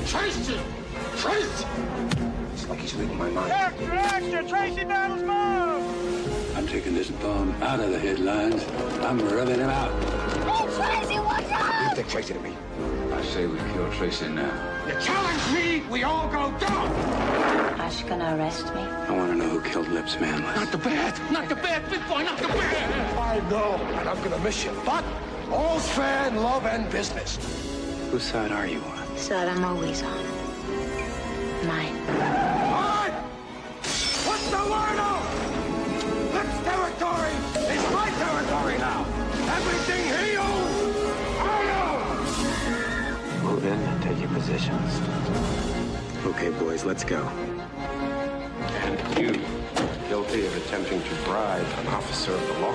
Tracy! Tracy! It's like he's reading my mind. Extra! Tracy battles mom! I'm taking this bum out of the headlines. I'm rubbing him out. Hey, Tracy, watch out! You take Tracy to me. I say we kill Tracy now. You challenge me, we all go down! Are you gonna arrest me? I want to know who killed Lips Manless. Not the bad! Not the bad, big boy, not the bad! I know, and I'm gonna miss you. But all's fair in love and business. Whose side are you on? Side I'm always on. Mine. What? What's the word out? This territory is my territory now. Everything he owns, I own. Move in and take your positions. Okay, boys, let's go. And you, guilty of attempting to bribe an officer of the law.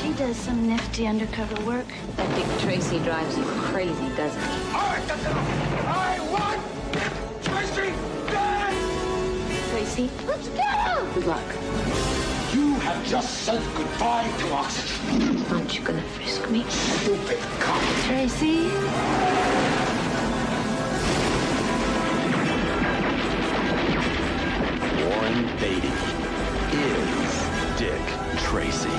She does some nifty undercover work. That Dick Tracy drives you crazy, doesn't he? All right, that's enough. I want Tracy dead. Tracy, let's go! Good luck. You have just said goodbye to oxygen. Aren't you gonna frisk me? Stupid cop. Tracy? Warren Beatty is Dick Tracy.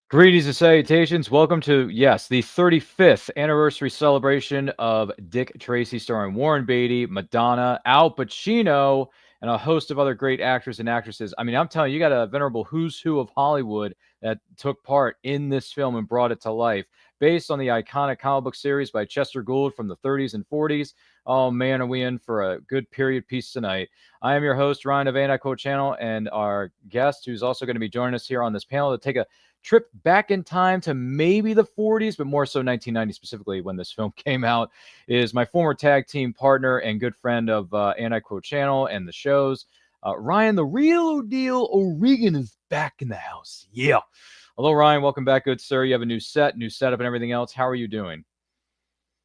Greetings and salutations. Welcome to, yes, the 35th anniversary celebration of Dick Tracy, starring Warren Beatty, Madonna, Al Pacino, and a host of other great actors and actresses. I mean, I'm telling you, you got a venerable who's who of Hollywood that took part in this film and brought it to life. Based on the iconic comic book series by Chester Gould from the 30s and 40s. Oh, man, are we in for a good period piece tonight. I am your host, Ryan of And I Quote Channel, and our guest, who's also going to be joining us here on this panel to take a trip back in time to maybe the 40s, but more so 1990 specifically when this film came out, is my former tag team partner and good friend of And I Quote Channel and the shows. Ryan, the real deal O'Regan is back in the house. Yeah. Hello, Ryan. Welcome back, good sir. You have a new set, new setup, and everything else. How are you doing?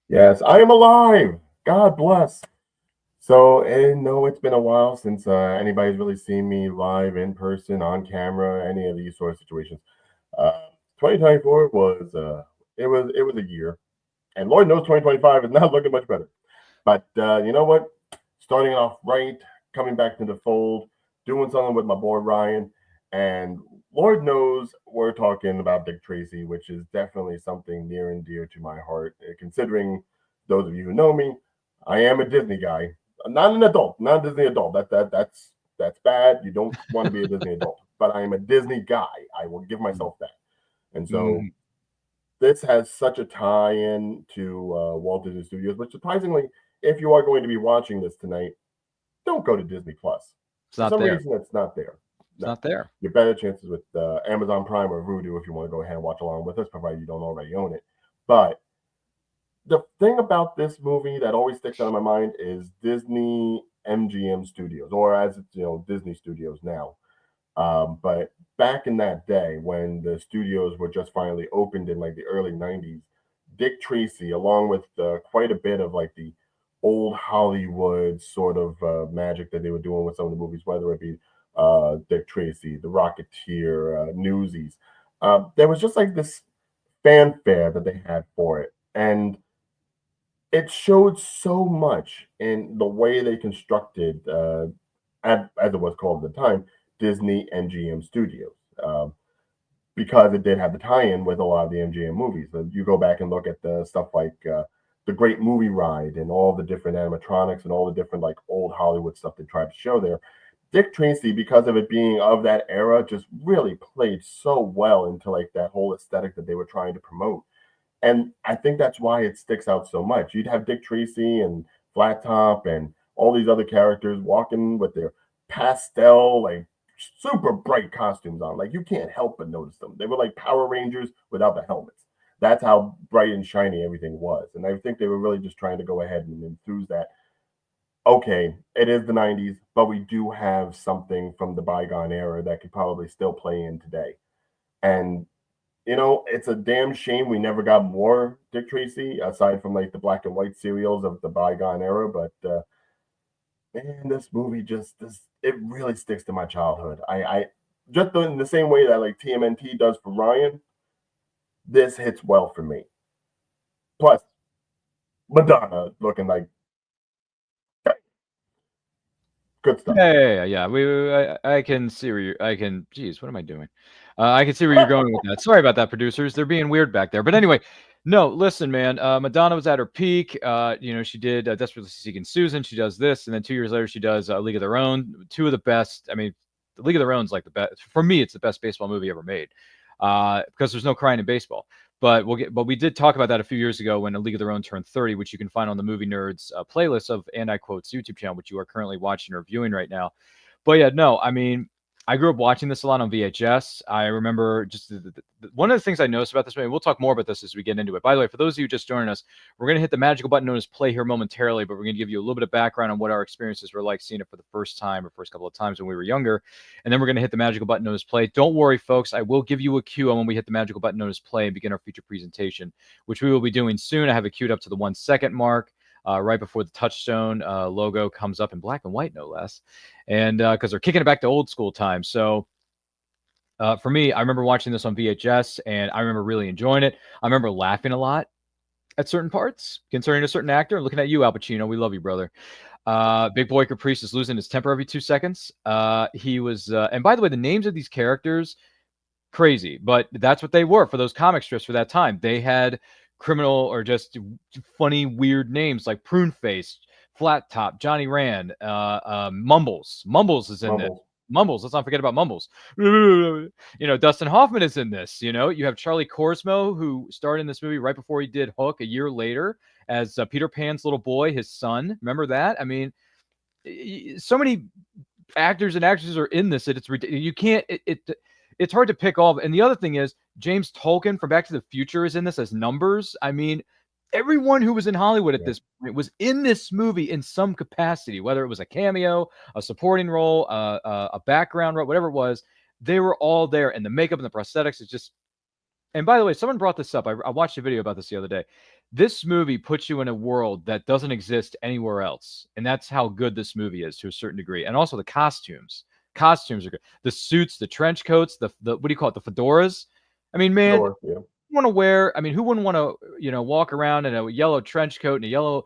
Yes, I am alive. God bless. So, and no, it's been a while since anybody's really seen me live in person, on camera, any of these sort of situations. 2024 was it was a year, and Lord knows 2025 is not looking much better. But you know what? Starting off right, coming back to the fold, doing something with my boy Ryan, and Lord knows we're talking about Dick Tracy, which is definitely something near and dear to my heart. Considering those of you who know me, I am a Disney guy, not an adult, not a Disney adult. That's bad. You don't want to be a Disney adult, but I am a Disney guy. I will give myself that. And so this has such a tie-in to Walt Disney Studios, which surprisingly, if you are going to be watching this tonight, don't go to Disney Plus. It's not For some there. reason, it's not there. It's not there. Your better chances with Amazon Prime or Vudu if you want to go ahead and watch along with us, provided you don't already own it. But the thing about this movie that always sticks out in my mind is Disney MGM Studios, or as it's Disney Studios now. But back in that day when the studios were just finally opened in like the early 90s, Dick Tracy, along with quite a bit of like the old Hollywood sort of magic that they were doing with some of the movies, whether it be Dick Tracy, The Rocketeer, Newsies. There was just like this fanfare that they had for it. And it showed so much in the way they constructed, as it was called at the time, Disney MGM Studios, because it did have the tie-in with a lot of the MGM movies. You go back and look at the stuff like The Great Movie Ride and all the different animatronics and all the different like old Hollywood stuff they tried to show there. Dick Tracy, because of it being of that era, just really played so well into like that whole aesthetic that they were trying to promote. And I think that's why it sticks out so much. You'd have Dick Tracy and Flat Top and all these other characters walking with their pastel, like super bright costumes on. Like you can't help but notice them. They were like Power Rangers without the helmets. That's how bright and shiny everything was. And I think they were really just trying to go ahead and enthuse that. Okay, it is the 90s, but we do have something from the bygone era that could probably still play in today. And it's a damn shame we never got more Dick Tracy aside from like the black and white serials of the bygone era. But and this movie it really sticks to my childhood. I just in the same way that like TMNT does for Ryan, this hits well for me. Plus, Madonna looking like good stuff. Yeah. I can see where I can. Geez, what am I doing? I can see where you're going with that. Sorry about that, producers. They're being weird back there. But anyway, no, listen, man. Madonna was at her peak. She did Desperately Seeking Susan. She does this, and then 2 years later, she does League of Their Own. Two of the best. I mean, the League of Their Own is like the best for me. It's the best baseball movie ever made because there's no crying in baseball. But we did talk about that a few years ago when A League of Their Own turned 30, which you can find on the Movie Nerds playlist of And I Quote's YouTube channel, which you are currently watching or viewing right now. But yeah, no, I mean, I grew up watching this a lot on VHS. I remember just one of the things I noticed about this movie, we'll talk more about this as we get into it. By the way, for those of you just joining us, we're going to hit the magical button known as play here momentarily, but we're going to give you a little bit of background on what our experiences were like seeing it for the first time or first couple of times when we were younger. And then we're going to hit the magical button known as play. Don't worry, folks. I will give you a cue on when we hit the magical button known as play and begin our feature presentation, which we will be doing soon. I have it queued up to the 1 second mark. Right before the Touchstone logo comes up in black and white, no less. And because they're kicking it back to old school time. So for me, I remember watching this on VHS, and I remember really enjoying it. I remember laughing a lot at certain parts concerning a certain actor. Looking at you, Al Pacino. We love you, brother. Big Boy Caprice is losing his temper every 2 seconds. He was, and by the way, the names of these characters, crazy. But that's what they were for those comic strips for that time. They had criminal or just funny, weird names like Prune Face, Flat Top, Johnny Rand, Mumbles. Mumbles is in this. Mumbles. Let's not forget about Mumbles. Dustin Hoffman is in this. You have Charlie Korsmo, who starred in this movie right before he did Hook a year later as Peter Pan's little boy, his son. Remember that? I mean, so many actors and actresses are in this that it's ridiculous. You can't. It's hard to pick all. And the other thing is, James Tolkien from Back to the Future is in this as Numbers. I mean, everyone who was in Hollywood at this point was in this movie in some capacity, whether it was a cameo, a supporting role, a background role, whatever it was. They were all there, and the makeup and the prosthetics is just. And by the way, someone brought this up. I watched a video about this the other day. This movie puts you in a world that doesn't exist anywhere else, and that's how good this movie is to a certain degree. And also the costumes. Costumes are good. The suits, the trench coats, the what do you call it? The fedoras. I mean, man, you want to wear. I mean, who wouldn't want to walk around in a yellow trench coat and a yellow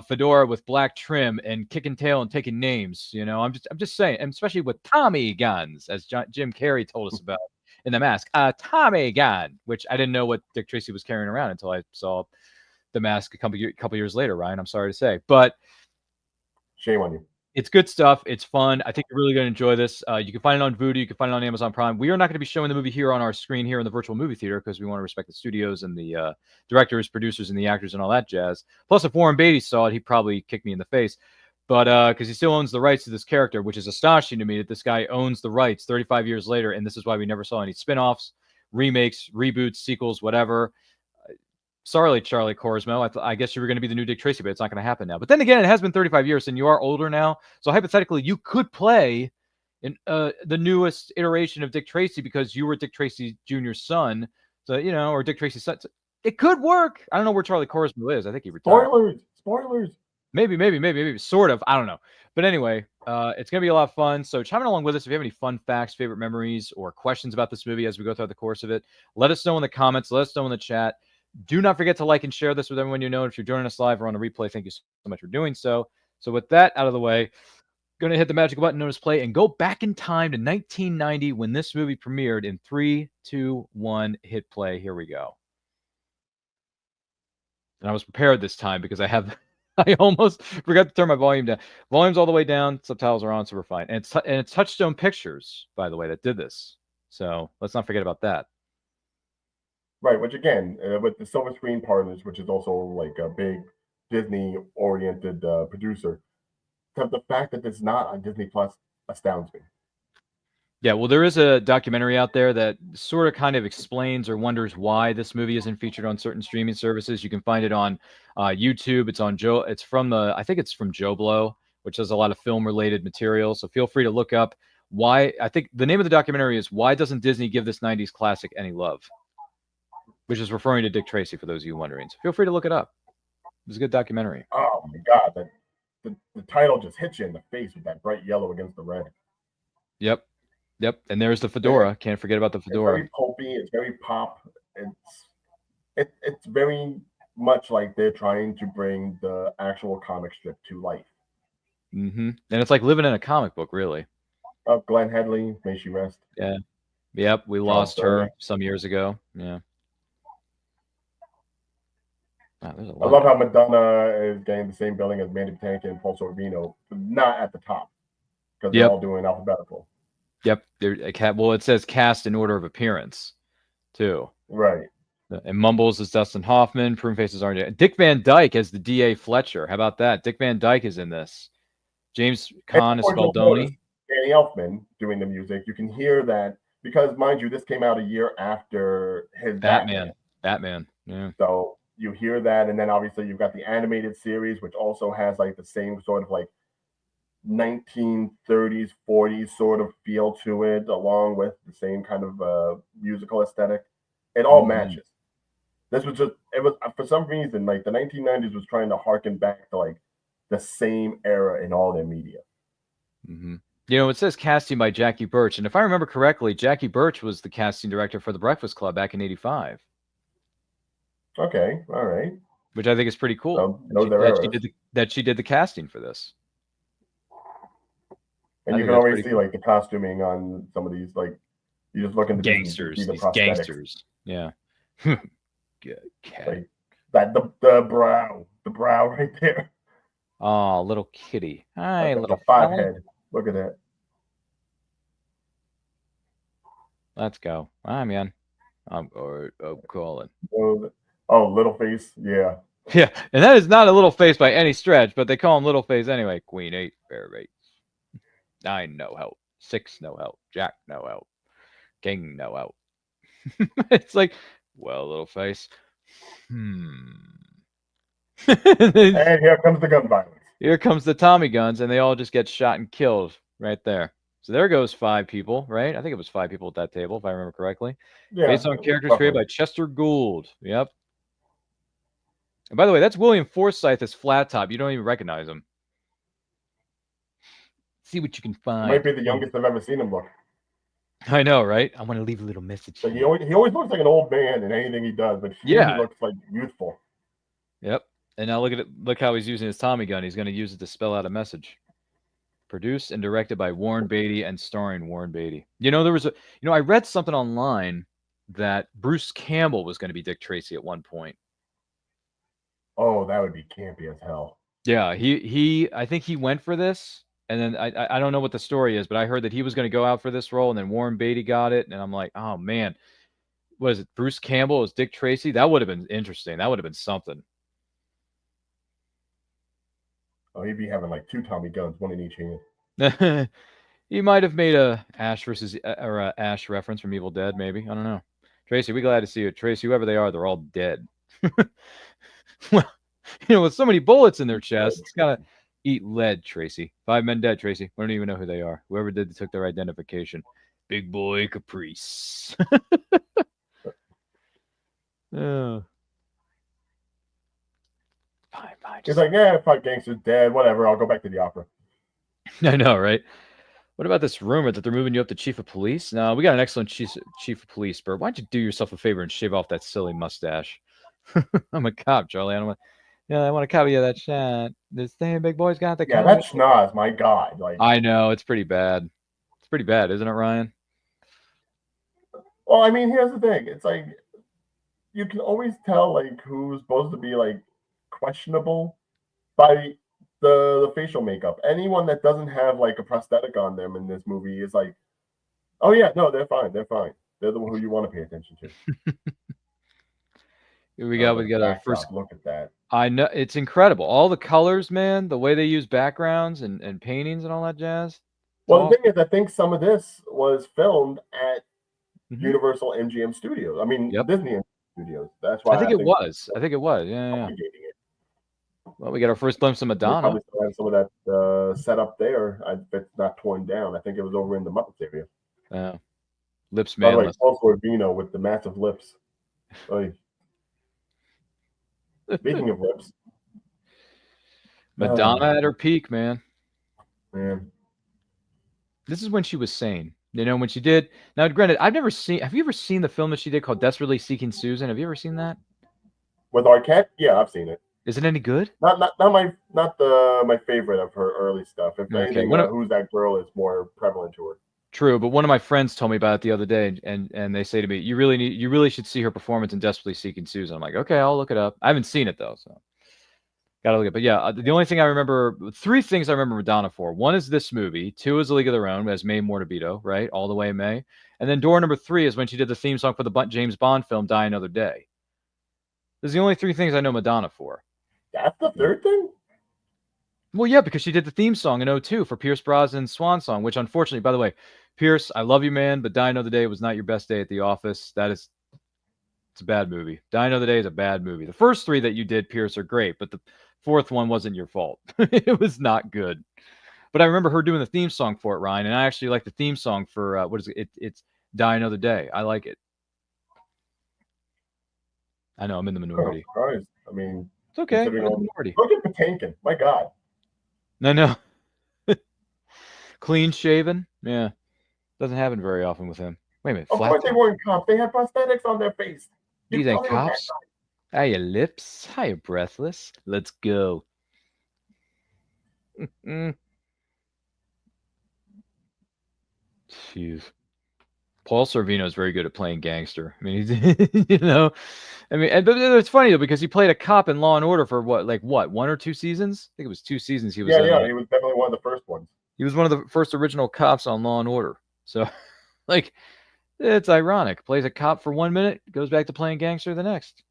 fedora with black trim and kicking tail and taking names? I'm just saying, and especially with Tommy guns, as Jim Carrey told us about in The Mask. Tommy gun, which I didn't know what Dick Tracy was carrying around until I saw The Mask a couple years later. Ryan, I'm sorry to say, but shame on you. It's good stuff. It's fun. I think you're really going to enjoy this. You can find it on Vudu. You can find it on Amazon Prime. We are not going to be showing the movie here on our screen here in the virtual movie theater because we want to respect the studios and the directors, producers, and the actors and all that jazz. Plus, if Warren Beatty saw it, he'd probably kick me in the face. But because he still owns the rights to this character, which is astonishing to me that this guy owns the rights 35 years later, and this is why we never saw any spinoffs, remakes, reboots, sequels, whatever. Sorry, Charlie Korsmo. I guess you were going to be the new Dick Tracy, but it's not going to happen now. But then again, it has been 35 years, and you are older now. So hypothetically, you could play in the newest iteration of Dick Tracy because you were Dick Tracy Jr.'s son. So, or Dick Tracy's son. So it could work. I don't know where Charlie Korsmo is. I think he retired. Spoilers. Maybe. Sort of. I don't know. But anyway, it's going to be a lot of fun. So chime in along with us if you have any fun facts, favorite memories, or questions about this movie as we go throughout the course of it. Let us know in the comments. Let us know in the chat. Do not forget to like and share this with everyone you know. If you're joining us live or on the replay, thank you so much for doing so. So with that out of the way, going to hit the magical button known as play and go back in time to 1990 when this movie premiered in 3, 2, 1, hit play. Here we go. And I was prepared this time because I almost forgot to turn my volume down. Volume's all the way down. Subtitles are on, so we're fine. And it's Touchstone Pictures, by the way, that did this. So let's not forget about that. Right, which again, with the Silver Screen Partners, which is also like a big Disney-oriented producer, the fact that it's not on Disney Plus astounds me. Yeah, well, there is a documentary out there that sort of kind of explains or wonders why this movie isn't featured on certain streaming services. You can find it on YouTube. I think it's from Joe Blow, which does a lot of film-related material. So feel free to look up why. I think the name of the documentary is "Why Doesn't Disney Give This '90s Classic Any Love?" which is referring to Dick Tracy, for those of you wondering. So feel free to look it up. It's a good documentary. Oh, my God. the title just hits you in the face with that bright yellow against the red. Yep. And there's the fedora. Can't forget about the fedora. It's very pulpy. It's very pop. It's very much like they're trying to bring the actual comic strip to life. And it's like living in a comic book, really. Oh, Glenn Headley, may she rest. Yeah. Yep. We lost her some years ago. Yeah. Wow, I love how Madonna is getting the same billing as Mandy Patinkin and Paul Sorvino, but not at the top because they're all doing alphabetical. Yep. Well, it says cast in order of appearance, too. Right. And Mumbles is Dustin Hoffman. Pruneface is RJ. Dick Van Dyke as the D.A. Fletcher. How about that? Dick Van Dyke is in this. James Caan is Spaldoni. Danny Elfman doing the music. You can hear that because, mind you, this came out a year after his Batman. Yeah. So you hear that, and then obviously you've got the animated series, which also has like the same sort of like 1930s, 40s sort of feel to it, along with the same kind of musical aesthetic. It all matches. This was it was for some reason like the 1990s was trying to harken back to like the same era in all their media. It says casting by Jackie Birch, and if I remember correctly, Jackie Birch was the casting director for The Breakfast Club back in '85. Okay, all right. Which I think is pretty cool. That she did the casting for this. And you can always see like the costuming on some of these, like you just look at the gangsters, these gangsters. Yeah. Like that the brow right there. Oh, little kitty. Hi, little five head. Look at that. Let's go. Hi, man. I'm calling. Oh, little face. Yeah. Yeah, and that is not a little face by any stretch, but they call him little face anyway. Queen 8, bear 8. 9, no help. 6, no help. Jack, no help. King, no help. It's like, well, little face. And here comes the gun violence. Here comes the Tommy guns, and they all just get shot and killed right there. So there goes 5 people, right? I think it was 5 people at that table, if I remember correctly. Yeah, based on characters created by Chester Gould. Yep. And by the way, that's William Forsythe as Flat Top. You don't even recognize him. See what you can find. Might be the youngest I've ever seen him look. I know, right? I want to leave a little message. But he always looks like an old man in anything he does, but he looks like youthful. Yep. And now look at it. Look how he's using his Tommy gun. He's going to use it to spell out a message. Produced and directed by Warren Beatty and starring Warren Beatty. There was I read something online that Bruce Campbell was going to be Dick Tracy at one point. Oh, that would be campy as hell. Yeah, I think he went for this, and then I don't know what the story is, but I heard that he was going to go out for this role, and then Warren Beatty got it, and I'm like, oh man, what is it? Bruce Campbell as Dick Tracy? That would have been interesting. That would have been something. Oh, he'd be having like 2 Tommy guns, one in each hand. He might have made a Ash reference from Evil Dead, maybe. I don't know. Tracy, we're glad to see you. Tracy, whoever they are, they're all dead. Well, with so many bullets in their chest, it's gotta eat lead, Tracy. 5 men dead, Tracy. We don't even know who they are. Whoever did took their identification. Big boy Caprice. Oh. Fine. He's like, yeah, 5 gangsters dead, whatever. I'll go back to the opera. I know, right? What about this rumor that they're moving you up to chief of police? No, we got an excellent chief of police, Bert. Why don't you do yourself a favor and shave off that silly mustache? I'm a cop, Charlie. I want to copy you that shot. This thing, big boy's got the. Yeah, that schnoz, my God. Like, I know it's pretty bad. It's pretty bad, isn't it, Ryan? Well, I mean, here's the thing. It's like you can always tell like who's supposed to be like questionable by the facial makeup. Anyone that doesn't have like a prosthetic on them in this movie is like, oh yeah, no, they're fine. They're the one who you want to pay attention to. We got our first look at that. I know it's incredible. All the colors, man, the way they use backgrounds and paintings and all that jazz. Well, the thing is, I think some of this was filmed at Universal MGM Studios. I mean, Disney Studios. That's why I think it was. Yeah. Well, we got our first glimpse of Madonna. Probably still have some of that set up there. It's not torn down. I think it was over in the Muppets area. Yeah. Lips man. By the way, also Vino with the massive lips. Speaking of lips. Madonna at her peak, man. Man. This is when she was sane. You know, when she did. Now, granted, I've never seen. Have you ever seen the film that she did called Desperately Seeking Susan? Have you ever seen that? With Arquette? Yeah, I've seen it. Is it any good? Not my favorite of her early stuff. If anything, Who's That Girl is more prevalent to her. True, but one of my friends told me about it the other day, and they say to me, you really should see her performance in Desperately Seeking Susan. I'm like, okay, I'll look it up. I haven't seen it though, so gotta look it. But yeah, the only thing I remember, 3 things I remember Madonna for. 1 is this movie. 2 is A League of Their Own as May Mortabito, right, all the way in May. And then door number 3 is when she did the theme song for the James Bond film Die Another Day. Those are the only 3 things I know Madonna for. That's the 3rd thing? Well, yeah, because she did the theme song in 2002 for Pierce Brosnan's Swan Song, which unfortunately, by the way, Pierce, I love you, man, but Die Another Day was not your best day at the office. It's a bad movie. Die Another Day is a bad movie. The first 3 that you did, Pierce, are great, but the 4th one wasn't your fault. It was not good. But I remember her doing the theme song for it, Ryan, and I actually like the theme song for, what is it? It's Die Another Day. I like it. I know, I'm in the minority. Oh, Christ. I mean, it's okay. I'm in the minority. Look at Patinkin. My God. No. Clean shaven. Yeah. Doesn't happen very often with him. Wait a minute. Of course they weren't cops. They had prosthetics on their face. These ain't cops. How you lips? How you breathless? Let's go. Jeez. Paul Sorvino is very good at playing gangster. I mean, he's, but it's funny though because he played a cop in Law and Order for what, 1 or 2 seasons? I think it was 2 seasons. He was. Yeah, he was definitely one of the first ones. He was one of the first original cops on Law and Order. So, it's ironic. Plays a cop for 1 minute, goes back to playing gangster the next,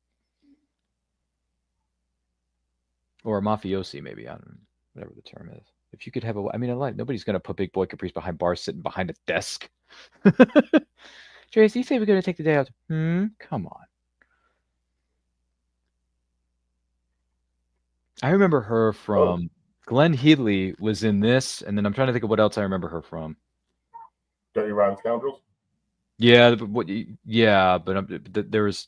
or a mafiosi, maybe. I don't know, whatever the term is. If you could have nobody's going to put Big Boy Caprice behind bars sitting behind a desk. Tracy, you say we're going to take the day out. Come on. I remember her from Glenn Headley was in this, and then I'm trying to think of what else I remember her from. Dirty Rotten Scoundrels? Yeah, but there's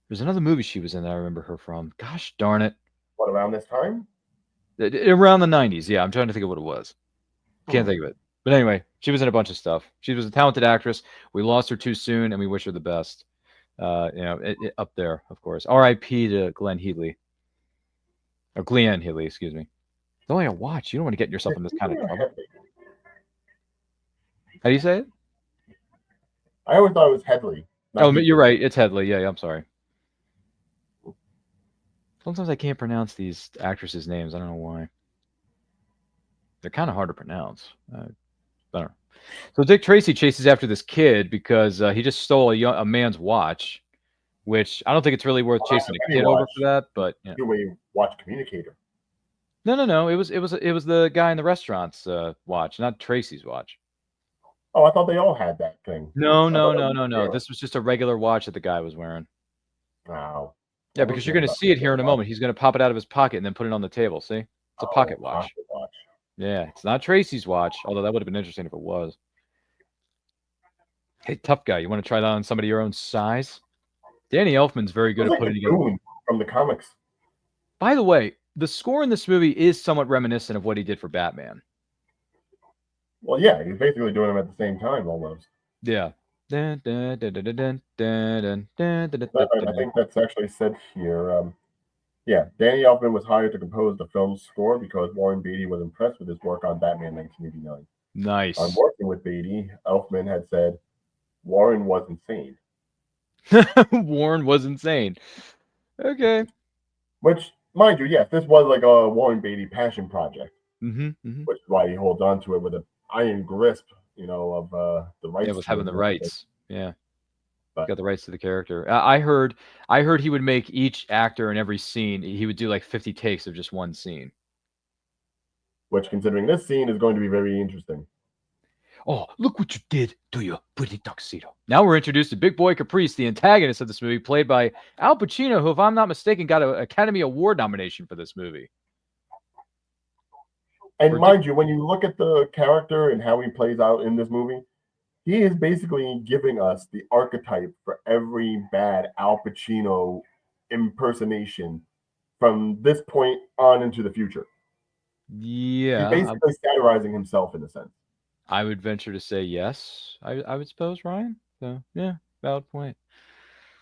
another movie she was in that I remember her from. Gosh darn it. What, around this time? Around the 90s, yeah. I'm trying to think of what it was. Can't think of it. But anyway, she was in a bunch of stuff. She was a talented actress. We lost her too soon, and we wish her the best. Up there, of course. R.I.P. to Glenn Headley. Or Glenn Headley, excuse me. It's only a watch. You don't want to get yourself in this kind of trouble. How do you say it? I always thought it was Headley. Oh, you're right. It's Headley. Yeah, I'm sorry. Sometimes I can't pronounce these actresses' names. I don't know why. They're kind of hard to pronounce. I don't know. So Dick Tracy chases after this kid because he just stole a man's watch, which I don't think it's really worth chasing a kid over for that. But you watch Communicator. No. It was the guy in the restaurant's watch, not Tracy's watch. Oh, I thought they all had that thing. No. This was just a regular watch that the guy was wearing. Wow. Yeah, because you're going to see it here in a moment. He's going to pop it out of his pocket and then put it on the table. See? It's a pocket watch. Yeah, it's not Tracy's watch, although that would have been interesting if it was. Hey, tough guy, you want to try that on somebody your own size? Danny Elfman's very good at putting together. From the comics. By the way, the score in this movie is somewhat reminiscent of what he did for Batman. Well, yeah, he's basically doing them at the same time almost. Yeah. I think that's actually said here. Danny Elfman was hired to compose the film's score because Warren Beatty was impressed with his work on Batman 1989. Nice. On working with Beatty, Elfman had said Warren was insane. Warren was insane. Okay. Which, mind you, yes, this was like a Warren Beatty passion project. Which is why he holds on to it with an iron grasp, of the rights. Yeah, with having the rights. Yeah. Got the rights to the character. I heard he would make each actor in every scene, he would do like 50 takes of just one scene. Which, considering this scene, is going to be very interesting. Oh, look what you did to your pretty tuxedo. Now we're introduced to Big Boy Caprice, the antagonist of this movie, played by Al Pacino, who, if I'm not mistaken, got an Academy Award nomination for this movie. And mind you, when you look at the character and how he plays out in this movie, he is basically giving us the archetype for every bad Al Pacino impersonation from this point on into the future. Yeah, He's basically satirizing himself in a sense. I would venture to say yes. I would suppose, Ryan. So yeah, valid point.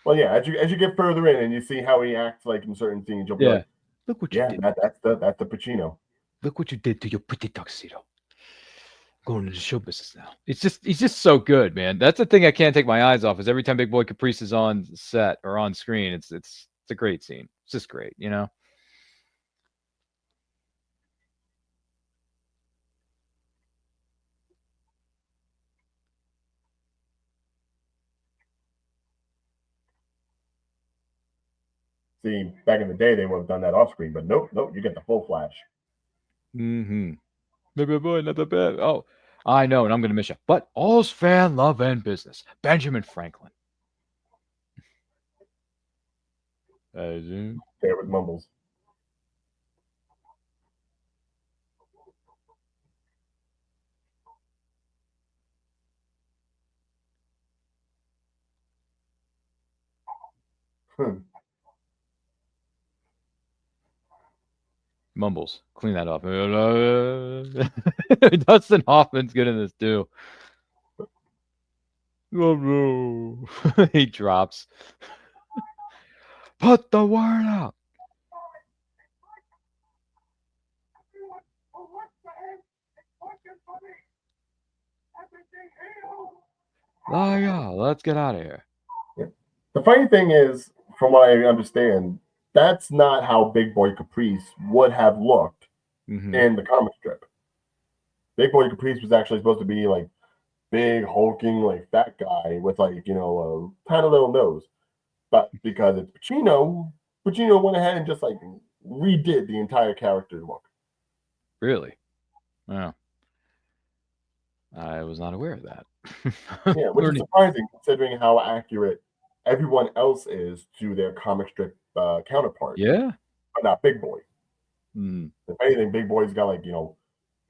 Well, yeah, as you get further in and you see how he acts like in certain scenes, you'll be like, Look what you yeah, did. that's the Pacino. Look what you did to your pretty tuxedo. Going into show business now. He's just so good, man. That's the thing I can't take my eyes off. Is every time Big Boy Caprice is on set or on screen, it's a great scene. It's just great, you know. See, back in the day, they would have done that off screen, but nope, you get the full flash. Mm-hmm. Baby boy, not the bad. Oh, I know, and I'm gonna miss you. But all's fair in love and business. Benjamin Franklin. There with Mumbles. Mumbles. Clean that off. Dustin Hoffman's good in this too. Oh no. He drops. Put the word out. Oh yeah, let's get out of here. Yeah. The funny thing is, from what I understand, that's not how Big Boy Caprice would have looked in the comic strip. Big Boy Caprice was actually supposed to be like big, hulking, like fat guy with like, you know, a tiny little nose. But because it's Pacino went ahead and just like redid the entire character look. Really? Wow. I was not aware of that. Yeah, which is surprising considering how accurate everyone else is to their comic strip counterpart. Yeah. But not Big Boy. Mm. If anything, Big Boy's got like, you know,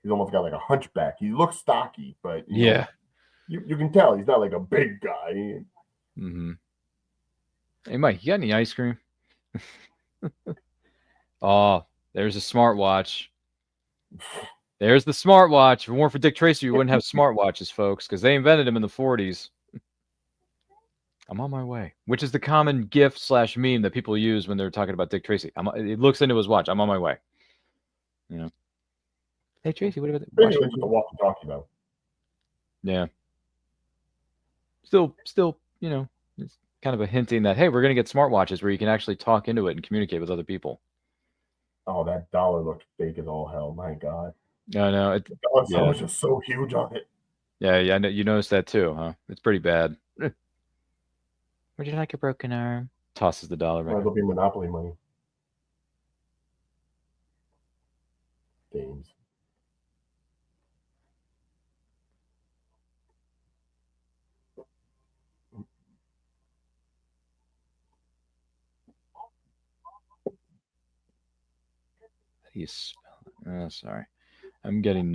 he's almost got like a hunchback. He looks stocky, but you know, you can tell he's not like a big guy. Mm-hmm. Hey, Mike, you got any ice cream? Oh, there's a smartwatch. There's the smartwatch. If it weren't for Dick Tracy, we wouldn't have smartwatches, folks, because they invented them in the 40s. I'm on my way, which is the common gif / meme that people use when they're talking about Dick Tracy. It looks into his watch. I'm on my way. You know. Hey Tracy, what about the watch? Just a walkie-talkie though. Yeah. Still, you know, it's kind of a hinting that hey, we're gonna get smartwatches where you can actually talk into it and communicate with other people. Oh, that dollar looked fake as all hell. My God. No, the dollar sign was just so huge on it. Yeah, you noticed that too, huh? It's pretty bad. Would you like a broken arm? Tosses the dollar back. It'll be Monopoly money. Games. How do you spell it? Oh, sorry. I'm getting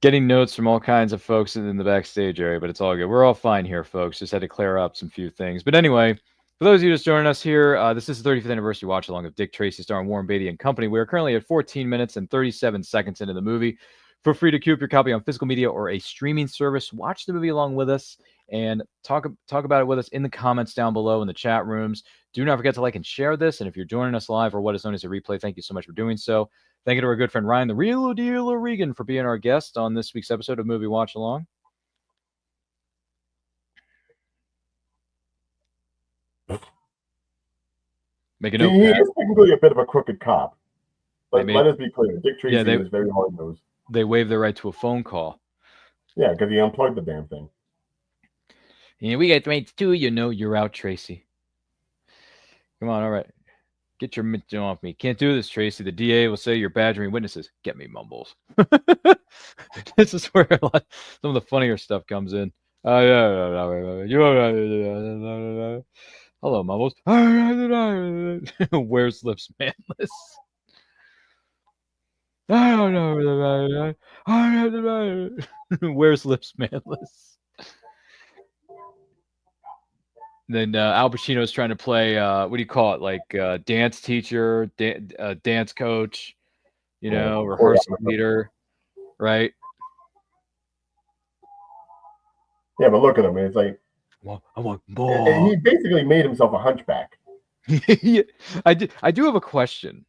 getting notes from all kinds of folks in the backstage area, but it's all good. We're all fine here, folks. Just had to clear up some few things. But anyway, for those of you just joining us here, this is the 35th anniversary watch along of Dick Tracy starring Warren Beatty and company. We are currently at 14 minutes and 37 seconds into the movie. Feel free to queue up your copy on physical media or a streaming service. Watch the movie along with us and talk about it with us in the comments down below in the chat rooms. Do not forget to like and share this. And if you're joining us live or what is known as a replay, thank you so much for doing so. Thank you to our good friend Ryan, the real deal Regan, for being our guest on this week's episode of Movie Watch Along. Make a note. He is technically a bit of a crooked cop. But let us be clear. Dick Tracy was very hard-nosed. They waived their right to a phone call. Yeah, because he unplugged the damn thing. Yeah, we got rates too. You know you're out, Tracy. Come on, all right. Get your mitt off me. Can't do this, Tracy. The DA will say you're badgering witnesses. Get me, Mumbles. This is where some of the funnier stuff comes in. Hello, Mumbles. Where's lips manless? Where's lips manless? Then Al Pacino's trying to play what do you call it? Like dance teacher, dance coach, rehearsal leader, right? Yeah, but look at him. It's like I want he more. basically made himself a hunchback. Yeah, I do have a question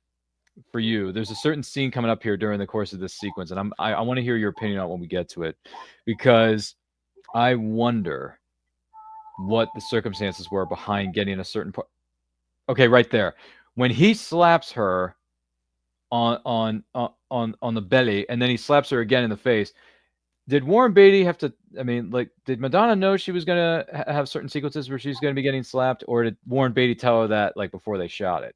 for you. There's a certain scene coming up here during the course of this sequence, and I want to hear your opinion on when we get to it, because I wonder what the circumstances were behind getting a certain part. Okay, right there, when he slaps her on the belly, and then he slaps her again in the face. Did Warren Beatty have to? I mean, like, did Madonna know she was gonna have certain sequences where she's gonna be getting slapped, or did Warren Beatty tell her that like before they shot it?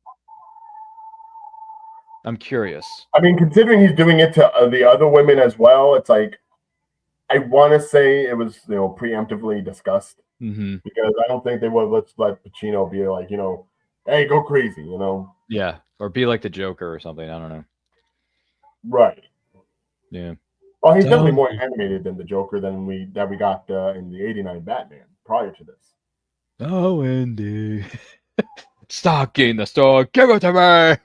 I'm curious. I mean, considering he's doing it to the other women as well, it's like I want to say it was preemptively discussed Mm-hmm. because I don't think they would let Pacino be like hey, go crazy, Yeah, or be like the Joker or something. I don't know. right. Yeah. Well, he's definitely more animated than the Joker that we got in the '89 Batman prior to this. Oh, Andy. Stocking the store. Give it to me.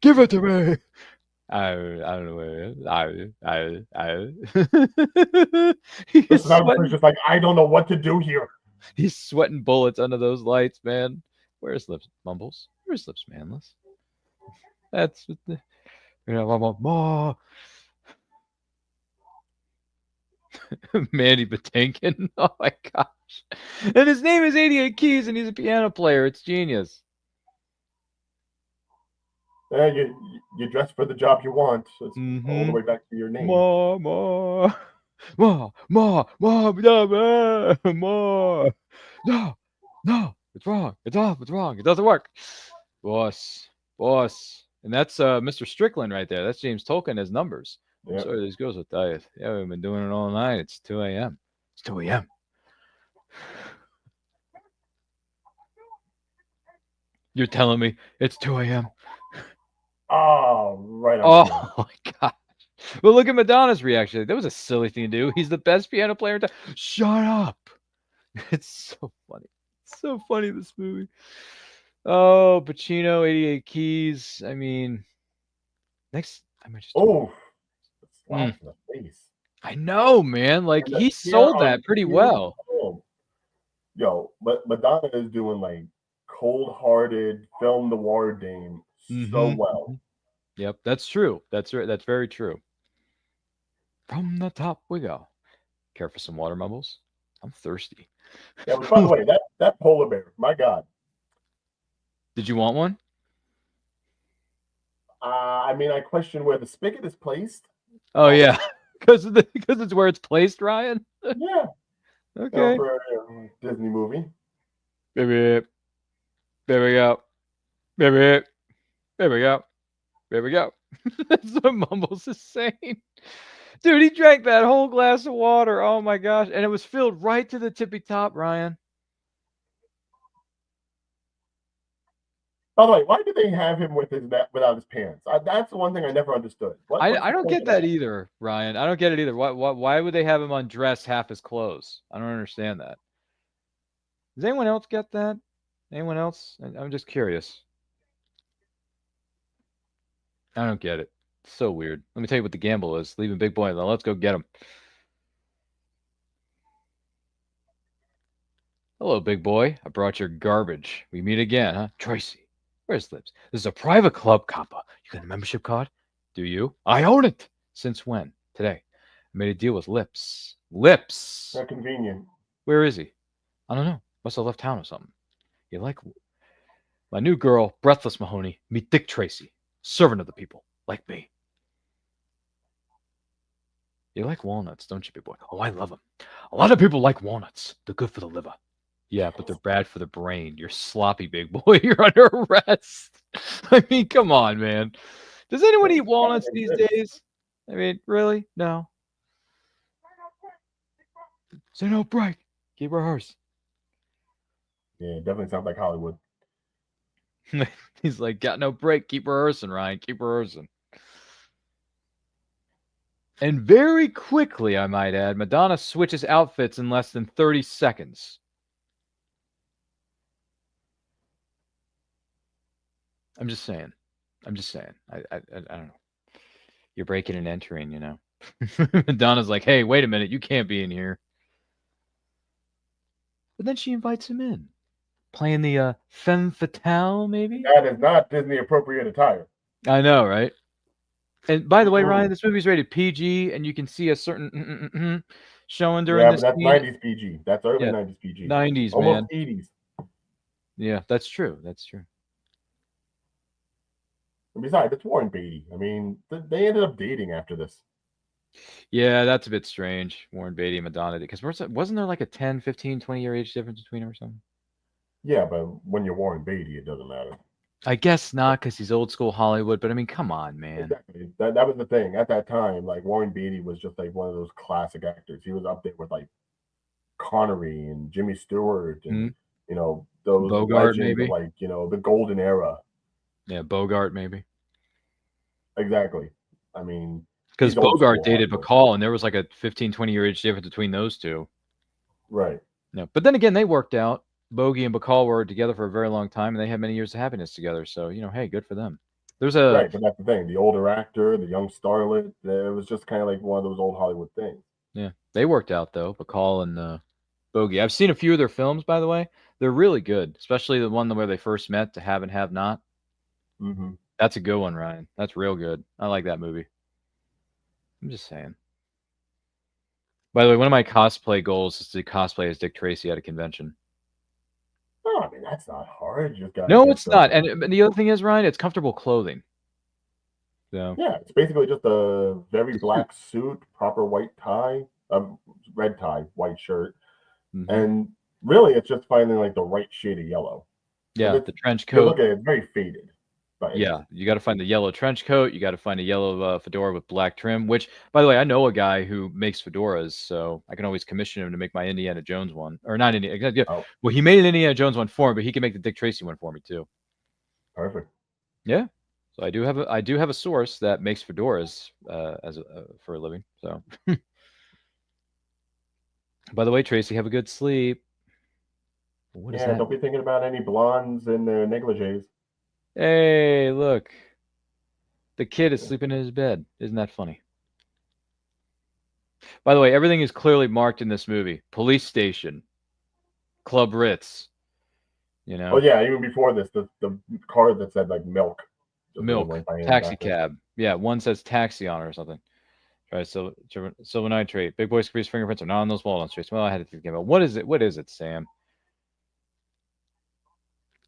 Give it to me. I don't know what it is. He's It's just like, I don't know what to do here. He's sweating bullets under those lights, man. Where's Lips Mumbles? Where's Lips Manless? That's I want more. Mandy Patinkin. Oh my gosh. And his name is 88 Keys and he's a piano player. It's genius. Yeah, you dress for the job you want. It's all the way back to your name. More. No. It's wrong. It's off. It's wrong. It doesn't work. Boss. And that's Mr. Strickland right there. That's James Tolkien as numbers. I'm sorry, these girls are tired. Yeah, we've been doing it all night. It's 2 a.m. It's 2 a.m. You're telling me it's 2 a.m. Oh, right. Oh my gosh. Well, look at Madonna's reaction. That was a silly thing to do. He's the best piano player in time. Shut up. It's so funny. It's so funny, this movie. Oh, Pacino, 88 Keys. I mean, next. Slap in the face. I know, man. Like, he sold that pretty well. Yo, but Madonna is doing like cold-hearted film noir dame so well. Yep, that's true. That's right. That's very true. From the top we go. Care for some water, Mumbles? I'm thirsty. Yeah, but by the way, that polar bear, my God. Did you want one? I mean, I question where the spigot is placed. Oh yeah, because it's where it's placed, Ryan. Yeah. Okay. For a Disney movie. Baby, there we go. Baby, there we go. There we go. That's what Mumbles is saying. Dude, he drank that whole glass of water. Oh my gosh. And it was filled right to the tippy top, Ryan. By the way, why do they have him without his pants? That's the one thing I never understood. I don't get that either, Ryan. I don't get it either. Why would they have him undress half his clothes? I don't understand that. Does anyone else get that? Anyone else? I'm just curious. I don't get it. It's so weird. Let me tell you what the gamble is. Leaving Big Boy. Now let's go get him. Hello, Big Boy. I brought your garbage. We meet again, huh? Tracy. Where's Lips? This is a private club, Kappa. You got a membership card? Do you? I own it. Since when? Today. I made a deal with Lips. Lips. They're convenient. Where is he? I don't know. Must have left town or something. You like my new girl, Breathless Mahoney. Meet Dick Tracy, servant of the people, like me. You like walnuts, don't you, Big Boy? Oh, I love them. A lot of people like walnuts. They're good for the liver. Yeah, but they're bad for the brain. You're sloppy, Big Boy. You're under arrest. I mean, come on, man. Does anyone eat walnuts these days? I mean, really? No. Say no break. Keep rehearse. Yeah, it definitely sounds like Hollywood. He's like, got no break. Keep rehearsing, Ryan. Keep rehearsing. And very quickly, I might add, Madonna switches outfits in less than 30 seconds. I'm just saying. I don't know. You're breaking and entering, you know. Madonna's like, hey, wait a minute, you can't be in here. But then she invites him in, playing the femme fatale, maybe. That is not Disney appropriate attire. I know, right? And by the way, Ryan, this movie's rated PG, and you can see a certain showing during Yeah, this but that's scene. 90s PG. That's early Yeah, 90s PG. 90s, Almost man. 80s. Yeah, that's true. That's true. And besides, it's Warren Beatty. I mean, they ended up dating after this. Yeah, that's a bit strange. Warren Beatty and Madonna, because wasn't there like a 10, 15, 20-year age difference between them or something? Yeah, but when you're Warren Beatty, it doesn't matter. I guess not, because he's old school Hollywood. But I mean, come on, man. Exactly. That was the thing. At that time, like Warren Beatty was just like one of those classic actors. He was up there with like Connery and Jimmy Stewart and you know those Bogart, legends maybe. of like the golden era. Yeah, Bogart, maybe. Exactly. I mean, Because he's old Bogart school dated Hollywood. Bacall, and there was like a 15, 20-year age difference between those two. Right. No, but then again, they worked out. Bogey and Bacall were together for a very long time, and they had many years of happiness together. So, you know, hey, good for them. There's a Right, but that's the thing. The older actor, the young starlet, it was just kind of like one of those old Hollywood things. Yeah, they worked out though. Bacall and Bogey. I've seen a few of their films, by the way. They're really good, especially the one where they first met, To Have and Have Not. Mm-hmm. That's a good one, Ryan. That's real good. I like that movie. I'm just saying. By the way, one of my cosplay goals is to cosplay as Dick Tracy at a convention. No, I mean that's not hard. You just got No, it's not. And the other thing is, Ryan, it's comfortable clothing. So yeah, it's basically just a very black suit, proper white tie, red tie, white shirt, and really it's just finding like the right shade of yellow. Yeah, the trench You look coat. at it, it's very faded. But Yeah, you got to find the yellow trench coat. You got to find a yellow fedora with black trim. Which, by the way, I know a guy who makes fedoras, so I can always commission him to make my Indiana Jones one, or not Indiana. Yeah, oh, well, he made an Indiana Jones one for me, but he can make the Dick Tracy one for me too. perfect. Yeah, so I do have a source that makes fedoras for a living. So, by the way, Tracy, have a good sleep. What is Yeah, that? don't be thinking about any blondes in their negligees. Hey, look, the kid is sleeping in his bed. Isn't that funny? By the way, everything is clearly marked in this movie. Police station, Club Ritz, you know. Oh yeah, even before this, the card that said like milk. Milk, taxi cab. Yeah, one says taxi on it or something. Right, so silver nitrate. Big Boy Caprice fingerprints are not on those walnuts. Well, I had to think about what is it? What is it, Sam?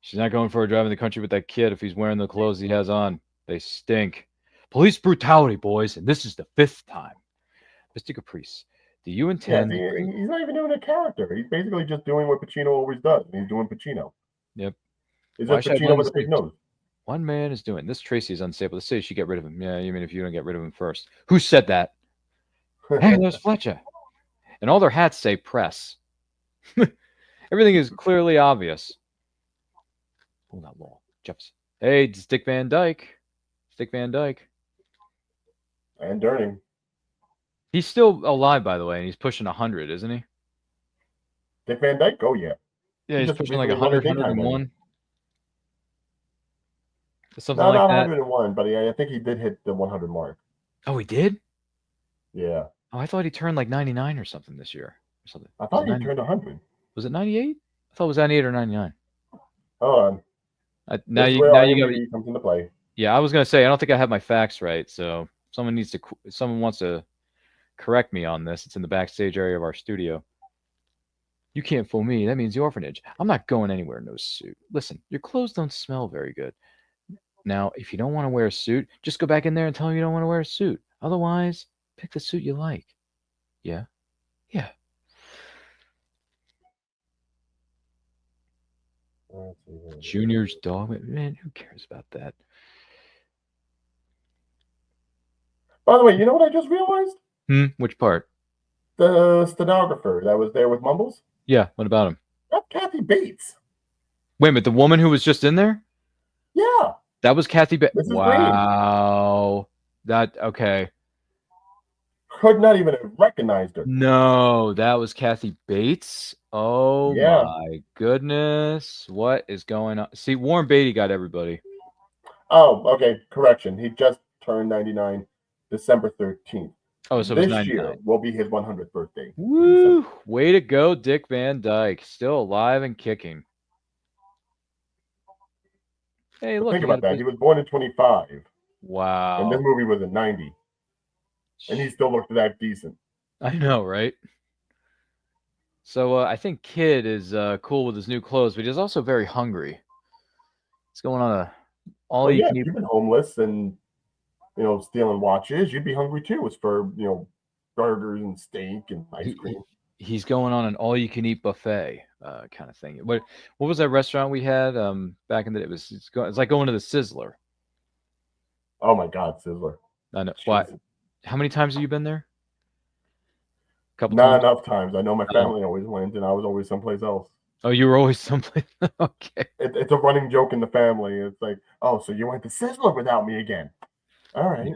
She's not going for a drive in the country with that kid if he's wearing the clothes he has on. They stink. Police brutality, boys, and this is the 5th time. Mr. Caprice, do you intend? Yeah, he's not even doing a character. He's basically just doing what Pacino always does. He's doing Pacino. Yep. Is that Pacino with a big nose? One man is doing this. Tracy is unstable. The city should get rid of him. Yeah, you mean if you don't get rid of him first? Who said that? Hey, there's Fletcher. And all their hats say press. Everything is clearly obvious. Pull that law, Jefferson. Hey, it's Dick Van Dyke. Dick Van Dyke. And Durning. He's still alive, by the way, and he's pushing 100, isn't he? Dick Van Dyke? Oh, yeah. Yeah, he's pushing like 100, 101. Something no, like not that. 101, but I think he did hit the 100 mark. Oh, he did? Yeah. Oh, I thought he turned like 99 or something this year. Or something. I thought he turned 100. Was it 98? I thought it was 98 or 99. Hold on. Now you got comes into play. Yeah, I was gonna say I don't think I have my facts right, so someone wants to correct me on this. It's in the backstage area of our studio. You can't fool me. That means the orphanage. I'm not going anywhere in no suit. Listen, your clothes don't smell very good. Now, if you don't want to wear a suit, just go back in there and tell them you don't want to wear a suit. Otherwise, pick the suit you like. Yeah? Yeah. Junior's dog. Man, who cares about that? By the way, you know what I just realized? Which part? The stenographer that was there with Mumbles? Yeah, what about him? That's Kathy Bates. Wait a minute, the woman who was just in there? Yeah. That was Kathy Bates. Wow. Okay. Could not even have recognized her. No, that was Kathy Bates. Oh yeah. My goodness. What is going on? See, Warren Beatty got everybody. Oh, okay. Correction. He just turned 99, December 13th. Oh, so it was This year 99. will be his 100th birthday. Woo! Way to go, Dick Van Dyke. Still alive and kicking. Hey, look, Think you about got that. He was born in 25, and Wow. this movie was in 90, and he still looked that decent. I know, right? So I think Kid is cool with his new clothes, but he's also very hungry. He's going on a all Well, you yeah, can eat. you've been homeless and stealing watches. You'd be hungry too. It's for burgers and steak and ice cream. He's going on an all you can eat buffet kind of thing. What was that restaurant we had back in the day? It's like going to the Sizzler. Oh my God, Sizzler! I know. What? How many times have you been there? Couple Not times. enough times. I know my family always went, and I was always someplace else. Oh, you were always someplace. Okay. It's a running joke in the family. It's like, oh, so you went to Sizzler without me again? All right.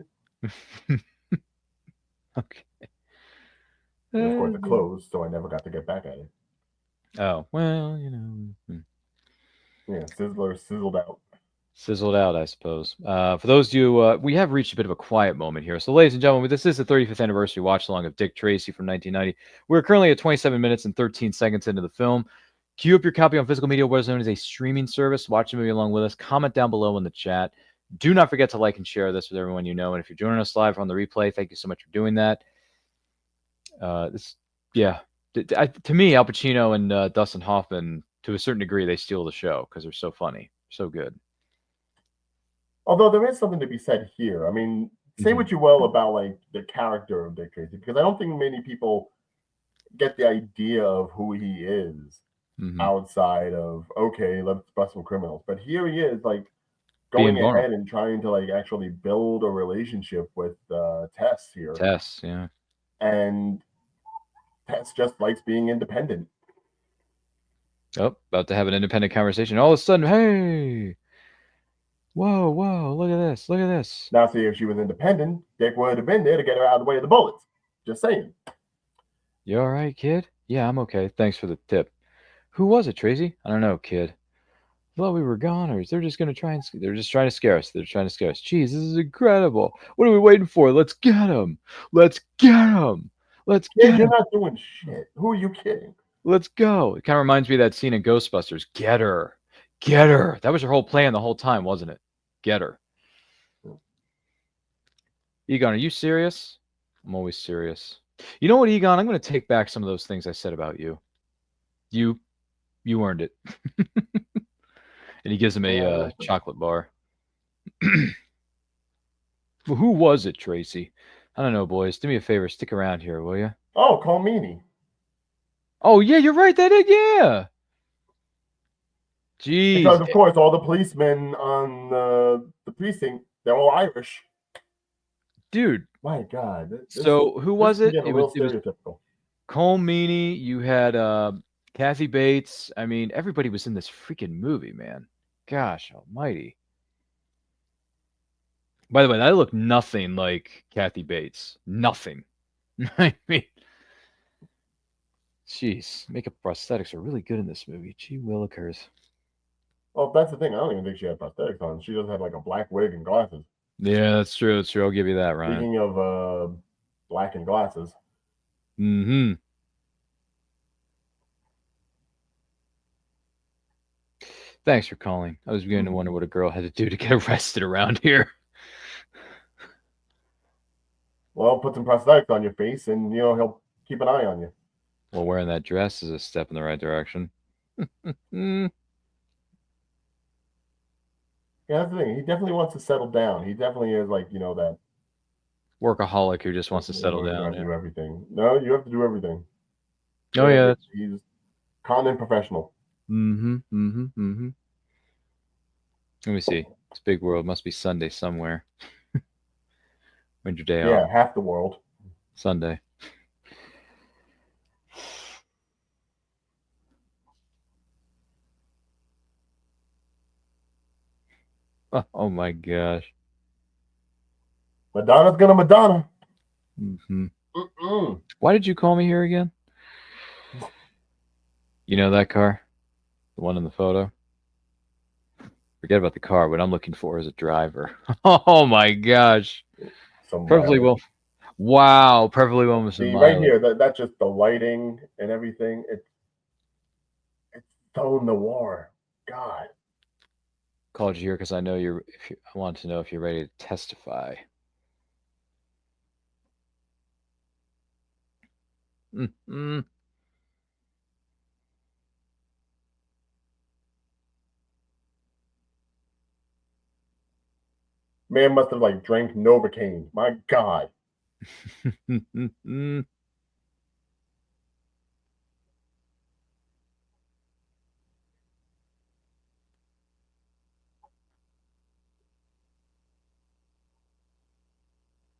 Okay. And of course, it closed, so I never got to get back at it. Oh well, Yeah, Sizzler sizzled out. Sizzled out, I suppose. For those of you, we have reached a bit of a quiet moment here. So, ladies and gentlemen, this is the 35th anniversary watch-along of Dick Tracy from 1990. We're currently at 27 minutes and 13 seconds into the film. Queue up your copy on physical media, what is known as a streaming service. Watch the movie along with us. Comment down below in the chat. Do not forget to like and share this with everyone you know. And if you're joining us live on the replay, thank you so much for doing that. To me, Al Pacino and Dustin Hoffman, to a certain degree, they steal the show because they're so funny, so good. Although there is something to be said here. I mean, say what you will about like the character of Dick Tracy, because I don't think many people get the idea of who he is outside of, okay, let's bust some criminals. But here he is, like going ahead and trying to like actually build a relationship with Tess here. Tess, yeah. And Tess just likes being independent. Oh, about to have an independent conversation. All of a sudden, hey, whoa, look at this, look at this. Now, see, if she was independent, Dick would have been there to get her out of the way of the bullets. Just saying. You all right, kid? Yeah, I'm okay. Thanks for the tip. Who was it, Tracy? I don't know, kid. I thought we were goners. They're just gonna try and they're just trying to scare us. They're trying to scare us. Jeez, this is incredible. What are we waiting for? Let's get him. Let's get him. Let's get him. You're not doing shit. Who are you kidding? Let's go. It kind of reminds me of that scene in Ghostbusters. Get her. Get her. That was her whole plan the whole time, wasn't it? Get her. Egon, are you serious? I'm always serious. You know what, Egon? I'm going to take back some of those things I said about you. You earned it. And he gives him a chocolate bar. Well, who was it, Tracy? I don't know, boys. Do me a favor. Stick around here, will you? Oh, call Meanie. Oh, yeah, you're right. That is, yeah. Jeez. Because, of course, all the policemen on the precinct, they're all Irish. Dude. My God. So, who was it? It was stereotypical. Cole Meany. You had Kathy Bates. I mean, everybody was in this freaking movie, man. Gosh almighty. By the way, that looked nothing like Kathy Bates. Nothing. I mean, jeez, makeup prosthetics are really good in this movie. Gee willikers. Well, that's the thing. I don't even think she had prosthetics on. She just had like a black wig and glasses. Yeah, that's true. That's true. I'll give you that, Ryan. Speaking of black and glasses. Mm-hmm. Thanks for calling. I was beginning to wonder what a girl had to do to get arrested around here. Well, put some prosthetics on your face and, he'll keep an eye on you. Well, wearing that dress is a step in the right direction. Yeah, that's the thing. He definitely wants to settle down. He definitely is like, that workaholic who just wants to settle down. Do everything. No, you have to do everything. Oh, yeah. He's con and professional. Let me see. It's big world. Must be Sunday somewhere. When's your day off? Yeah, half the world. Sunday. Oh my gosh. Madonna's gonna Madonna. Why did you call me here again? You know that car? The one in the photo? Forget about the car. What I'm looking for is a driver. Oh my gosh. Some Perfectly mileage. well. Wow. Perfectly well with some See, right mileage. here, that's just the lighting and everything. It's so noir. God. Called you here because I know I want to know if you're ready to testify. Mm-hmm. Man must have like drank Novocaine. My God.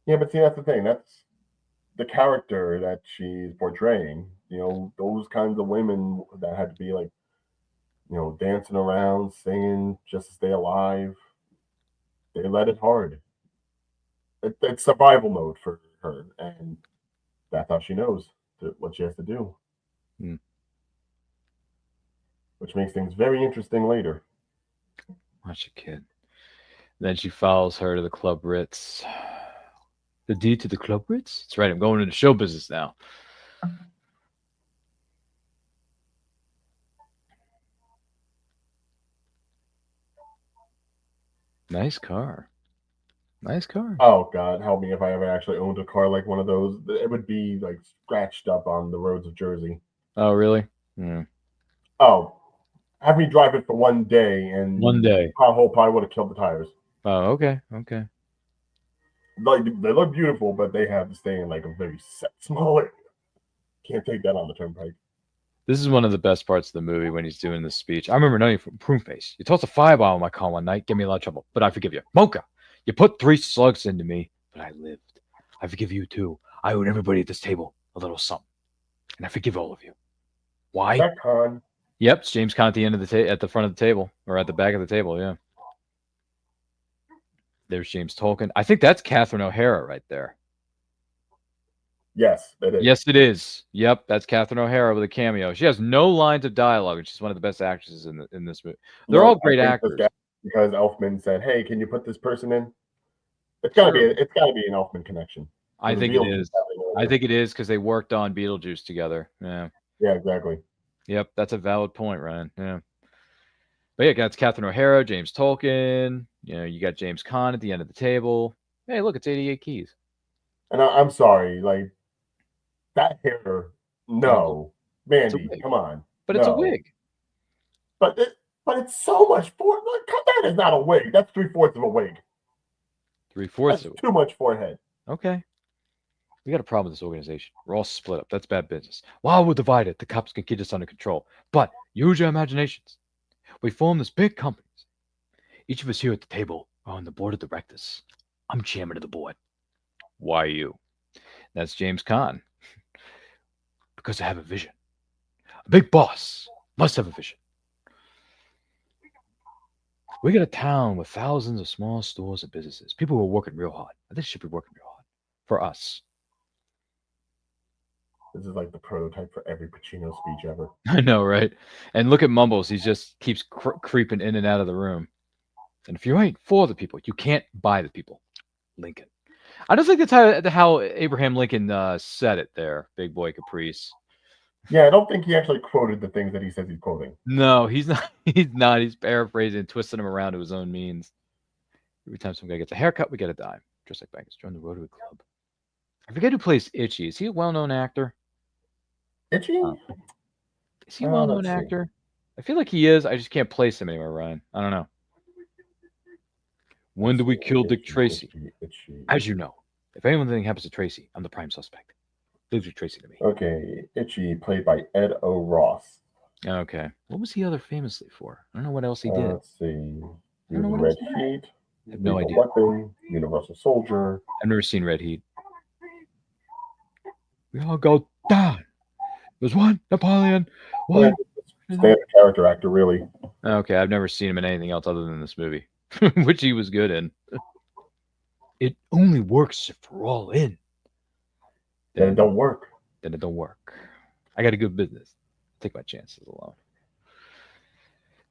Yeah, but see, that's the thing. That's the character that she's portraying. Those kinds of women that had to be like, dancing around, singing just to stay alive. They let it hard. It's survival mode for her, and that's how she knows what she has to do, Mm. which makes things very interesting later. Watch a kid. Then she follows her to the Club Ritz. The D to the Club Ritz? That's right. I'm going into show business now. Nice car. Nice car. Oh God, help me if I ever actually owned a car like one of those. It would be like scratched up on the roads of Jersey. Oh, really? Yeah. Oh, have me drive it for one day, One and day. pothole probably would have killed the tires. Oh, okay. Okay. Like they look beautiful, but they have to stay in like a very set, small area. Can't take that on the turnpike. This is one of the best parts of the movie when he's doing this speech. I remember knowing you from Prune-Face. You tossed a fireball in my car one night, gave me a lot of trouble, but I forgive you. Mocha, you put 3 slugs into me, but I lived. I forgive you too. I owed everybody at this table a little something, and I forgive all of you. Why? That con. Yep, it's James Caan at the end of the at the front of the table, or at the back of the table. Yeah. There's James Tolkien. I think that's Catherine O'Hara right there. Yes, it is. Yes, it is. Yep, that's Catherine O'Hara with a cameo. She has no lines of dialogue, and she's one of the best actresses in this movie. They're all great actors. Because Elfman said, "Hey, can you put this person in?" It's Sure. gotta be an Elfman connection. I think it is. I think it is because they worked on Beetlejuice together. Yeah. Yeah, exactly. Yep, that's a valid point, Ryan. Yeah. But yeah, that's Catherine O'Hara, James Tolkien. You got James Caan at the end of the table. Hey, look, it's 88 Keys. And I'm sorry, like that hair. No, Mandy, come on. But it's a wig. But it's so much for. Look, that is not a wig. That's 3/4 of a wig. 3/4 That's of it. too much forehead. Okay. We got a problem with this organization. We're all split up. That's bad business. While we're divided, the cops can keep us under control. But use your imaginations. We form this big company. Each of us here at the table are on the board of directors. I'm chairman of the board. Why you? That's James Caan. Because I have a vision. A big boss must have a vision. We got a town with thousands of small stores and businesses. People who are working real hard. They should be working real hard for us. This is like the prototype for every Pacino speech ever. I know, right? And look at Mumbles. He just keeps creeping in and out of the room. And if you ain't for the people, you can't buy the people. Lincoln. I don't think that's how Abraham Lincoln said it there, Big Boy Caprice. Yeah, I don't think he actually quoted the things that he says he's quoting. No, he's not. He's not. He's paraphrasing and twisting them around to his own means. Every time some guy gets a haircut, we get a dime. Just like bankers. Join the Rotary Club. I forget who plays Itchy. Is he a well-known actor? Itchy? Is he a well-known actor? I feel like he is. I just can't place him anywhere, Ryan. I don't know. When do we kill Dick Tracy? Itchy. As you know, if anything happens to Tracy, I'm the prime suspect. Leave Dick Tracy to me. Okay, Itchy, played by Ed O. Ross. Okay. What was he other famously for? I don't know what else he did. Let's see. I don't know what Red else Heat. I have no idea. Weapon, Universal Soldier. I've never seen Red Heat. We all go down. There's one Napoleon. One. Standard character actor, really. Okay, I've never seen him in anything else other than this movie, which he was good in. It only works if we're all in. Then it don't work. Then it don't work. I got a good business. Take my chances alone.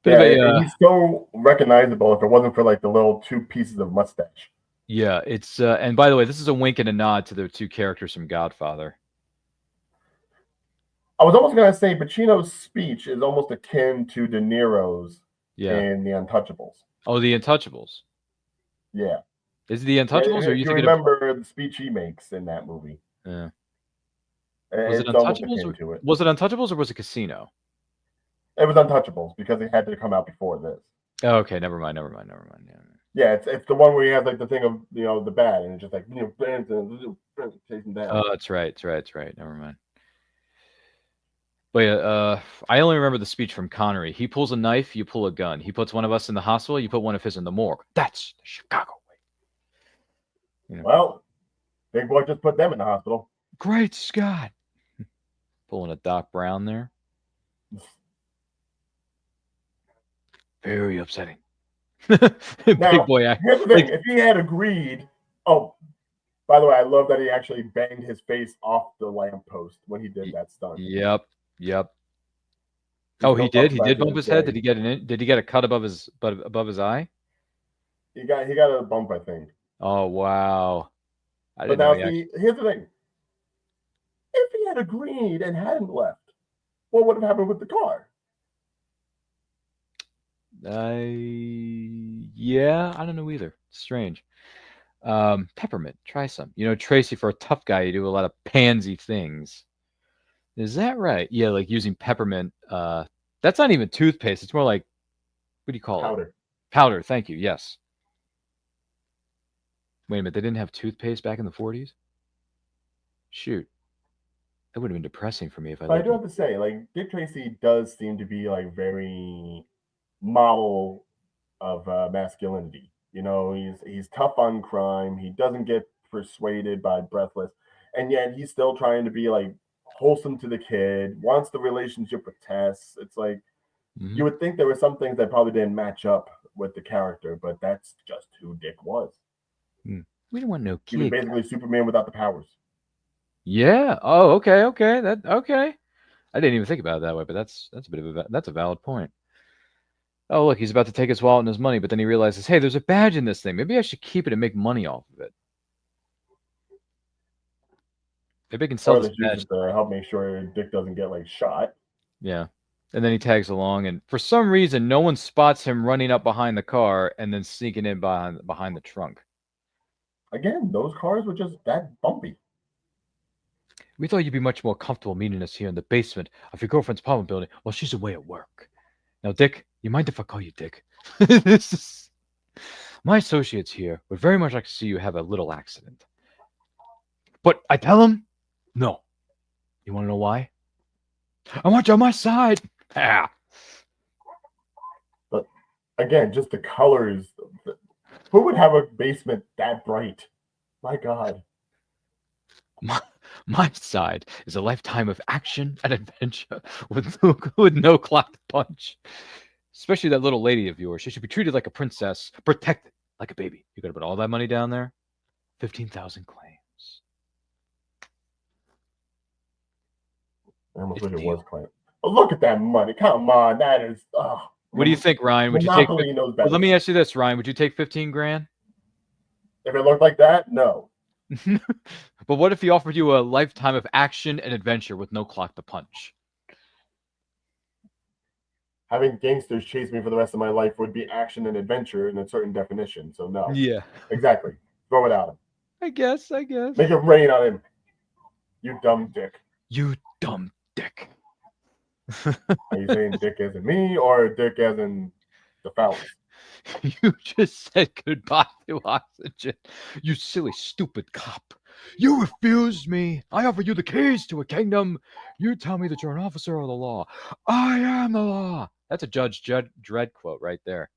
Bit of a he's so recognizable if it wasn't for like the little 2 pieces of mustache. yeah. It's and by the way, this is a wink and a nod to the 2 characters from Godfather. I was almost gonna say Pacino's speech is almost akin to De Niro's Yeah. in The Untouchables. Oh, The Untouchables. Yeah. Is it The Untouchables, or If you you thinking remember the speech he makes in that movie? Yeah. Was it It's almost Untouchables? akin to it. Was it Untouchables or was it Casino? It was Untouchables because it had to come out before this. Oh, okay, never mind. Yeah. Yeah, it's the one where he has like the thing of the bat, and it's just like chasing down. Oh, that's right. Never mind. But yeah, I only remember the speech from Connery. He pulls a knife, you pull a gun. He puts one of us in the hospital, you put one of his in the morgue. That's the Chicago way. Well, Big Boy just put them in the hospital. Great Scott! Pulling a Doc Brown there. Very upsetting. Big Boy act. Here's the thing: if he had agreed, by the way, I love that he actually banged his face off the lamppost when he did that stunt. Yep. Oh, he did. He did bump his head. Did he get a cut above his eye? He got a bump, I think. Oh wow! But now, here's the thing: if he had agreed and hadn't left, what would have happened with the car? Yeah, I don't know either. Strange. Peppermint, try some. Tracy, for a tough guy, you do a lot of pansy things. Is that right? Yeah, like using peppermint. That's not even toothpaste. It's more like, what do you call Powder. it? Powder. Thank you. Yes. Wait a minute. They didn't have toothpaste back in the 40s? Shoot. That would have been depressing for me if I. But I do have to say, like, Dick Tracy does seem to be like very model of masculinity. He's tough on crime. He doesn't get persuaded by Breathless, and yet he's still trying to be like wholesome to the kid. Wants the relationship with Tess. It's like you would think there were some things that probably didn't match up with the character, but that's just who Dick was. We don't want no kid. He was basically Superman without the powers. Yeah. Oh, okay. Okay. I didn't even think about it that way, but that's a valid point. Oh, look, he's about to take his wallet and his money, but then he realizes, hey, there's a badge in this thing. Maybe I should keep it and make money off of it. Maybe I can sell this badge to help make sure Dick doesn't get like shot. Yeah. And then he tags along, and for some reason, no one spots him running up behind the car and then sneaking in behind the trunk. Again, those cars were just that bumpy. We thought you'd be much more comfortable meeting us here in the basement of your girlfriend's apartment building while she's away at work. Now, Dick, you mind if I call you Dick? My associates here would very much like to see you have a little accident. But I tell him, no. You want to know why? I want you on my side. Ah. But again, just the colors. Who would have a basement that bright? My God. My side is a lifetime of action and adventure with no clock to punch. Especially that little lady of yours. She should be treated like a princess, protected like a baby. You got to put all that money down there? 15,000 claims. I almost wish it was claimed. Oh, look at that money. Come on. That is... What do you think, Ryan? Would Monopoly you take... knows Well, let me ask you this, Ryan. Would you take 15 grand? If it looked like that, no. But what if he offered you a lifetime of action and adventure with no clock to punch? Having gangsters chase me for the rest of my life would be action and adventure in a certain definition. So no. Yeah. Exactly. Throw it at him. I guess. Make it rain on him. You dumb dick. You dumb dick. Are you saying dick as in me or dick as in the phallus? You just said goodbye to oxygen. You silly, stupid cop. You refused me. I offer you the keys to a kingdom. You tell me that you're an officer of the law. I am the law. That's a Judge Dredd quote right there.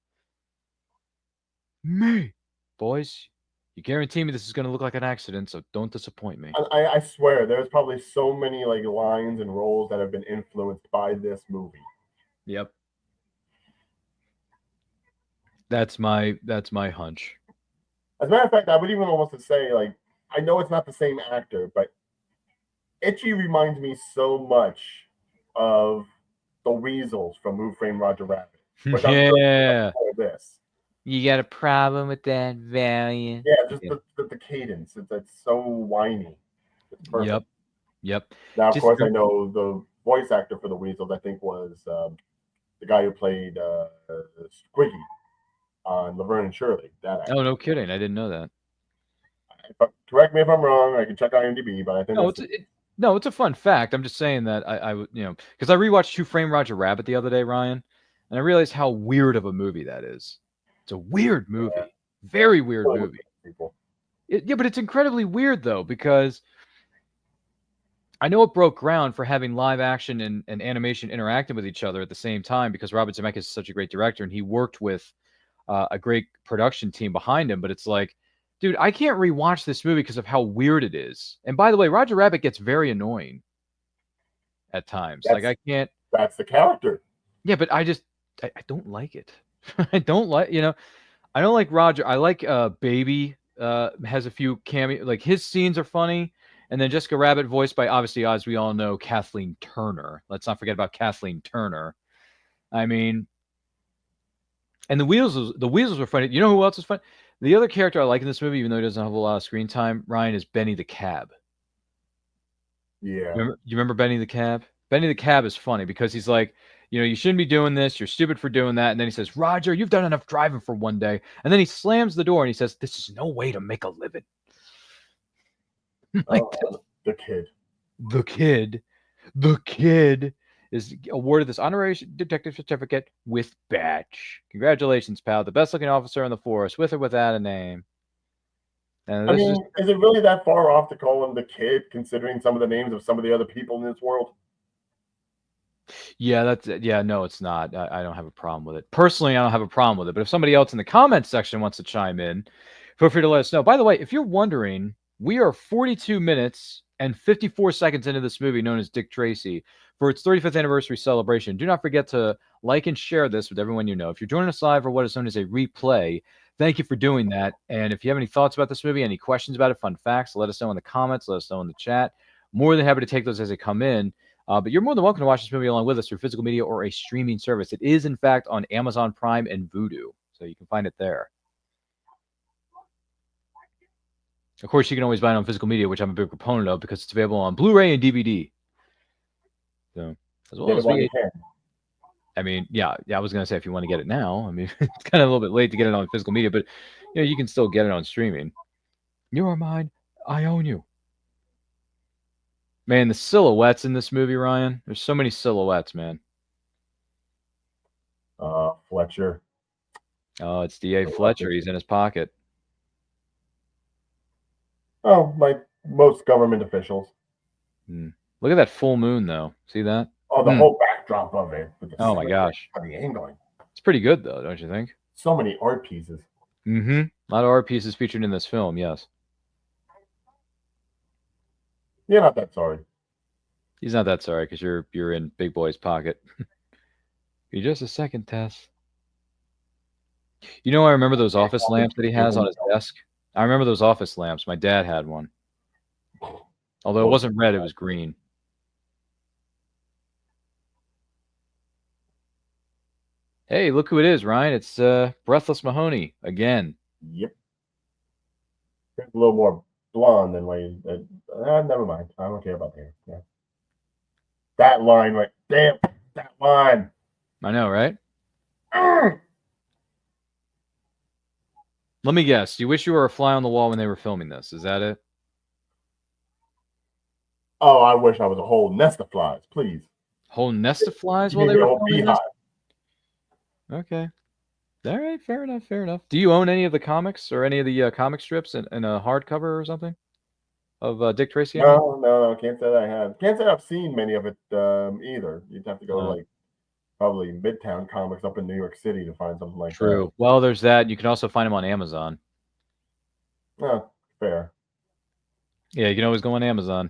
Me. Boys, you guarantee me this is going to look like an accident, so don't disappoint me. I swear, there's probably so many like lines and roles that have been influenced by this movie. Yep. That's my hunch. As a matter of fact, I would even almost say, like, I know it's not the same actor, but Itchy reminds me so much of the Weasels from Who Framed Roger Rabbit. Which I'm sure Yeah. this. You got a problem with that Valiant? Yeah, just the cadence. It's so whiny. It's perfect. Yep. Now, of Just course, I know the voice actor for the Weasels, I think, was the guy who played Squiggy on Laverne and Shirley. That actor. Oh, no kidding. I didn't know that. But correct me if I'm wrong. I can check IMDb, but I think No, that's it's a fun fact. I'm just saying that I because I rewatched Who Framed Roger Rabbit the other day, Ryan, and I realized how weird of a movie that is. It's a weird movie, very weird really movie. people. Yeah, but it's incredibly weird though because I know it broke ground for having live action and animation interacting with each other at the same time because Robert Zemeckis is such a great director and he worked with a great production team behind him. But it's like, dude, I can't rewatch this movie because of how weird it is. And by the way, Roger Rabbit gets very annoying at times. Like I can't. That's the character. Yeah, but I don't like it. I don't like, I don't like Roger. I like Baby has a few cameo, like his scenes are funny. And then Jessica Rabbit, voiced by, obviously, as we all know, Kathleen Turner. Let's not forget about Kathleen Turner. I mean, and the Weasels were funny. You know who else is funny? The other character I like in this movie, even though he doesn't have a lot of screen time, Ryan, is Benny the Cab. Yeah. You remember Benny the Cab? Benny the Cab is funny because he's like, you shouldn't be doing this. You're stupid for doing that. And then he says, Roger, you've done enough driving for one day. And then he slams the door and he says, this is no way to make a living. Like the kid is awarded this honorary detective certificate with badge. Congratulations, pal. The best looking officer in the force, with or without a name. And is it really that far off to call him the kid, considering some of the names of some of the other people in this world? Yeah, no, it's not. I don't have a problem with it. Personally, I don't have a problem with it. But if somebody else in the comments section wants to chime in, feel free to let us know. By the way, if you're wondering, we are 42 minutes and 54 seconds into this movie known as Dick Tracy for its 35th anniversary celebration. Do not forget to like and share this with everyone you know. If you're joining us live for what is known as a replay, thank you for doing that. And if you have any thoughts about this movie, any questions about it, fun facts, let us know in the comments, let us know in the chat. More than happy to take those as they come in. But you're more than welcome to watch this movie along with us through physical media or a streaming service. It is, in fact, on Amazon Prime and Vudu, so you can find it there. Of course, you can always buy it on physical media, which I'm a big proponent of because it's available on Blu-ray and DVD. So, as well as VHS. I mean, yeah, I was going to say if you want to get it now. I mean, it's kind of a little bit late to get it on physical media, but you can still get it on streaming. You are mine. I own you. Man, the silhouettes in this movie, Ryan. There's so many silhouettes, man. Fletcher. Oh, it's D.A. Fletcher. He's in his pocket. Oh, like most government officials. Look at that full moon, though. See that? Oh, the whole backdrop of it. Oh, my gosh. The angling. It's pretty good, though, don't you think? So many art pieces. A lot of art pieces featured in this film, yes. You're not that sorry. He's not that sorry because you're in Big Boy's pocket. Be just a second, Tess. I remember those office lamps that he has on his desk. I remember those office lamps. My dad had one. Although it wasn't red, it was green. Hey, look who it is, Ryan. It's Breathless Mahoney again. Yep. It's a little more blonde than Wayne. Never mind. I don't care about him. Yeah. That line, right? Damn, that line. I know, right? Let me guess. You wish you were a fly on the wall when they were filming this. Is that it? Oh, I wish I was a whole nest of flies, please. Whole nest of flies while they were filming this? Okay. All right, fair enough. Do you own any of the comics or any of the comic strips in a hardcover or something of Dick Tracy? No, can't say that I have. Can't say I've seen many of it either. You'd have to go to probably Midtown Comics up in New York City to find something like that. True. Well, there's that. You can also find them on Amazon. Oh, fair. Yeah, you can always go on Amazon.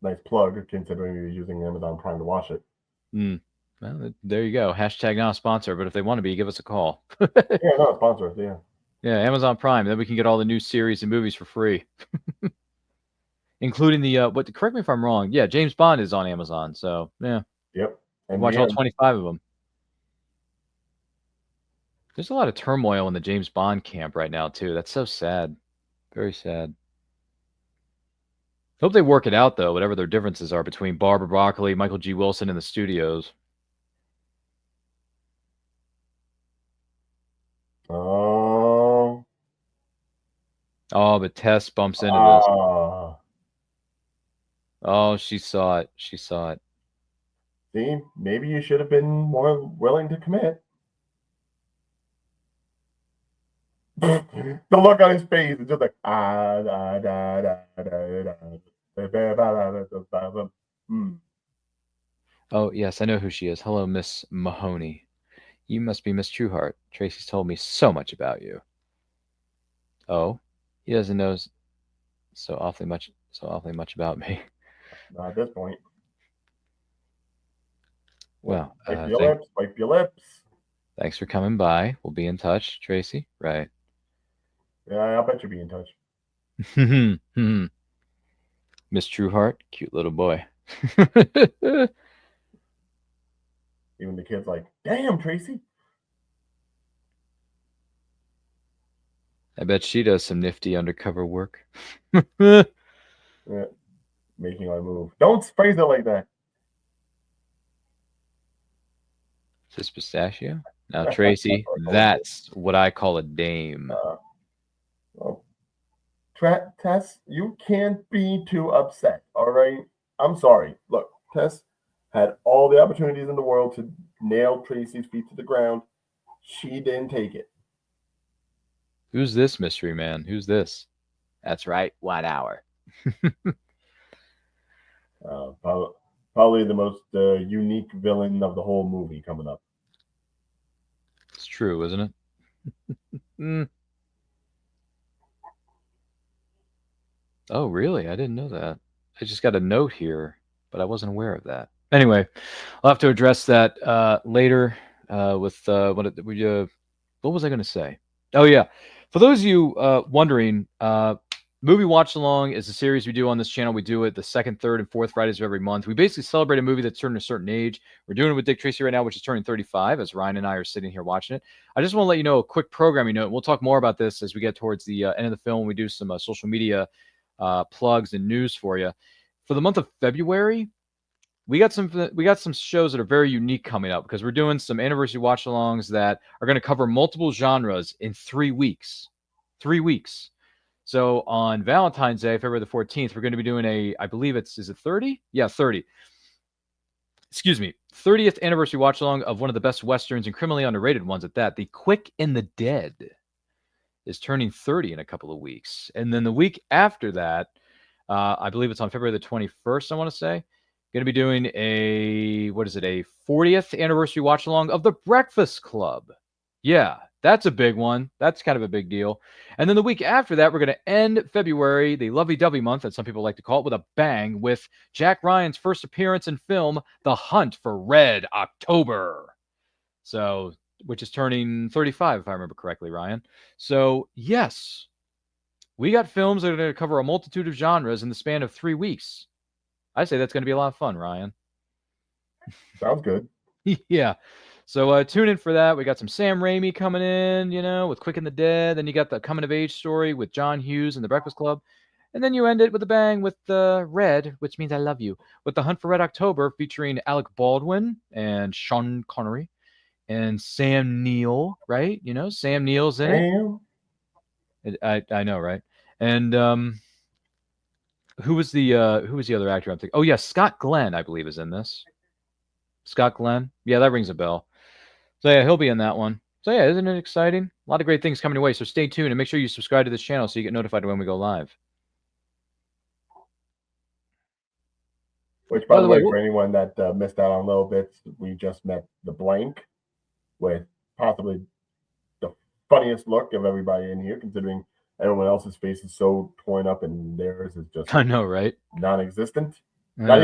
Nice plug, considering you're using Amazon Prime to watch it. Well, there you go. Hashtag not a sponsor, but if they want to be, give us a call. Yeah, not a sponsor. Yeah. Yeah, Amazon Prime. Then we can get all the new series and movies for free, including the correct me if I'm wrong. Yeah, James Bond is on Amazon. So yeah, Yep. And Watch all 25 of them. There's a lot of turmoil in the James Bond camp right now, too. That's so sad. Very sad. Hope they work it out, though, whatever their differences are between Barbara Broccoli, Michael G. Wilson, and the studios. Oh. Oh, but Tess bumps into this. Ah. Oh, she saw it. She saw it. See, maybe you should have been more willing to commit. The look on his face is just like Oh, yes, I know who she is. Hello, Miss Mahoney. You must be Miss Trueheart. Tracy's told me so much about you. Oh, he doesn't know so awfully much about me. Not at this point. Well, wipe your lips, wipe your lips. Thanks for coming by. We'll be in touch, Tracy. Right. Yeah, I'll bet you'll be in touch. Miss Trueheart, cute little boy. Even the kid's like, damn, Tracy. I bet she does some nifty undercover work. Yeah, making my move. Don't phrase it like that. Is this pistachio? Now, Tracy, that's what I call a dame. Well, Tess, you can't be too upset, all right? I'm sorry. Look, Tess had all the opportunities in the world to nail Tracy's feet to the ground. She didn't take it. Who's this mystery man? Who's this? That's right, 1 hour. Probably the most unique villain of the whole movie coming up. It's true, isn't it? Oh, really? I didn't know that. I just got a note here, but I wasn't aware of that. Anyway, I'll have to address that later with what was I going to say? Oh, yeah. For those of you wondering, Movie Watch Along is a series we do on this channel. We do it the second, third, and fourth Fridays of every month. We basically celebrate a movie that's turned a certain age. We're doing it with Dick Tracy right now, which is turning 35, as Ryan and I are sitting here watching it. I just want to let you know a quick programming note. We'll talk more about this as we get towards the end of the film. We do some social media plugs and news for you. For the month of February, we got some shows that are very unique coming up because we're doing some anniversary watch-alongs that are going to cover multiple genres in 3 weeks. 3 weeks. So on Valentine's Day, February the 14th, we're going to be doing I believe is it 30? Yeah, 30. Excuse me. 30th anniversary watch-along of one of the best Westerns and criminally underrated ones at that. The Quick and the Dead is turning 30 in a couple of weeks. And then the week after that, I believe it's on February the 21st, I want to say, going to be doing a 40th anniversary watch-along of The Breakfast Club. Yeah, that's a big one. That's kind of a big deal. And then the week after that, we're going to end February, the lovey-dovey month, as some people like to call it, with a bang with Jack Ryan's first appearance in film, The Hunt for Red October. So, which is turning 35, if I remember correctly, Ryan. So, yes, we got films that are going to cover a multitude of genres in the span of 3 weeks. I say that's going to be a lot of fun, Ryan. Sounds good. Yeah. So tune in for that. We got some Sam Raimi coming in, with Quick and the Dead. Then you got the coming of age story with John Hughes and The Breakfast Club. And then you end it with a bang with Red, which means I love you, with The Hunt for Red October featuring Alec Baldwin and Sean Connery and Sam Neill, right? Sam Neill's in it. I know, right? And who was the other actor I'm thinking? Oh, yeah, Scott Glenn, I believe, is in this. Scott Glenn? Yeah, that rings a bell. So, yeah, he'll be in that one. So, yeah, isn't it exciting? A lot of great things coming your way. So, stay tuned and make sure you subscribe to this channel so you get notified when we go live. Which, by the way, for anyone that missed out on little bits, we just met the Blank with possibly the funniest look of everybody in here, considering everyone else's face is so torn up and theirs is just I know, right? Non-existent. Not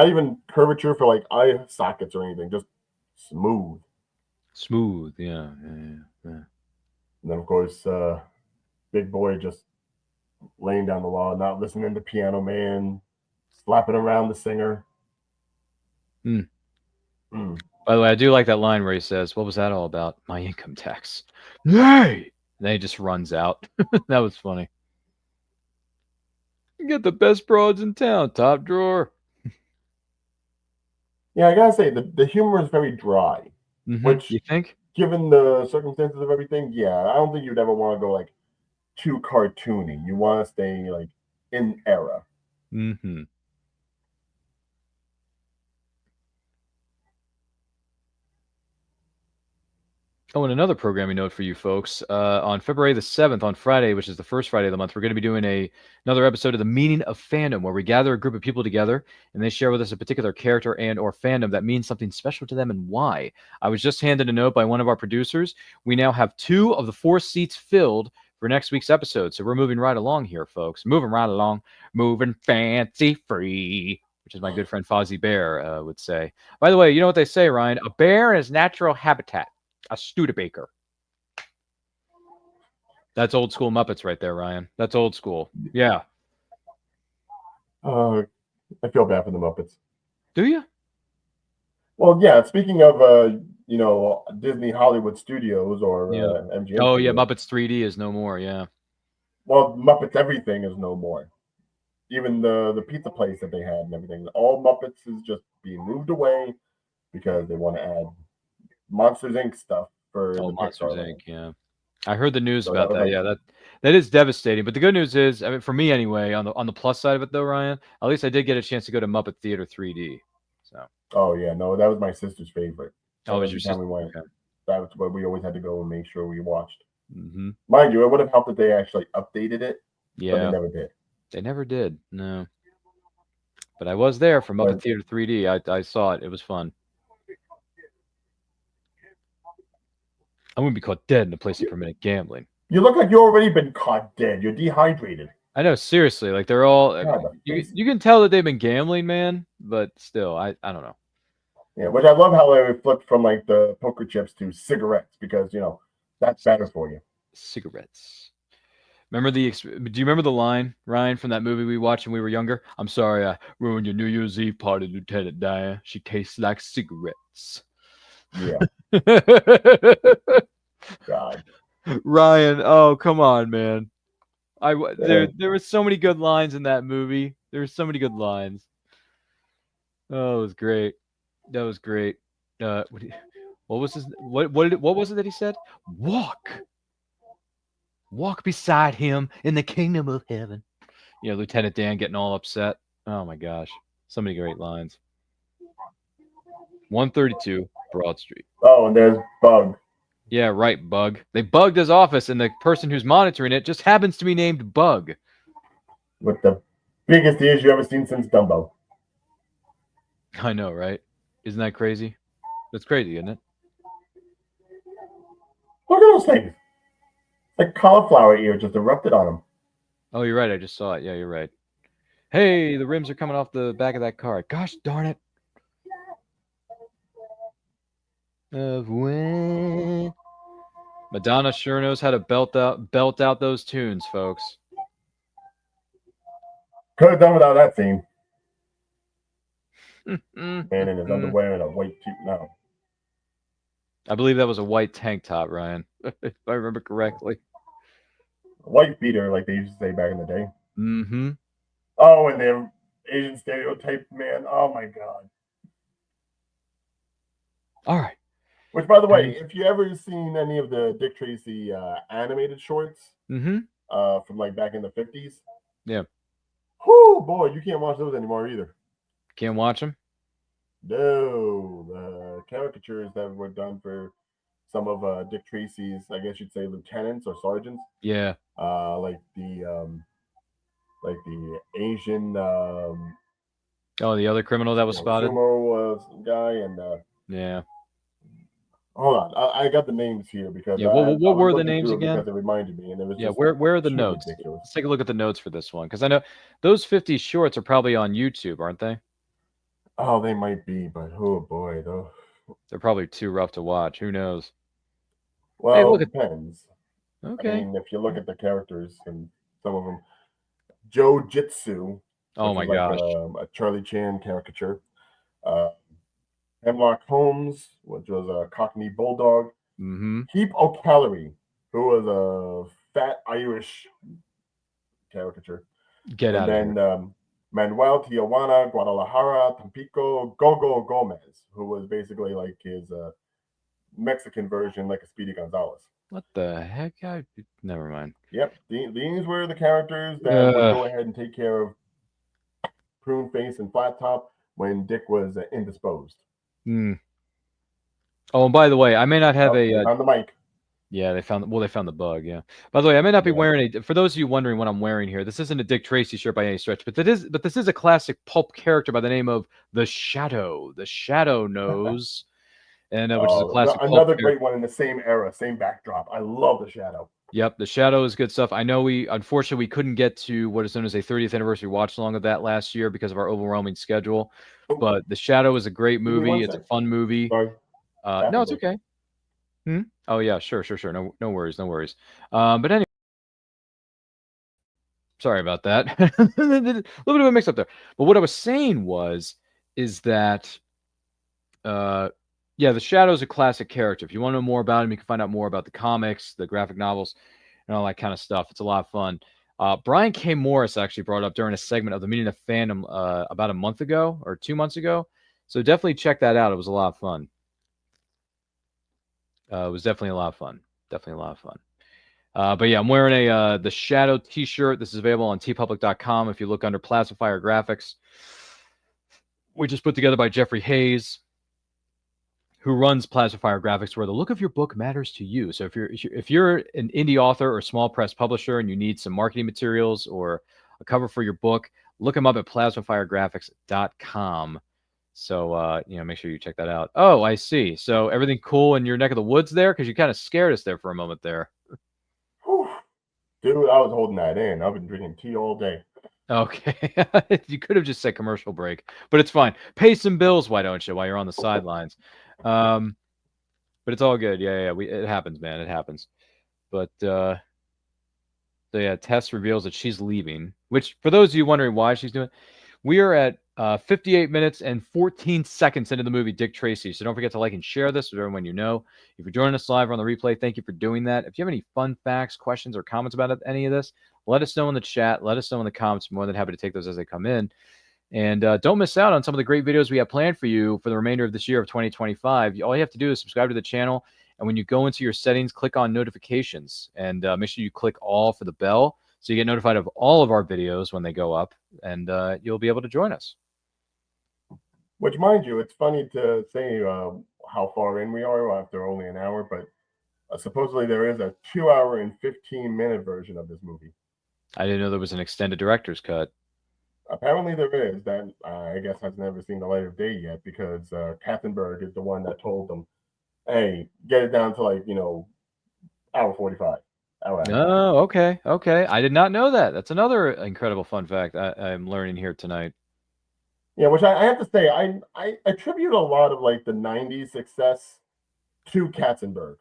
even curvature for like eye sockets or anything, just smooth. Smooth, yeah. And then of course, Big Boy just laying down the law, not listening to Piano Man, slapping around the singer. By the way, I do like that line where he says, "What was that all about? My income tax." Nay! And then he just runs out. That was funny. You get the best broads in town, top drawer. Yeah, I gotta say the humor is very dry, which, You think? given the circumstances of everything, yeah, I don't think you'd ever want to go like too cartoony. You want to stay like in era. Mm-hmm. Oh, and another programming note for you folks. On February the 7th, on Friday, which is the first Friday of the month, we're going to be doing another episode of The Meaning of Fandom, where we gather a group of people together and they share with us a particular character and or fandom that means something special to them and why. I was just handed a note by one of our producers. We now have 2 of the 4 seats filled for next week's episode. So we're moving right along here, folks. Moving right along. Moving fancy free, which is my good friend Fozzie Bear would say. By the way, you know what they say, Ryan? A bear in his natural habitat. A Studebaker. That's old school Muppets right there, Ryan. That's old school. Yeah. I feel bad for the Muppets. Do you? Well, yeah. Speaking of Disney Hollywood Studios or MGM. Oh yeah, Studios, Muppets 3D is no more. Yeah. well, Muppets everything is no more. Even the pizza place that they had and everything. All Muppets is just being moved away because they want to add Monsters Inc. stuff for the Monsters Pixar Inc. Yeah. I heard the news So about that that. was Yeah, that is devastating. But the good news is, I mean, for me anyway, on the plus side of it though, Ryan, at least I did get a chance to go to Muppet Theater 3D. So. Oh yeah, no, that was my sister's favorite. Oh, was Every your time sister? we went, Okay. that was what we always had to go and make sure we watched. Mm-hmm. Mind you, it would have helped if they actually updated it, but Yeah. they never did. They never did. No. But I was there for Muppet Theater 3D. I saw it. It was fun. I wouldn't be caught dead in a place of permitted gambling. You look like you've already been caught dead. You're dehydrated. I know, seriously. Like they're all. God, you can tell that they've been gambling, man. But still, I don't know. Yeah, which I love how they flipped from like the poker chips to cigarettes because that's better for you. Cigarettes. Remember do you remember the line, Ryan, from that movie we watched when we were younger? I'm sorry I ruined your New Year's Eve party, Lieutenant Diane. She tastes like cigarettes. Yeah. God. Ryan, oh come on, man. There were so many good lines in that movie. There were so many good lines. Oh, it was great. That was great. What was his? What was it that he said? Walk beside him in the kingdom of heaven. Lieutenant Dan getting all upset. Oh my gosh, so many great lines. 132 Broad Street. Oh, and there's Bug. Yeah, right, Bug. They bugged his office, and the person who's monitoring it just happens to be named Bug. With the biggest ears you ever seen since Dumbo. I know, right? Isn't that crazy? That's crazy, isn't it? Look at those things. Like cauliflower ear just erupted on him. Oh, you're right. I just saw it. Yeah, you're right. Hey, the rims are coming off the back of that car. Gosh darn it. Of when Madonna sure knows how to belt out those tunes, folks. Could have done without that scene. Man in his underwear and a white tube now. I believe that was a white tank top, Ryan, if I remember correctly. A white beater, like they used to say back in the day. Mm-hmm. Oh, and the Asian stereotype, man. Oh my God. All right. Which, by the way, if you ever seen any of the Dick Tracy animated shorts from like back in the 50s, yeah. Whoo, boy, you can't watch those anymore either. Can't watch them? No, the caricatures that were done for some of Dick Tracy's, I guess you'd say, lieutenants or sergeants. Yeah. Like the Asian. The other criminal that was spotted. Sumo guy and. Yeah. Hold on, I got the names here because. Yeah. What were the names again? Because it reminded me, and it was. Yeah. Just Where are the notes? Ridiculous. Let's take a look at the notes for this one, because I know those 50 shorts are probably on YouTube, aren't they? Oh, they might be, but oh boy, though. They're probably too rough to watch. Who knows? Well, hey, look, it depends. Okay. I mean, if you look at the characters and some of them, Joe Jitsu. Oh my gosh. A Charlie Chan caricature. Hemlock Holmes, which was a Cockney Bulldog. Mm-hmm. Heap O'Callaghan, who was a fat Irish caricature. Get And out of then here. Manuel Tijuana, Guadalajara, Tampico, Gogo Gomez, who was basically like his Mexican version, like a Speedy Gonzalez. What the heck? Never mind. Yep, these were the characters that would go ahead and take care of Prune Face and Flat Top when Dick was indisposed. Mm. Oh, and by the way, I may not have They found the mic. Yeah, they found the bug. Yeah. By the way, I may not be wearing for those of you wondering what I'm wearing here, this isn't a Dick Tracy shirt by any stretch, but this is a classic pulp character by the name of the Shadow Nose, and which is a classic another great one in the same era, same backdrop. I love the Shadow. Yep, the Shadow is good stuff. I know unfortunately we couldn't get to what is known as a 30th anniversary watch along of that last year because of our overwhelming schedule, but the Shadow is a great movie. It's a fun movie. Sorry. No, it's okay. Oh yeah, sure. No worries. But anyway, sorry about that. A little bit of a mix up there. But what I was saying is that, the Shadow's a classic character. If you want to know more about him, you can find out more about the comics, the graphic novels, and all that kind of stuff. It's a lot of fun. Brian K. Morris actually brought it up during a segment of the Meaning of Fandom about a month ago or 2 months ago. So definitely check that out. It was a lot of fun. It was definitely a lot of fun. But yeah, I'm wearing the Shadow t-shirt. This is available on tpublic.com. If you look under Plasma Fire Graphics, which is put together by Jeffrey Hayes, who runs Plasma Fire Graphics, where the look of your book matters to you. So if you're an indie author or small press publisher and you need some marketing materials or a cover for your book, look them up at plasmafiregraphics.com. So, make sure you check that out. Oh, I see. So everything cool in your neck of the woods there? Because you kind of scared us there for a moment there. Whew. Dude, I was holding that in. I've been drinking tea all day. Okay. You could have just said commercial break, but it's fine. Pay some bills, why don't you, while you're on the sidelines? But it's all good. Yeah. It happens, man. It happens. But, Tess reveals that she's leaving, which for those of you wondering why she's doing it, we are at 58 minutes and 14 seconds into the movie Dick Tracy. So don't forget to like and share this with everyone you know. If you're joining us live or on the replay, thank you for doing that. If you have any fun facts, questions, or comments about any of this, let us know in the chat. Let us know in the comments. I'm more than happy to take those as they come in. And don't miss out on some of the great videos we have planned for you for the remainder of this year of 2025. All you have to do is subscribe to the channel. And when you go into your settings, click on notifications and make sure you click all for the bell so you get notified of all of our videos when they go up, and you'll be able to join us. Which, mind you, it's funny to say how far in we are after only an hour, but supposedly there is a 2 hour and 15-minute version of this movie. I didn't know there was an extended director's cut. Apparently there is. That I guess has never seen the light of day yet because Katzenberg is the one that told them, hey, get it down to hour 45. Oh, okay. I did not know that. That's another incredible fun fact I'm learning here tonight. Yeah, which I have to say, I attribute a lot of the 90s success to Katzenberg.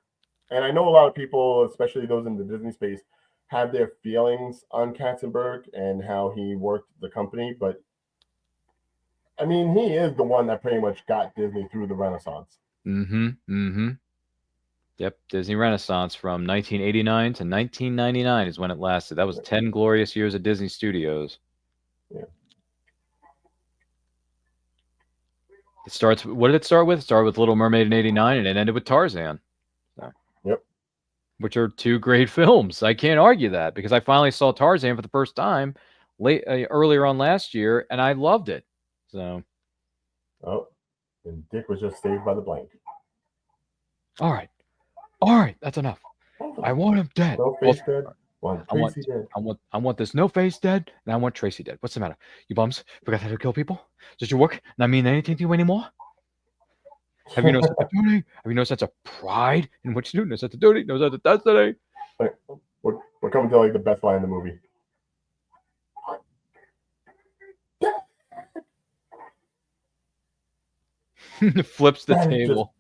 And I know a lot of people, especially those in the Disney space, have their feelings on Katzenberg and how he worked the company. But, I mean, he is the one that pretty much got Disney through the Renaissance. Yep, Disney Renaissance from 1989 to 1999 is when it lasted. That was 10 glorious years of Disney Studios. Yeah. What did it start with? It started with Little Mermaid in 89 and it ended with Tarzan. So, yep. Which are two great films. I can't argue that because I finally saw Tarzan for the first time earlier on last year and I loved it. So. Oh, and Dick was just saved by the blank. All right, that's enough. I want him dead. No face dead. Tracy dead. I want this no face dead, and I want Tracy dead. What's the matter? You bums forgot how to kill people? Does your work not mean anything to you anymore? Have you no sense of duty? Have you no sense of pride in what you do? No sense of duty? No sense of destiny? We're coming to the best line in the movie. Flips the table.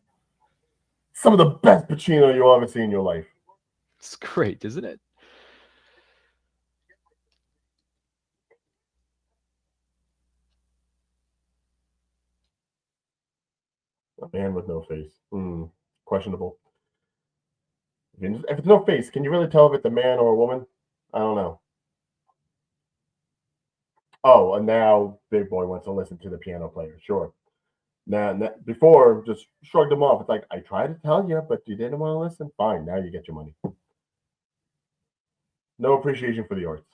Some of the best Pacino you'll ever see in your life. It's great, isn't it? A man with no face. Questionable. If it's no face, can you really tell if it's a man or a woman? I don't know. Oh, and now Big Boy wants to listen to the piano player. Sure. Now, before, just shrugged him off. It's like, I tried to tell you, but you didn't want to listen. Fine, now you get your money. No appreciation for the arts.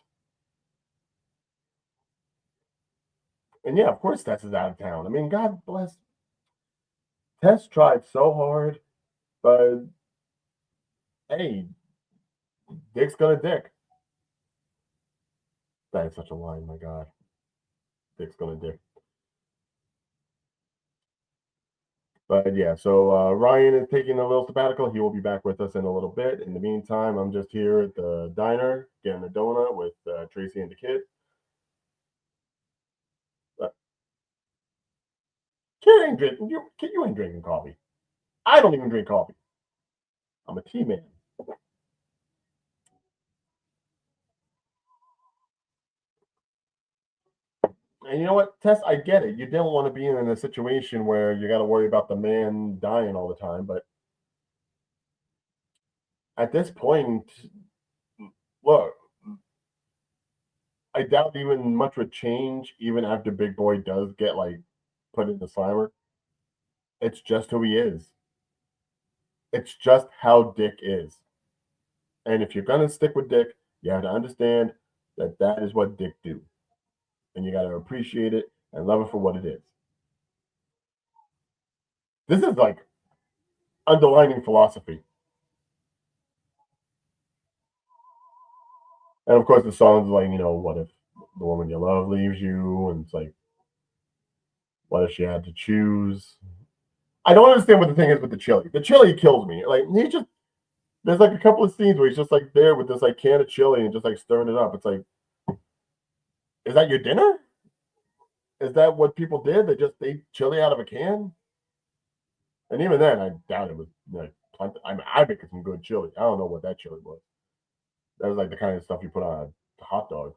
And yeah, of course, Tess is out of town. I mean, God bless. Tess tried so hard, but hey, Dick's gonna dick. That is such a line, my God. Dick's gonna dick. But yeah, so Ryan is taking a little sabbatical. He will be back with us in a little bit. In the meantime, I'm just here at the diner getting a donut with Tracy and the kid. Kid ain't drinking. You ain't drinking coffee. I don't even drink coffee. I'm a tea man. And you know what, Tess, I get it. You don't want to be in a situation where you got to worry about the man dying all the time. But at this point, look, I doubt even much would change even after Big Boy does get like put in the slimer. It's just who he is. It's just how Dick is. And if you're gonna stick with Dick, you have to understand that that is what Dick do, and you got to appreciate it and love it for what it is. This is like underlining philosophy. And of course, the song's like, what if the woman you love leaves you? And it's like, what if she had to choose? I don't understand what the thing is with the chili. The chili kills me. Like, there's like a couple of scenes where he's just like there with this like can of chili and just like stirring it up. It's like, is that your dinner? Is that what people did? They just ate chili out of a can? And even then, I doubt it was like plenty. I mean, I make some good chili. I don't know what that chili was. That was like the kind of stuff you put on a hot dog.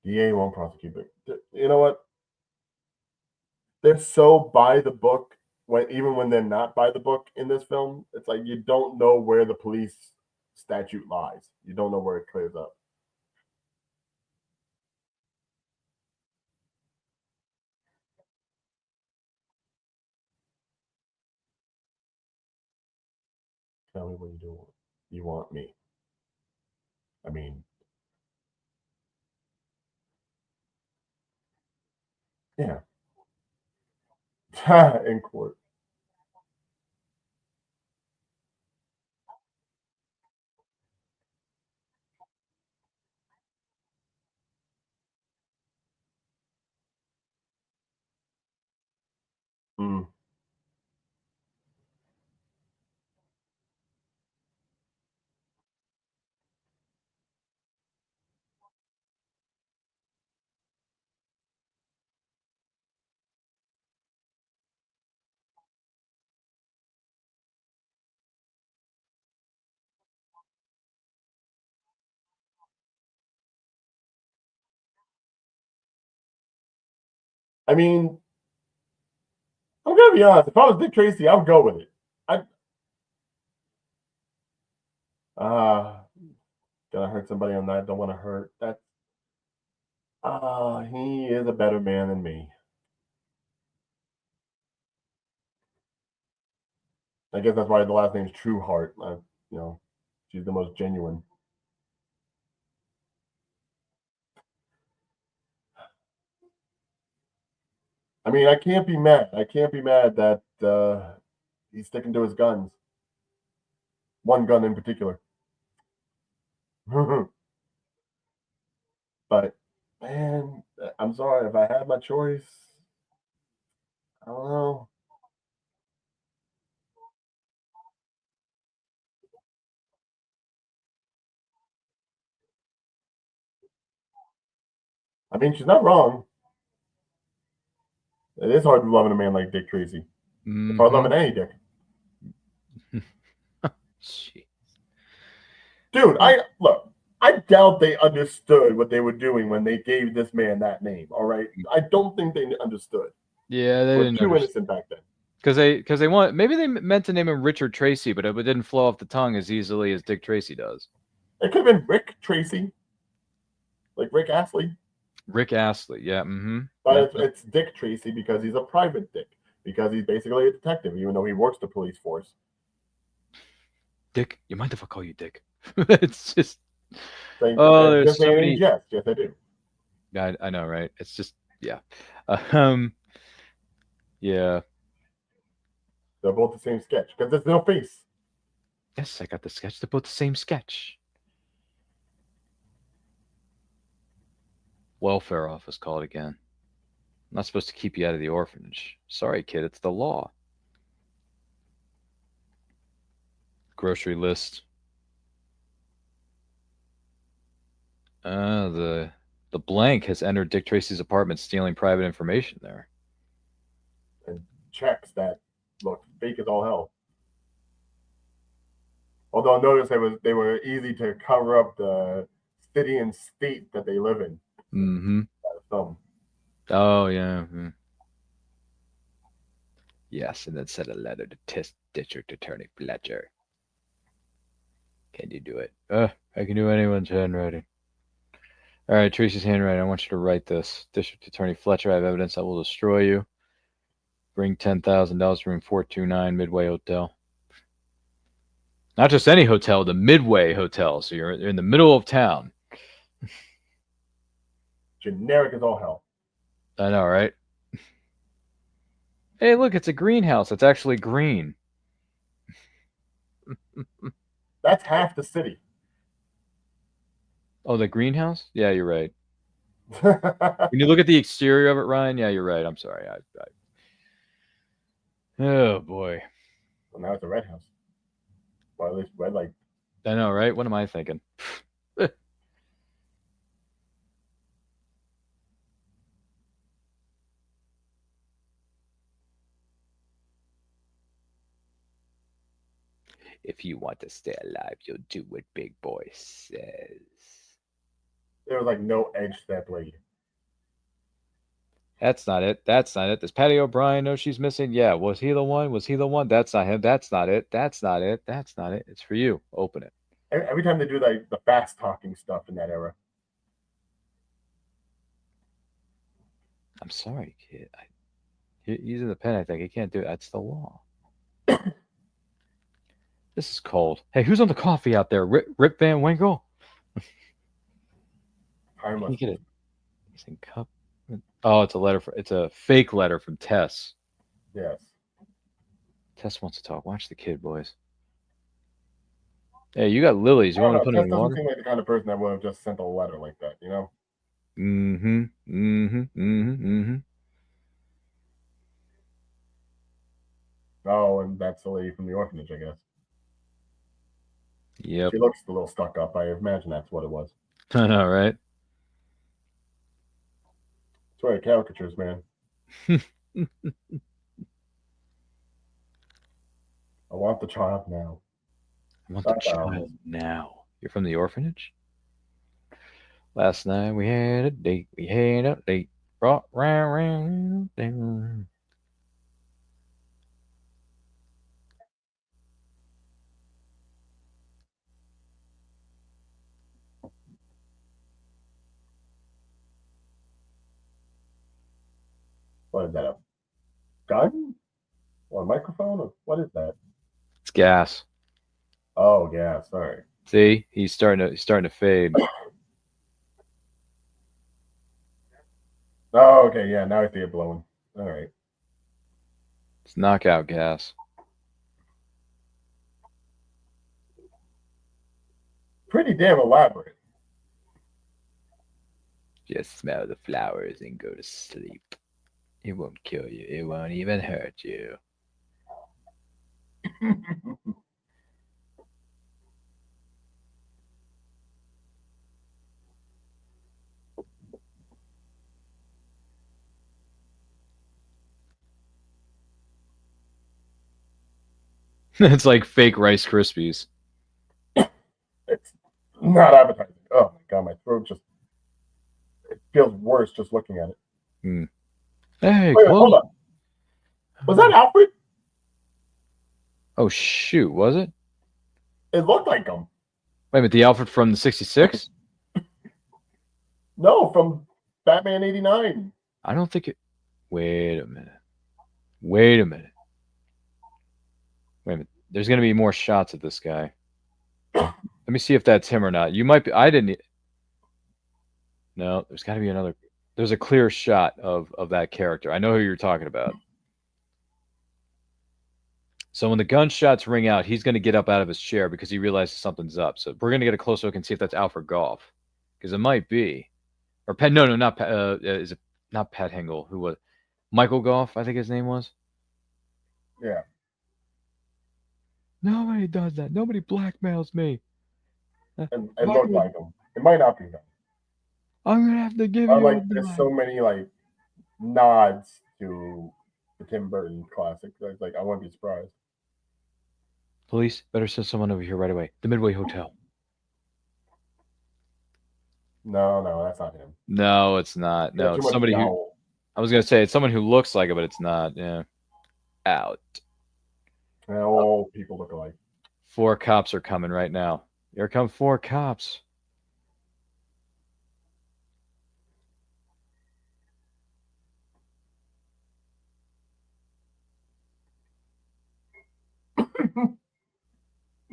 DA won't prosecute, but you know what? They're so by the book even when they're not by the book in this film. It's like you don't know where the police statute lies. You don't know where it clears up. Tell me what you do. You want me? I mean, yeah. In court. Mm. I mean, I'm gonna be honest. If I was Dick Tracy, I would go with it. I gonna hurt somebody on that. Don't want to hurt. That's he is a better man than me. I guess that's why the last name's True Heart. She's the most genuine. I mean, I can't be mad. I can't be mad that he's sticking to his guns. One gun in particular. But man, I'm sorry if I had my choice. I don't know. I mean, she's not wrong. It is hard loving a man like Dick Tracy. It's hard loving any Dick. Jeez. Dude, I doubt they understood what they were doing when they gave this man that name. All right, I don't think they understood. Yeah, they were didn't too understand. innocent back then. Because they want, maybe they meant to name him Richard Tracy, but it didn't flow off the tongue as easily as Dick Tracy does. It could have been Rick Tracy, like Rick Astley. Rick Astley, yeah. But it's Dick Tracy because he's a private dick, because he's basically a detective, even though he works the police force. Dick, you mind if I call you Dick? It's just, There's so many. Yes, I do. I know, right? It's just, yeah. Yeah. They're both the same sketch because there's no face. Yes, I got the sketch. They're both the same sketch. Welfare office called again. I'm not supposed to keep you out of the orphanage. Sorry, kid, it's the law. Grocery list. The blank has entered Dick Tracy's apartment, stealing private information there. And checks that look fake as all hell. Although notice they were easy to cover up the city and state that they live in. Oh yeah. Yes, and then send a letter to District Attorney Fletcher. Can you do it? I can do anyone's handwriting. All right, Tracy's handwriting. I want you to write this. District Attorney Fletcher, I have evidence that will destroy you. Bring $10,000 to room 429 Midway Hotel. Not just any hotel, the Midway Hotel. So you're in the middle of town. Generic as all hell. I know, right? Hey, look, it's a greenhouse. It's actually green. That's half the city. Oh, the greenhouse? Yeah, you're right. When you look at the exterior of it, Ryan, yeah, you're right. I'm sorry. Oh, boy. Well, now it's a red house. Well, at least red light. I know, right? What am I thinking? If you want to stay alive, you'll do what Big Boy says. There was like no edge to that blade. That's not it. That's not it. Does Patty O'Brien know she's missing? Yeah. Was he the one? Was he the one? That's not him. That's not it. That's not it. That's not it. It's for you. Open it. Every time they do like the fast talking stuff in that era. I'm sorry, kid. He's in the pen, I think. He can't do it. That's the law. This is cold. Hey, who's on the coffee out there? Rip Van Winkle? I must get it. He's in cup. Oh, it's a fake letter from Tess. Yes. Tess wants to talk. Watch the kid, boys. Hey, you got lilies. You want to put them in water? Tess doesn't seem like the kind of person that would have just sent a letter like that, you know? Oh, and that's the lady from the orphanage, I guess. Yep. She looks a little stuck up. I imagine that's what it was. I know, right? Sorry, caricatures, man. I want the child now. I want the child now. You're from the orphanage? Last night we had a date. We had a date. Brought round. What is that? A gun? Or a microphone? Or what is that? It's gas. Oh, gas. Sorry. See, he's starting to fade. Oh, okay. Yeah, now I see it blowing. All right. It's knockout gas. Pretty damn elaborate. Just smell the flowers and go to sleep. It won't kill you. It won't even hurt you. It's like fake Rice Krispies. It's not appetizing. Oh my god, my throat it feels worse just looking at it. Hey, wait, hold on. Was that Alfred? Oh shoot, was it? It looked like him. Wait a minute, the Alfred from the '66? No, from Batman '89. I don't think it. Wait a minute. Wait a minute. Wait a minute. There's gonna be more shots of this guy. Let me see if that's him or not. You might be. I didn't. No, there's got to be another. There's a clear shot of that character. I know who you're talking about. So when the gunshots ring out, he's going to get up out of his chair because he realizes something's up. So we're going to get a close look and see if that's Alfred Goff, because it might be, or Pat. No, not Pat. Is it not Pat Hengel? Who was Michael Goff? I think his name was. Yeah. Nobody does that. Nobody blackmails me. And it looked like him. It might not be him. I'm gonna have to give I you. like. There's so many like nods to the Tim Burton classic. Like I wouldn't be surprised. Police, better send someone over here right away. The Midway Hotel. No, that's not him. No, it's not. No, it's somebody who. I was gonna say it's someone who looks like it, but it's not. Yeah. Out. All people look alike. 4 cops are coming right now. Here come 4 cops.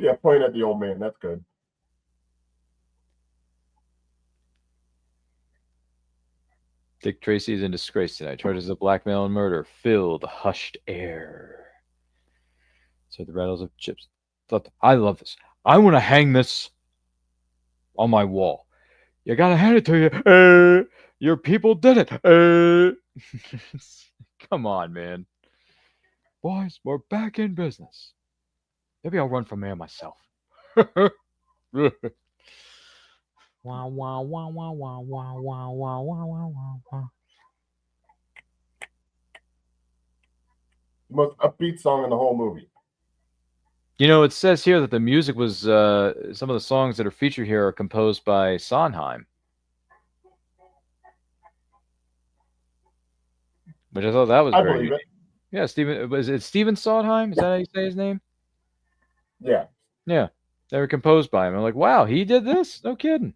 Yeah, point at the old man. That's good. Dick Tracy is in disgrace tonight. Charges of blackmail and murder fill the hushed air. So the rattles of chips. I love this. I want to hang this on my wall. You gotta hand it to you. Your people did it. Come on, man. Boys, we're back in business. Maybe I'll run for mayor myself. Wow, wow, wow, wow, wow, wow, wow, wow, wow, wow, wow. The most upbeat song in the whole movie. You know, it says here that the music was some of the songs that are featured here are composed by Sondheim, which I thought that was I very believe unique. it. Yeah, Stephen. Was it Stephen Sondheim? Is that how you say his name? Yeah. Yeah, they were composed by him. I'm like, wow, he did this? No kidding.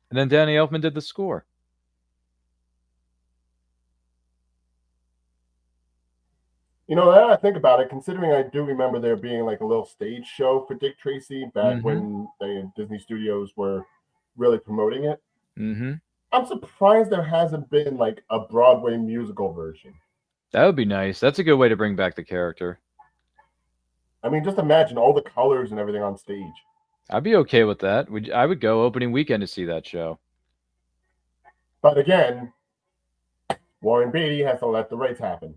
And then Danny Elfman did the score. You know, now that I think about it, considering I do remember there being like a little stage show for Dick Tracy back when Disney Studios were really promoting it. Mm-hmm. I'm surprised there hasn't been like a Broadway musical version. That would be nice. That's a good way to bring back the character. I mean, just imagine all the colors and everything on stage. I'd be okay with that. I would go opening weekend to see that show. But again, Warren Beatty has to let the rights happen.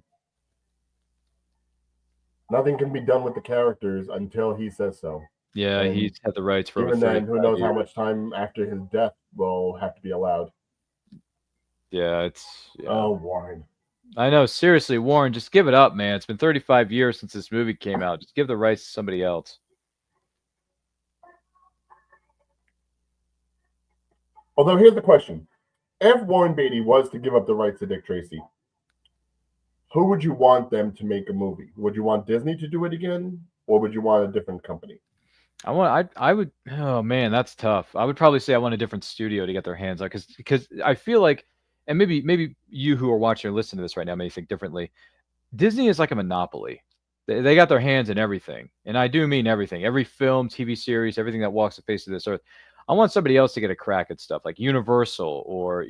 Nothing can be done with the characters until he says so. Yeah, he's had the rights for even then. Who knows years. how much time after his death will have to be allowed? Yeah, it's. Yeah. Oh, Warren. I know. Seriously, Warren, just give it up, man. It's been 35 years since this movie came out. Just give the rights to somebody else. Although, here's the question. If Warren Beatty was to give up the rights to Dick Tracy, who would you want them to make a movie? Would you want Disney to do it again, or would you want a different company? I would. Oh man, that's tough. I would probably say I want a different studio to get their hands on, because I feel like, and maybe you who are watching or listening to this right now may think differently. Disney is like a monopoly. They got their hands in everything, and I do mean everything. Every film, TV series, everything that walks the face of this earth. I want somebody else to get a crack at stuff like Universal, or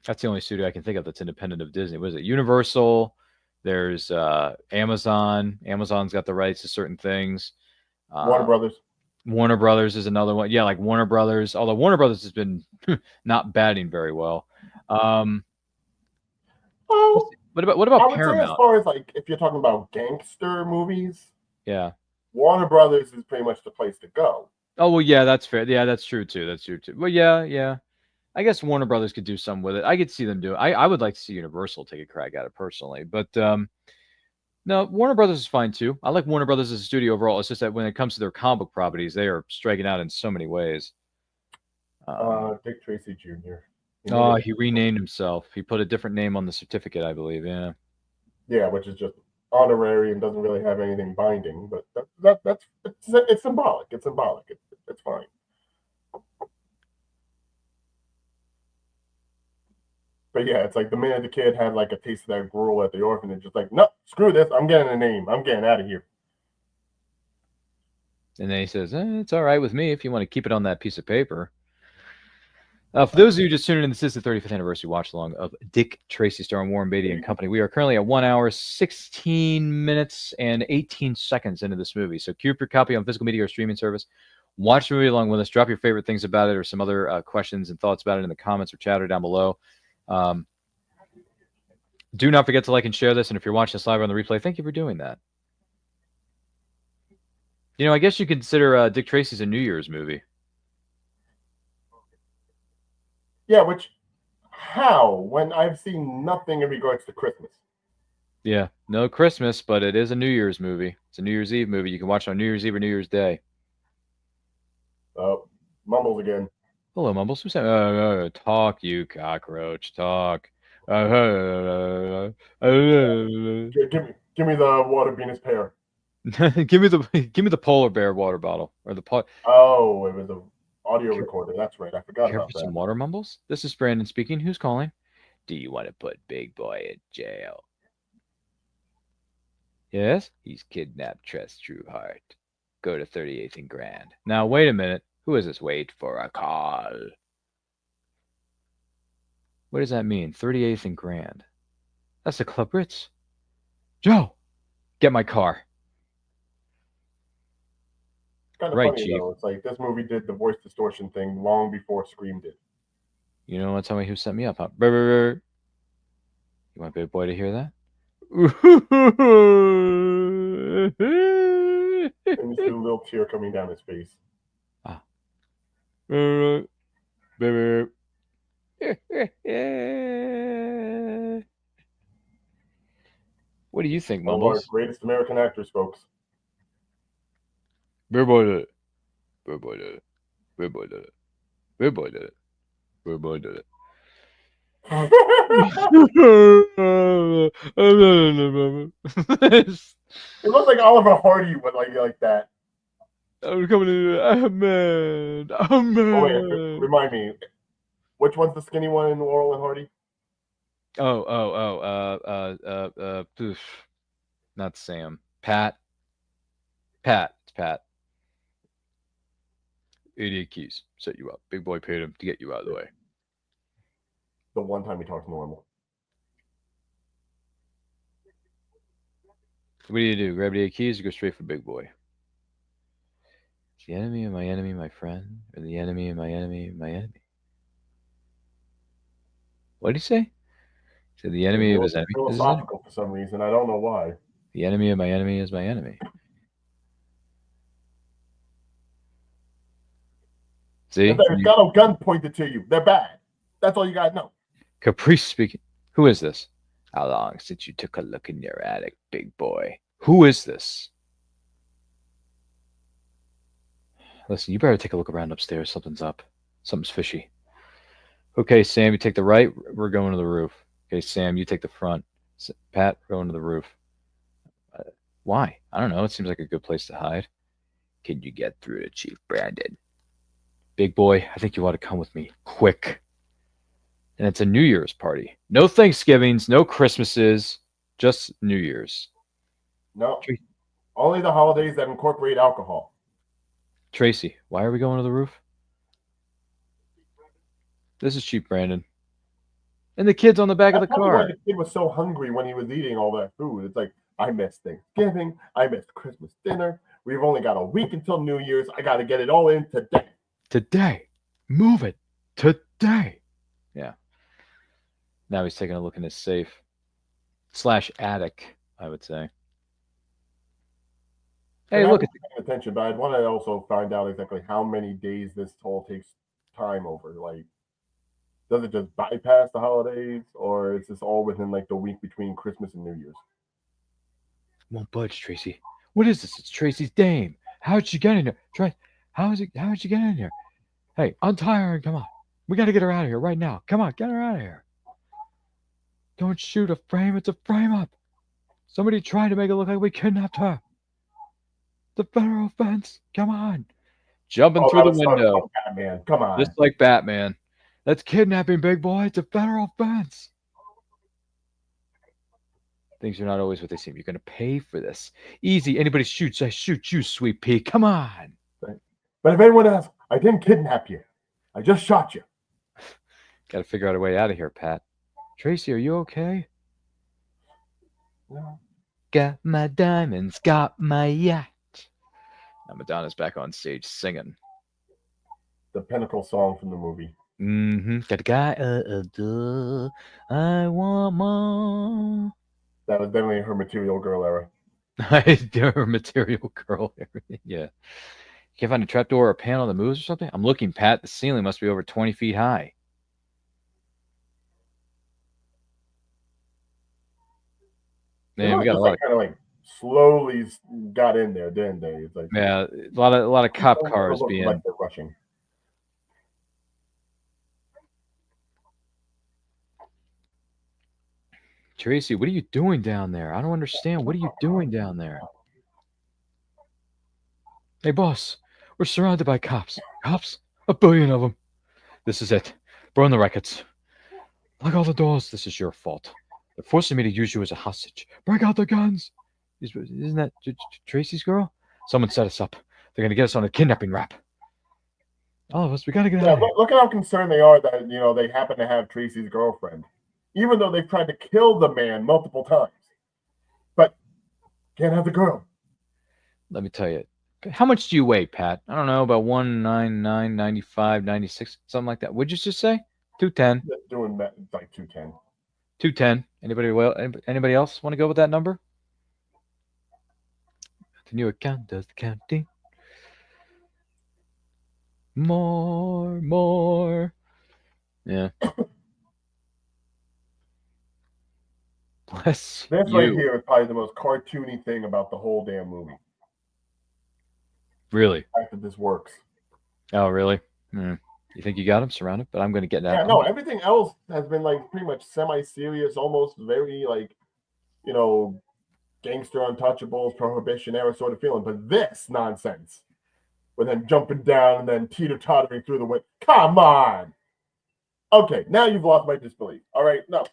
that's the only studio I can think of that's independent of Disney. What is it? Universal. There's Amazon. Amazon's got the rights to certain things. Warner Brothers. Warner Brothers is another one. Yeah, like Warner Brothers. Although Warner Brothers has been not batting very well. What about I would Paramount? say as far as like if you're talking about gangster movies, yeah, Warner Brothers is pretty much the place to go. Oh well, yeah, that's fair. Yeah, that's true too. Well, yeah. I guess Warner Brothers could do something with it. I could see them do it. I would like to see Universal take a crack at it personally, but no, Warner Brothers is fine too. I like Warner Brothers as a studio overall. It's just that when it comes to their comic book properties, they are striking out in so many ways. Dick Tracy Jr. He renamed himself. He put a different name on the certificate, I believe. Yeah. Yeah, which is just honorary and doesn't really have anything binding, but it's symbolic. It's symbolic. It's fine. But yeah, it's like the minute the kid had like a taste of that gruel at the orphanage, just like, no, screw this. I'm getting a name. I'm getting out of here. And then he says, it's all right with me if you want to keep it on that piece of paper. For those of you just tuning in, this is the 35th anniversary watch along of Dick Tracy starring Warren Beatty and company. We are currently at 1 hour, 16 minutes, and 18 seconds into this movie. So queue up your copy on physical media or streaming service. Watch the movie along with us. Drop your favorite things about it or some other questions and thoughts about it in the comments or chatter down below. Do not forget to like and share this. And if you're watching this live on the replay, thank you for doing that. You know, I guess you consider Dick Tracy's a New Year's movie. Yeah, how? When I've seen nothing in regards to Christmas. Yeah, no Christmas, but it is a New Year's movie. It's a New Year's Eve movie. You can watch it on New Year's Eve or New Year's Day. Oh, Mumbles again. Hello, Mumbles. Who's that? Talk, you cockroach. Talk. Give me the water Venus pear. give me the polar bear water bottle or the Oh, it was an audio recorder. That's right. I forgot Care about for that. some water, Mumbles? This is Brandon speaking. Who's calling? Do you want to put Big Boy in jail? Yes, he's kidnapped Tress Trueheart. Go to 38th and Grand. Now, wait a minute. Who is this? Wait for a call. What does that mean? 38th and Grand. That's the Club Ritz. Joe, get my car. Kind of Right, funny, Chief. though. It's like this movie did the voice distortion thing long before Scream did. You know what? Tell me who set me up, huh? You want Big Boy to hear that? And you see a little tear coming down his face. What do you think, One of our Mumbles? greatest American actors, folks. Big Boy did it. Big Boy did it. Big Boy did it. Big Boy did it. Big Boy did it. It looks like Oliver Hardy would like that. I'm coming in. Ahmed. Oh wait, remind me, which one's the skinny one in Laurel and Hardy? Not Sam. Pat. It's Pat. 88 keys. Set you up. Big Boy paid him to get you out of the way. The one time he talks normal. What do you do? Grab the 8 keys or go straight for Big Boy? Is the enemy of my enemy my friend? Or the enemy of my enemy my enemy? What did he say? He said the enemy of his enemy is his enemy. Philosophical for some reason. I don't know why. The enemy of my enemy is my enemy. See? They've got a gun pointed to you. They're bad. That's all you gotta know. Caprice speaking. Who is this? How long since you took a look in your attic, Big Boy? Who is this? Listen, you better take a look around upstairs. Something's up. Something's fishy. Okay, Sam, you take the right. We're going to the roof. Okay, Sam, you take the front. Pat, we're going to the roof. Why? I don't know. It seems like a good place to hide. Can you get through to Chief Brandon? Big Boy, I think you ought to come with me. Quick. And it's a New Year's party. No Thanksgivings, no Christmases, just New Year's. No. Only the holidays that incorporate alcohol. Tracy, why are we going to the roof? This is Chief Brandon. And the kid's on the back of the car. Why the kid was so hungry when he was eating all that food. It's like, I missed Thanksgiving. I missed Christmas dinner. We've only got a week until New Year's. I got to get it all in today. Today. Move it. Today. Yeah. Now he's taking a look in his safe. / attic, I would say. Hey, look at attention, but I'd want to also find out exactly how many days this toll takes time over. Like, does it just bypass the holidays, or is this all within like the week between Christmas and New Year's? Won't budge, Tracy. What is this? It's Tracy's dame. How'd she get in here? How'd she get in here? Hey, untie her and come on. We got to get her out of here right now. Come on, get her out of here. Don't shoot a frame. It's a frame up. Somebody tried to make it look like we kidnapped her. The federal fence. Come on. Jumping through that the was starting window. from Batman. Come on. Just like Batman. That's kidnapping, big boy. It's a federal fence. Things are not always what they seem. You're going to pay for this. Easy. Anybody shoots, I shoot you, sweet pea. Come on. But if anyone asks, I didn't kidnap you. I just shot you. Got to figure out a way out of here, Pat. Tracy, are you okay? No. Got my diamonds, got my yacht. Now Madonna's back on stage singing. The pinnacle song from the movie. Mm-hmm. Got a guy, I want more. That was definitely her Material Girl era. Her Material Girl. Yeah. You can't find a trapdoor or a panel that moves or something? I'm looking, Pat. The ceiling must be over 20 feet high. Man, we got a lot of kind of like slowly got in there, didn't they? It's like, yeah, a lot of cop cars being like they're rushing. Tracy, what are you doing down there? I don't understand. What are you doing down there? Hey, boss, we're surrounded by cops. Cops? 1 billion of them. This is it. Burn the records. Lock all the doors. This is your fault. They're forcing me to use you as a hostage. Break out the guns. Isn't that Tracy's girl? Someone set us up. They're going to get us on a kidnapping rap. All of us, we got to get out of here. Look at how concerned they are that, they happen to have Tracy's girlfriend. Even though they've tried to kill the man multiple times. But can't have the girl. Let me tell you. How much do you weigh, Pat? I don't know, about 199, 95, 96, something like that. What'd you just say? 210. Doing that, like 210. 210. Anybody else want to go with that number? The new account does the counting. More. Yeah. Bless This you. right here is probably the most cartoony thing about the whole damn movie. Really? The fact that this works. Oh, really? You think you got him surrounded? But I'm going to get that. Yeah, no, everything else has been like pretty much semi-serious, almost very like, gangster untouchables, prohibition era sort of feeling. But this nonsense, with them jumping down and then teeter-tottering through the window. Come on! Okay, now you've lost my disbelief. All right, no.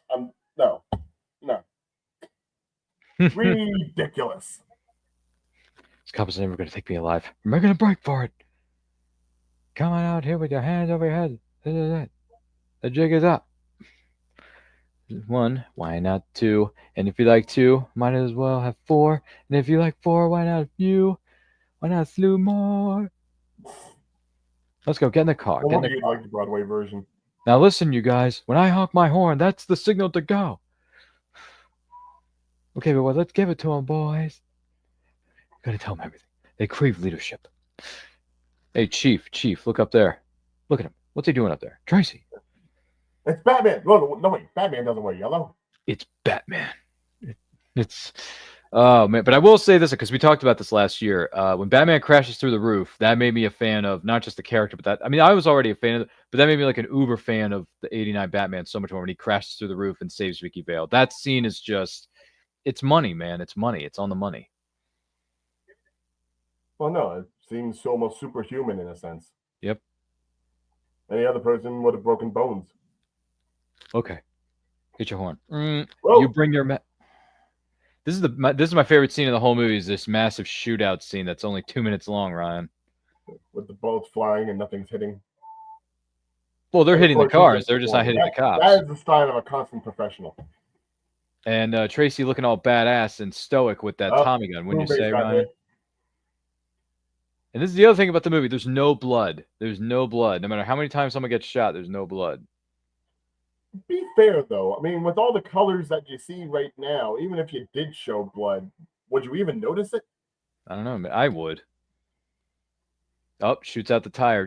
Ridiculous. This cop is never going to take me alive. I'm not going to break for it. Come on out here with your hands over your head. The jig is up. 1, why not 2? And if you like 2, might as well have 4. And if you like 4, why not a few? Why not a slew more? Let's go. Get in the car. I wonder you'd like the Broadway version. Now listen, you guys. When I honk my horn, that's the signal to go. Okay, but let's give it to them, boys. Gotta tell them everything. They crave leadership. Hey, Chief, look up there. Look at him. What's he doing up there? Tracy. It's Batman. No, wait. Batman doesn't wear yellow. It's Batman. It's... Oh, man. But I will say this, because we talked about this last year. When Batman crashes through the roof, that made me a fan of not just the character, but that... I mean, I was already a fan of it, but that made me like an uber fan of the 89 Batman so much more when he crashes through the roof and saves Vicky Vale. That scene is just... It's money, man. It's money. It's on the money. Well, no, it seems almost superhuman in a sense. Yep. Any other person would have broken bones. Okay. Hit your horn. You bring your... This is my favorite scene in the whole movie, is this massive shootout scene that's only 2 minutes long, Ryan. With the bullets flying and nothing's hitting. Well, they're hitting the cars. They're just not hitting the cops. That is the style of a constant professional. And Tracy looking all badass and stoic with that Tommy gun, wouldn't you say, Ryan? And this is the other thing about the movie. There's no blood. There's no blood. No matter how many times someone gets shot, there's no blood. Be fair, though. I mean, with all the colors that you see right now, even if you did show blood, would you even notice it? I don't know. I would. Oh, shoots out the tire.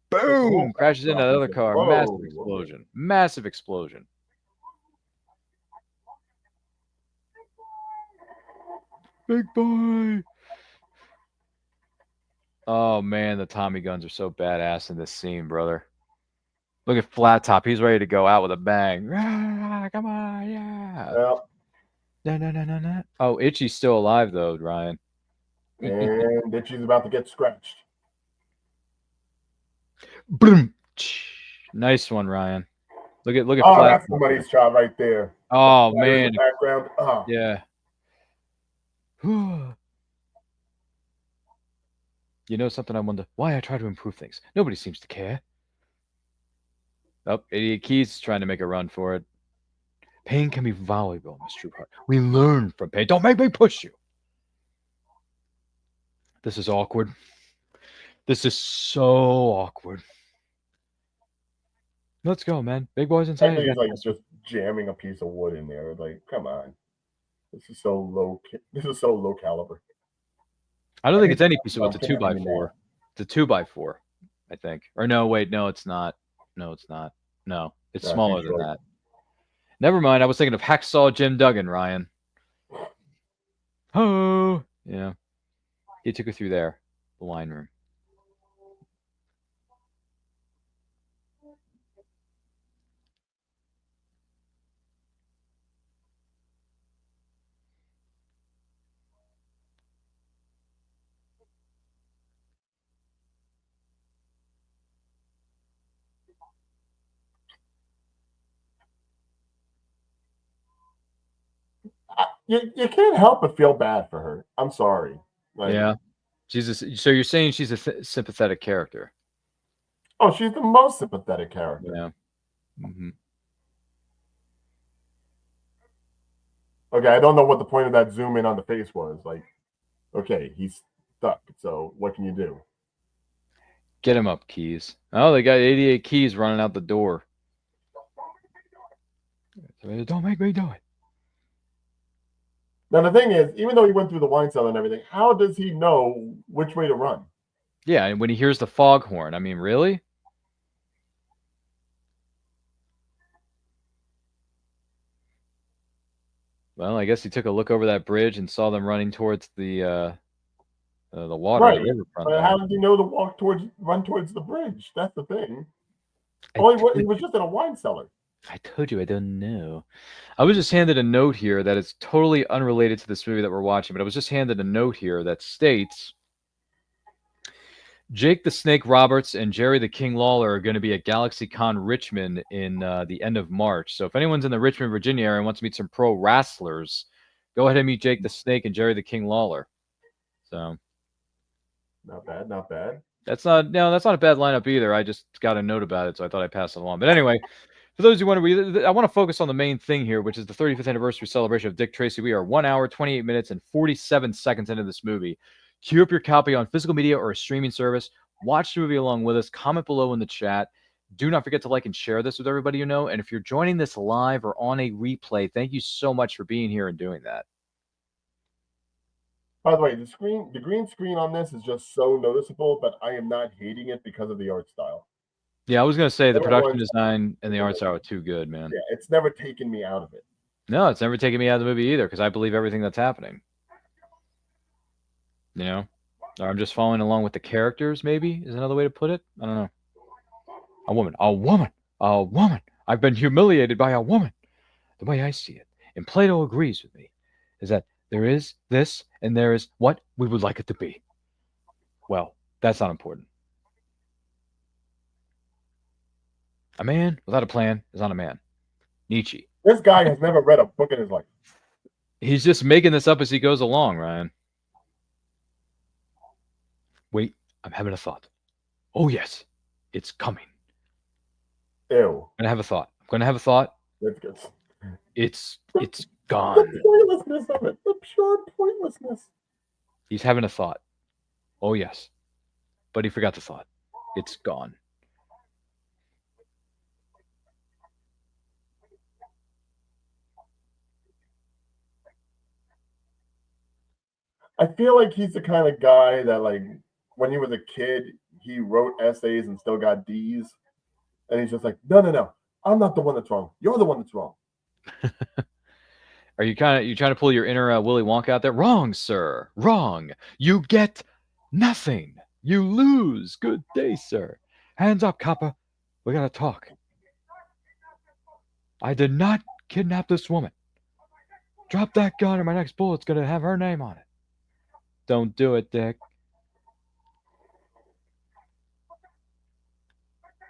Boom! Crashes into that other car. Whoa. Massive explosion. Massive explosion. Big boy. Oh, man, the Tommy guns are so badass in this scene, brother. Look at Flat Top. He's ready to go out with a bang. Ah, come on, yeah. Well, No. Oh, Itchy's still alive though, Ryan. And then she's about to get scratched. Boom. Nice one, Ryan. Look at Oh, Flash. that's the money shot right there. Oh The fire in man. the background. Oh. Yeah. You know something? I wonder why I try to improve things. Nobody seems to care. Oh, Idiot Keys is trying to make a run for it. Pain can be valuable, Miss Trueheart. We learn from pain. Don't make me push you. This is awkward. This is so awkward. Let's go, man. Big boys inside. He's like just jamming a piece of wood in there. Like, come on. This is so low. This is so low caliber. I don't think it's any piece of wood. It's a 2x4. It's a 2x4, I think. Or no, wait, no, it's not. No, it's not. No, it's smaller than that. Never mind. I was thinking of Hacksaw Jim Duggan, Ryan. Oh, yeah. He took her through there, the wine room. You can't help but feel bad for her. I'm sorry. Like, Yeah. So you're saying she's a sympathetic character? Oh, she's the most sympathetic character. Yeah. Mm-hmm. Okay, I don't know what the point of that zoom in on the face was. Like, okay, he's stuck. So what can you do? Get him up, Keys. Oh, they got 88 Keys running out the door. Don't make me do it. Now, the thing is, even though he went through the wine cellar and everything, how does he know which way to run? Yeah, and when he hears the foghorn, I mean, really? Well, I guess he took a look over that bridge and saw them running towards the water. Right. The riverfront. But how did he know to run towards the bridge? That's the thing. He was just in a wine cellar. I told you I don't know. I was just handed a note here that is totally unrelated to this movie that we're watching, but I was just handed a note here that states Jake the Snake Roberts and Jerry the King Lawler are going to be at GalaxyCon Richmond in the end of March. So if anyone's in the Richmond, Virginia area and wants to meet some pro wrestlers, go ahead and meet Jake the Snake and Jerry the King Lawler. So not bad. That's not a bad lineup either. I just got a note about it, so I thought I'd pass it along. But anyway, for those who want to read, I want to focus on the main thing here, which is the 35th anniversary celebration of Dick Tracy. We are 1 hour, 28 minutes, and 47 seconds into this movie. Queue up your copy on physical media or a streaming service. Watch the movie along with us. Comment below in the chat. Do not forget to like and share this with everybody you know. And if you're joining this live or on a replay, thank you so much for being here and doing that. By the way, the green screen on this is just so noticeable, but I am not hating it because of the art style. Yeah, I was going to say the production design and the art style are too good, man. Yeah, it's never taken me out of it. No, it's never taken me out of the movie either because I believe everything that's happening. You know? Or I'm just following along with the characters, maybe, is another way to put it. I don't know. A woman. I've been humiliated by a woman. The way I see it, and Plato agrees with me, is that there is this and there is what we would like it to be. Well, that's not important. A man without a plan is not a man. Nietzsche. This guy has never read a book in his life. He's just making this up as he goes along, Ryan. Wait, I'm having a thought. Oh, yes, it's coming. Ew. I'm going to have a thought. That's good. It's gone. The pointlessness of it. The pure pointlessness. He's having a thought. Oh, yes. But he forgot the thought. It's gone. I feel like he's the kind of guy that, like, when he was a kid, he wrote essays and still got D's. And he's just like, no. I'm not the one that's wrong. You're the one that's wrong. Are you trying to pull your inner Willy Wonka out there? Wrong, sir. Wrong. You get nothing. You lose. Good day, sir. Hands up, copper. We got to talk. I did not kidnap this woman. Drop that gun or my next bullet's going to have her name on it. Don't do it, Dick.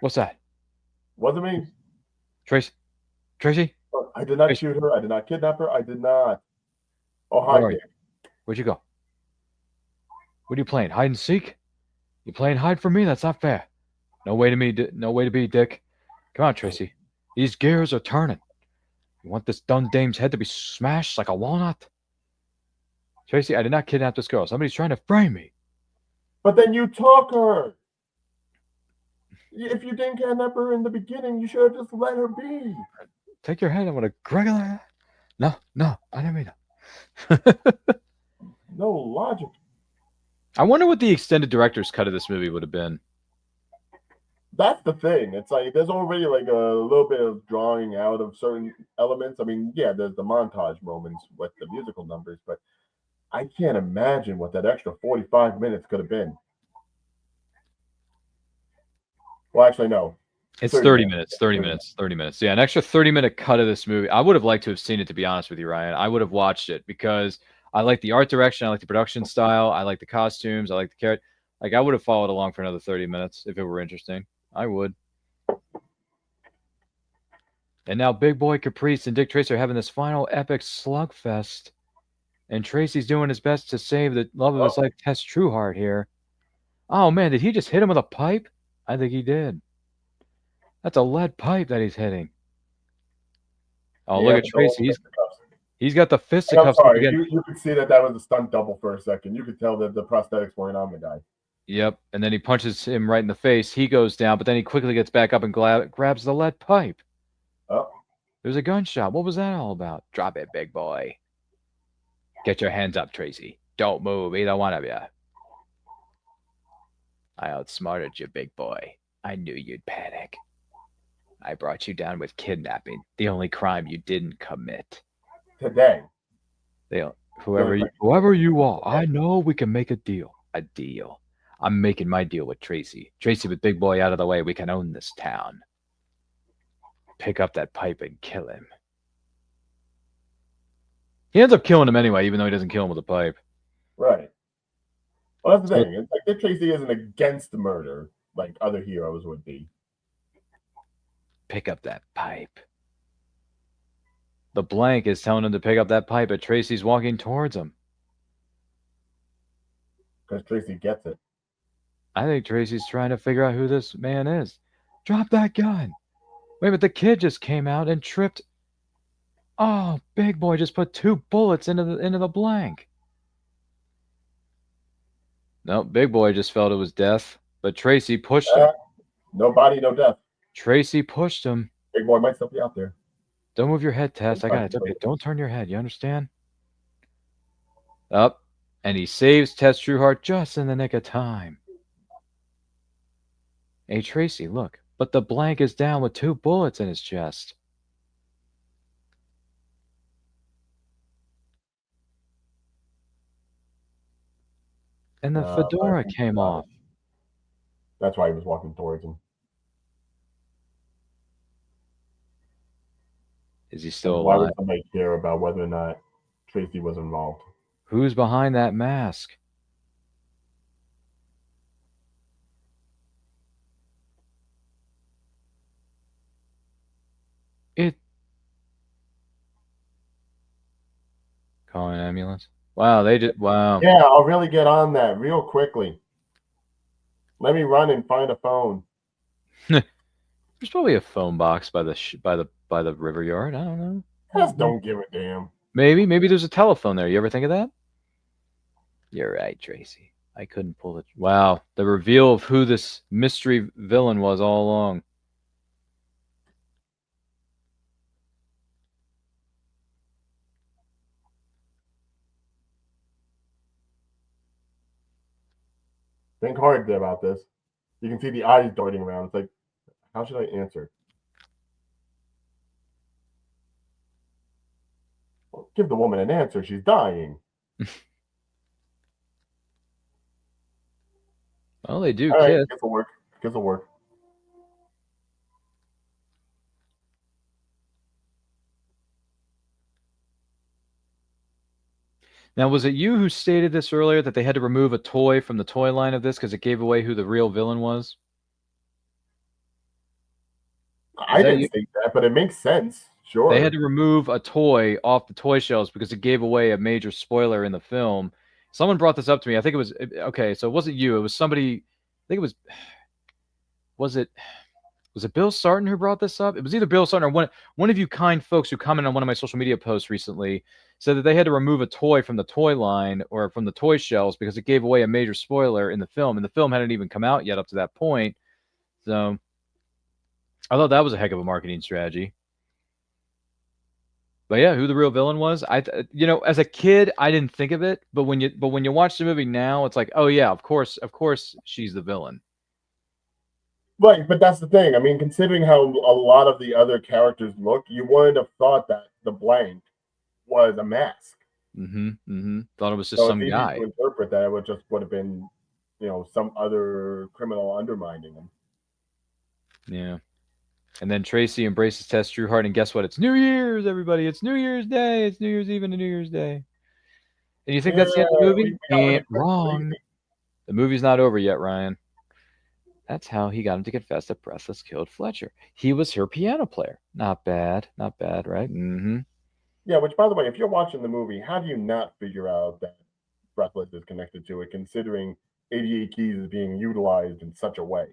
What's that? Wasn't me. Tracy? Tracy? I did not Tracy? shoot her. I did not kidnap her. I did not. Oh, Where hi, are you? Dick. Where'd you go? What are you playing? Hide and seek? You playing hide from me? That's not fair. No way to be, Dick. Come on, Tracy. These gears are turning. You want this dun dame's head to be smashed like a walnut? Tracy, I did not kidnap this girl. Somebody's trying to frame me. But then you took her. If you didn't kidnap her in the beginning, you should have just let her be. Take your head. I'm gonna greg her. No, I didn't mean that. No logic. I wonder what the extended director's cut of this movie would have been. That's the thing. It's like there's already like a little bit of drawing out of certain elements. I mean, yeah, there's the montage moments with the musical numbers, but I can't imagine what that extra 45 minutes could have been. Well, actually, no. It's 30 minutes. 30 minutes. Yeah, an extra 30-minute cut of this movie. I would have liked to have seen it, to be honest with you, Ryan. I would have watched it because I like the art direction. I like the production style. I like the costumes. I like the character. Like, I would have followed along for another 30 minutes if it were interesting. I would. And now Big Boy Caprice and Dick Tracy are having this final epic slugfest. And Tracy's doing his best to save the love of his life, Tess Trueheart, here. Oh, man, did he just hit him with a pipe? I think he did. That's a lead pipe that he's hitting. Oh, yeah, look at Tracy. He's got the fisticuffs. I'm sorry. You could see that was a stunt double for a second. You could tell that the prosthetics weren't on the guy. Yep. And then he punches him right in the face. He goes down, but then he quickly gets back up and grabs the lead pipe. Oh. There's a gunshot. What was that all about? Drop it, big boy. Get your hands up, Tracy. Don't move, either one of you. I outsmarted you, big boy. I knew you'd panic. I brought you down with kidnapping, the only crime you didn't commit. Today. Whoever you are, I know we can make a deal. A deal. I'm making my deal with Tracy. Tracy with Big Boy out of the way, we can own this town. Pick up that pipe and kill him. He ends up killing him anyway, even though he doesn't kill him with a pipe. Right. Well, that's the thing. It's like Dick Tracy isn't against murder like other heroes would be. Pick up that pipe. The blank is telling him to pick up that pipe, but Tracy's walking towards him. Because Tracy gets it. I think Tracy's trying to figure out who this man is. Drop that gun. Wait, but the kid just came out and tripped. Oh, Big Boy just put 2 bullets into the blank. No, Big Boy just felt it was death, but Tracy pushed him. No body, no death. Tracy pushed him. Big Boy might still be out there. Don't move your head, Tess. I got it. Okay. Don't turn your head. You understand? Up. And he saves Tess Trueheart just in the nick of time. Hey, Tracy, look. But the blank is down with 2 bullets in his chest. And the fedora came off. That's why he was walking towards him. Is he still alive? Why would somebody care about whether or not Tracy was involved? Who's behind that mask? Calling an ambulance. Wow, they did. Wow. Yeah, I'll really get on that real quickly. Let me run and find a phone. There's probably a phone box by the river yard. I don't know. Just don't give a damn. Maybe there's a telephone there. You ever think of that? You're right, Tracy. I couldn't pull it. Wow, the reveal of who this mystery villain was all along. Think hard about this. You can see the eyes darting around. It's like, how should I answer? Well, give the woman an answer. She's dying. Well, they do. All right, guess it'll work. Now, was it you who stated this earlier that they had to remove a toy from the toy line of this because it gave away who the real villain was? I didn't say that, but it makes sense. Sure. They had to remove a toy off the toy shelves because it gave away a major spoiler in the film. Someone brought this up to me. I think it was okay. So it wasn't you. It was somebody. I think it was. Was it Bill Sarton who brought this up? It was either Bill Sarton or one of you kind folks who commented on one of my social media posts recently said that they had to remove a toy from the toy line or from the toy shelves because it gave away a major spoiler in the film, and the film hadn't even come out yet up to that point. So I thought that was a heck of a marketing strategy. But yeah, who the real villain was, as a kid, I didn't think of it, but when you watch the movie now, it's like, oh yeah, of course, she's the villain. Right, but that's the thing. I mean, considering how a lot of the other characters look, you wouldn't have thought that the blank was a mask. Thought it was just some guy. To interpret that, it would have been, some other criminal undermining him. Yeah. And then Tracy embraces Tess Trueheart, and guess what? It's New Year's, everybody. It's New Year's Day. It's New Year's Eve and New Year's Day. And you think that's the end of the movie? Ain't wrong. The movie's not over yet, Ryan. That's how he got him to confess that Breathless killed Fletcher. He was her piano player. Not bad, right? Yeah, which, by the way, if you're watching the movie, how do you not figure out that Breathless is connected to it, considering 88 Keys is being utilized in such a way?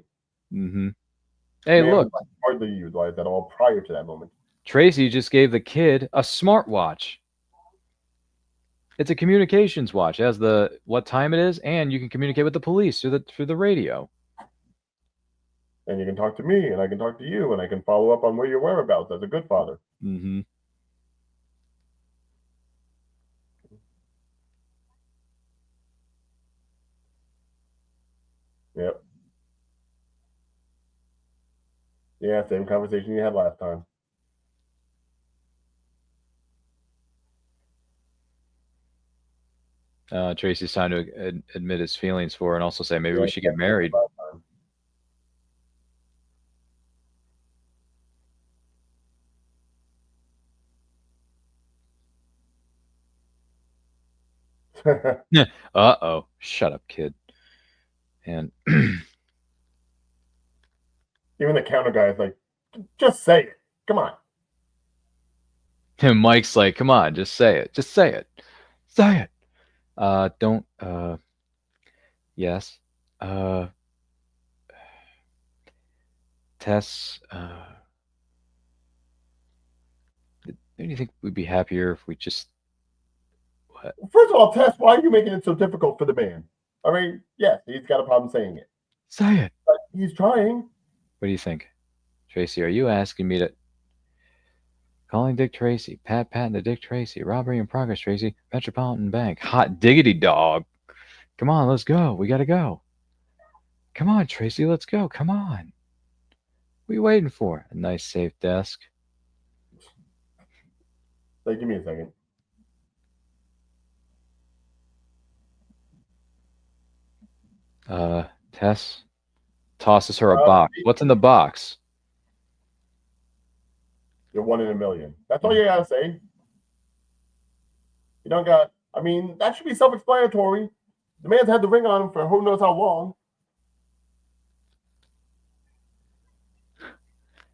Hey, look. Hardly utilized at all prior to that moment. Tracy just gave the kid a smartwatch. It's a communications watch. It has what time it is, and you can communicate with the police through the radio. And you can talk to me, and I can talk to you, and I can follow up on where your whereabouts as a good father. Yep. Yeah, same conversation you had last time. Tracy's trying to admit his feelings for her and also say maybe we should get married. Uh-oh. Shut up, kid. And even the counter guy is like, just say it. Come on. And Mike's like, come on, just say it. Just say it. Say it. Don't, yes. Tess, don't you think we'd be happier if we just... What? First of all, Tess, why are you making it so difficult for the man? I mean, yes, he's got a problem saying it. Say it. But he's trying. What do you think? Tracy, are you asking me to... Calling Dick Tracy. Pat to Dick Tracy. Robbery in progress, Tracy. Metropolitan Bank. Hot diggity dog. Come on, let's go. We got to go. Come on, Tracy, let's go. Come on. What are you waiting for? A nice, safe desk. Like, give me a second. Tess tosses her a box. What's in the box? You're 1 in a million. That's all you gotta say. You don't got... I mean, that should be self-explanatory. The man's had the ring on him for who knows how long.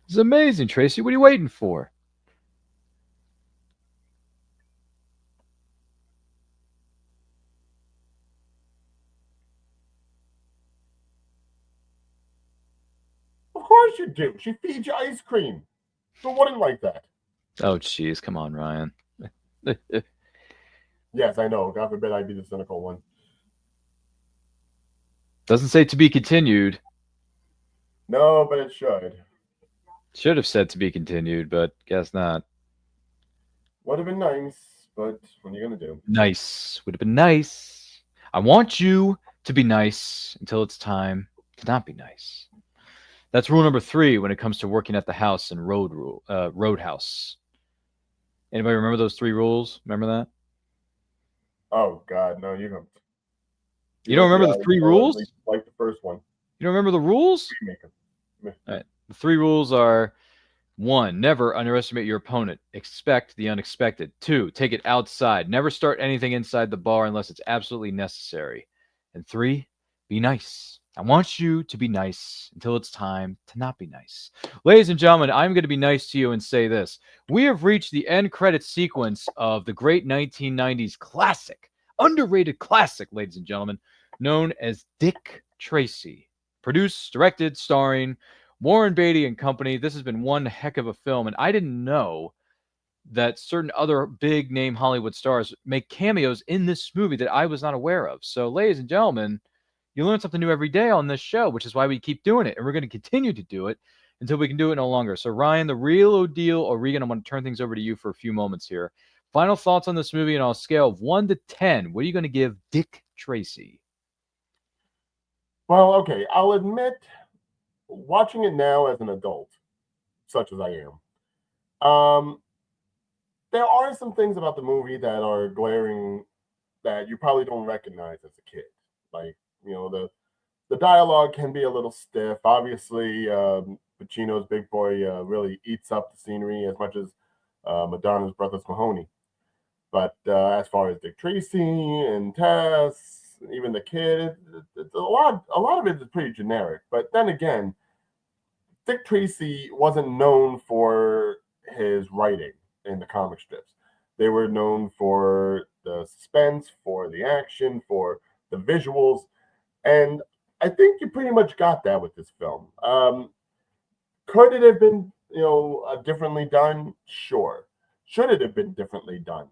It's amazing, Tracy. What are you waiting for? Of course you do. She feeds you ice cream. Who wouldn't like that? Oh, jeez. Come on, Ryan. Yes, I know. God forbid I'd be the cynical one. Doesn't say to be continued. No, but it should. Should have said to be continued, but guess not. Would have been nice, but what are you going to do? Nice. Would have been nice. I want you to be nice until it's time to not be nice. That's rule number 3 when it comes to working at the house and Roadhouse. Anybody remember those 3 rules? Remember that? Oh, God, no, you don't. You don't remember the 3 rules? Like the first one. You don't remember the rules? All right. The 3 rules are 1, never underestimate your opponent. Expect the unexpected. 2, take it outside. Never start anything inside the bar unless it's absolutely necessary. And 3, be nice. I want you to be nice until it's time to not be nice. Ladies and gentlemen, I'm going to be nice to you and say this. We have reached the end credit sequence of the great 1990s classic, underrated classic, ladies and gentlemen, known as Dick Tracy. Produced, directed, starring Warren Beatty and company. This has been one heck of a film, and I didn't know that certain other big name Hollywood stars make cameos in this movie that I was not aware of. So, ladies and gentlemen, you learn something new every day on this show, which is why we keep doing it, and we're going to continue to do it until we can do it no longer. So, Ryan, the real deal, or Regan, I'm going to turn things over to you for a few moments here. Final thoughts on this movie, and on a scale of 1 to 10, what are you going to give Dick Tracy? Well, okay, I'll admit, watching it now as an adult, such as I am, there are some things about the movie that are glaring that you probably don't recognize as a kid. Like, the dialogue can be a little stiff. Obviously, Pacino's big boy really eats up the scenery as much as Madonna's Brothers Mahoney. But as far as Dick Tracy and Tess, even the kid, it's a lot of it is pretty generic. But then again, Dick Tracy wasn't known for his writing in the comic strips. They were known for the suspense, for the action, for the visuals, and I think you pretty much got that with this film. Could it have been, differently done? Sure. Should it have been differently done?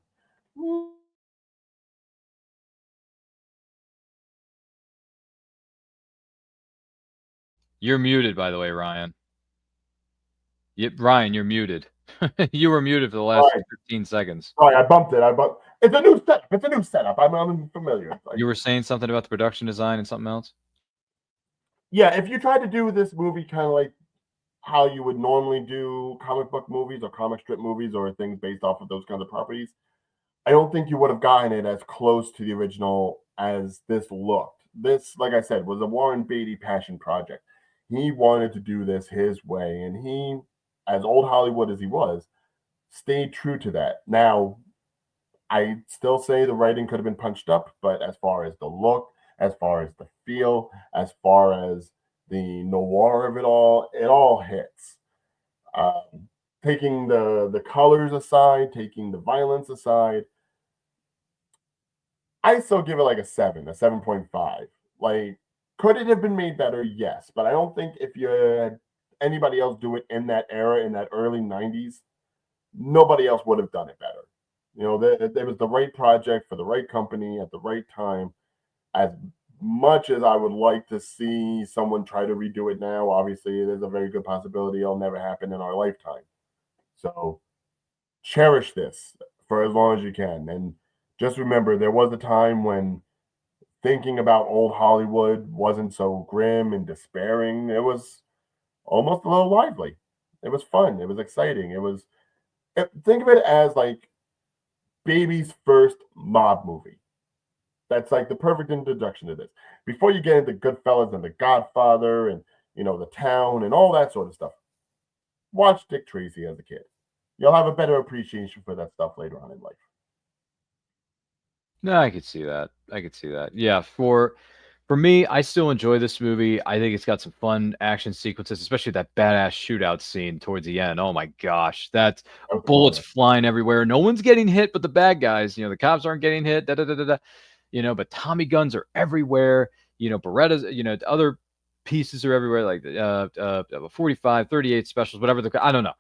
You're muted, by the way, Ryan. Ryan, you're muted. You were muted for the last 15 seconds. Sorry, I bumped it. It's a new setup. I'm unfamiliar. You were saying something about the production design and something else? Yeah, if you try to do this movie kind of like how you would normally do comic book movies or comic strip movies or things based off of those kinds of properties, I don't think you would have gotten it as close to the original as this looked. This, like I said, was a Warren Beatty passion project. He wanted to do this his way, and he, as old Hollywood as he was, stayed true to that. Now, I still say the writing could have been punched up, but as far as the look, as far as the feel, as far as the noir of it all hits. Taking the colors aside, taking the violence aside, I still give it like a 7.5. Like, could it have been made better? Yes, but I don't think if you had anybody else do it in that era, in that early 90s, nobody else would have done it better. There was the right project for the right company at the right time. As much as I would like to see someone try to redo it now, obviously there's a very good possibility it'll never happen in our lifetime. So cherish this for as long as you can. And just remember, there was a time when thinking about old Hollywood wasn't so grim and despairing. It was almost a little lively. It was fun. It was exciting. Think of it as like baby's first mob movie. That's like the perfect introduction to this. Before you get into Goodfellas and The Godfather and, The Town and all that sort of stuff, watch Dick Tracy as a kid. You'll have a better appreciation for that stuff later on in life. No, I could see that. Yeah, for me, I still enjoy this movie. I think it's got some fun action sequences, especially that badass shootout scene towards the end. Oh my gosh, that's bullets flying everywhere. No one's getting hit, but the bad guys. The cops aren't getting hit. But Tommy guns are everywhere. Berettas. Other pieces are everywhere, like 45, 38 specials, whatever. I don't know.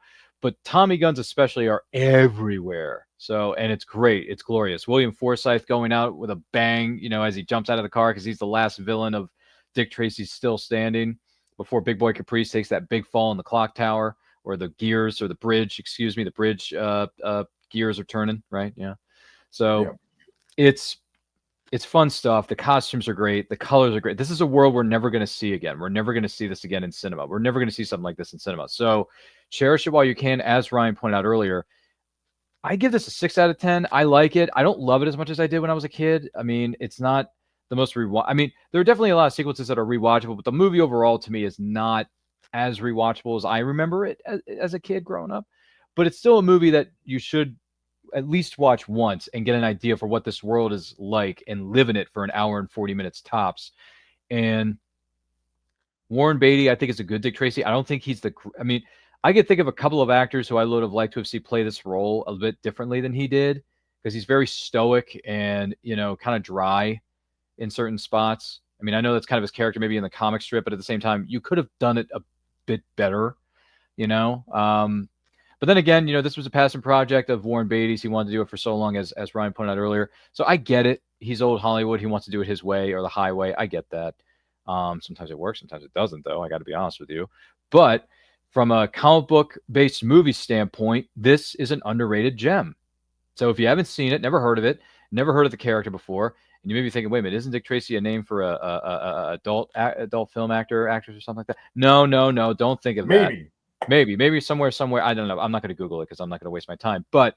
But Tommy guns especially are everywhere. So, and it's great. It's glorious. William Forsythe going out with a bang, as he jumps out of the car because he's the last villain of Dick Tracy's Still Standing before Big Boy Caprice takes that big fall in the clock tower or the gears or the bridge, the bridge gears are turning, right? Yeah. So it's fun stuff. The costumes are great. The colors are great. This is a world we're never going to see again. We're never going to see this again in cinema. We're never going to see something like this in cinema. So cherish it while you can. As Ryan pointed out earlier, I give this a 6 out of 10. I like it. I don't love it as much as I did when I was a kid. I mean, it's not the most there are definitely a lot of sequences that are rewatchable, but the movie overall to me is not as rewatchable as I remember it as a kid growing up, but it's still a movie that you should at least watch once and get an idea for what this world is like and live in it for an hour and 40 minutes tops. And Warren Beatty, I think, is a good Dick Tracy. I don't think he's I mean, I could think of a couple of actors who I would have liked to have seen play this role a bit differently than he did, because he's very stoic and, kind of dry in certain spots. I mean, I know that's kind of his character maybe in the comic strip, but at the same time, you could have done it a bit better, But then again, this was a passion project of Warren Beatty's. He wanted to do it for so long, as Ryan pointed out earlier. So I get it. He's old Hollywood. He wants to do it his way or the highway. I get that. Sometimes it works. Sometimes it doesn't, though. I got to be honest with you. But from a comic book-based movie standpoint, this is an underrated gem. So if you haven't seen it, never heard of it, never heard of the character before, and you may be thinking, wait a minute, isn't Dick Tracy a name for a adult film actor, actress, or something like that? No. Don't think of that. Maybe somewhere. I don't know. I'm not going to Google it because I'm not going to waste my time. But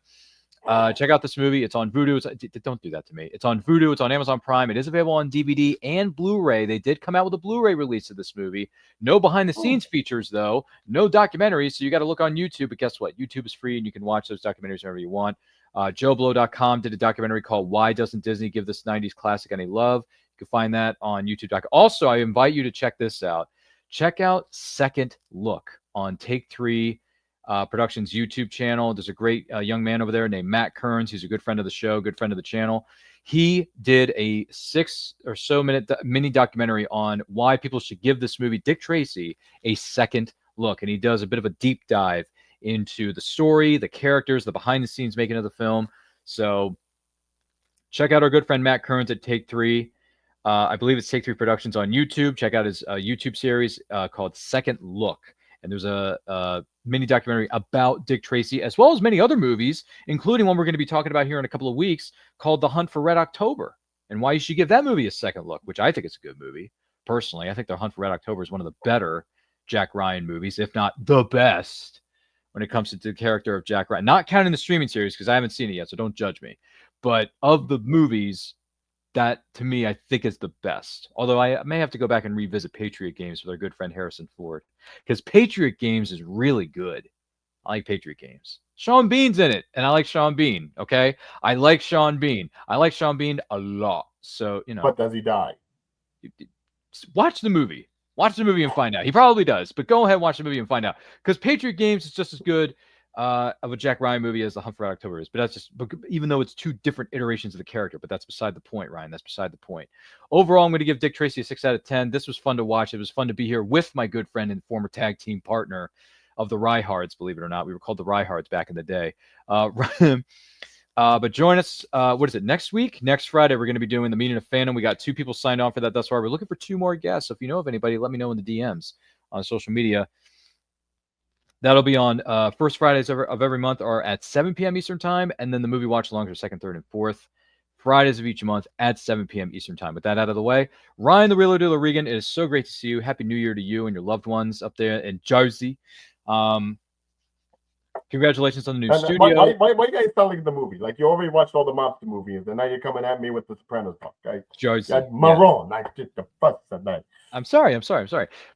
check out this movie. It's on Vudu. Don't do that to me. It's on Vudu. It's on Amazon Prime. It is available on DVD and Blu-ray. They did come out with a Blu-ray release of this movie. No behind-the-scenes features, though. No documentaries, so you got to look on YouTube. But guess what? YouTube is free, and you can watch those documentaries whenever you want. JoeBlow.com did a documentary called Why Doesn't Disney Give This 90s Classic Any Love? You can find that on YouTube. Also, I invite you to check this out. Check out Second Look on Take 3 Productions YouTube channel. There's a great young man over there named Matt Kearns. He's a good friend of the show, good friend of the channel. He did a 6 or so minute mini documentary on why people should give this movie, Dick Tracy, a second look. And he does a bit of a deep dive into the story, the characters, the behind the scenes making of the film. So check out our good friend Matt Kearns at Take 3. I believe it's Take 3 Productions on YouTube. Check out his YouTube series called Second Look. And there's a mini documentary about Dick Tracy, as well as many other movies, including one we're going to be talking about here in a couple of weeks called The Hunt for Red October, and why you should give that movie a second look, which I think is a good movie. Personally, I think The Hunt for Red October is one of the better Jack Ryan movies, if not the best, when it comes to the character of Jack Ryan. Not counting the streaming series, because I haven't seen it yet, so don't judge me. But of the movies, that, to me, I think is the best. Although I may have to go back and revisit Patriot Games with our good friend Harrison Ford, because Patriot Games is really good. I like Patriot Games. Sean Bean's in it, and I like Sean Bean, okay? I like Sean Bean. I like Sean Bean a lot. So, But does he die? Watch the movie. Watch the movie and find out. He probably does, but go ahead and watch the movie and find out. Because Patriot Games is just as good of a Jack Ryan movie as The Hunt for Red October is. But that's just, even though it's two different iterations of the character, but that's beside the point, Ryan. That's beside the point. Overall, I'm going to give Dick Tracy a 6 out of 10. This was fun to watch. It was fun to be here with my good friend and former tag team partner of the Ryhards, believe it or not. We were called the Ryhards back in the day. But join us, what is it, next week? Next Friday, we're going to be doing the Meeting of Fandom. We got 2 people signed on for that thus far. We're looking for 2 more guests. So if you know of anybody, let me know in the DMs on social media. That'll be on first Fridays of every month are at 7 p.m. Eastern Time, and then the movie watch-alongs are second, third, and fourth Fridays of each month at 7 p.m. Eastern Time. With that out of the way, Ryan the Real Dealer Regan, it is so great to see you. Happy New Year to you and your loved ones up there in Jersey. Congratulations on the new studio. Why you guys selling the movie? Like, you already watched all the mobster movies, and now you're coming at me with the Sopranos talk. Okay? Jersey. Maroon. I did the fuss of that. I'm sorry.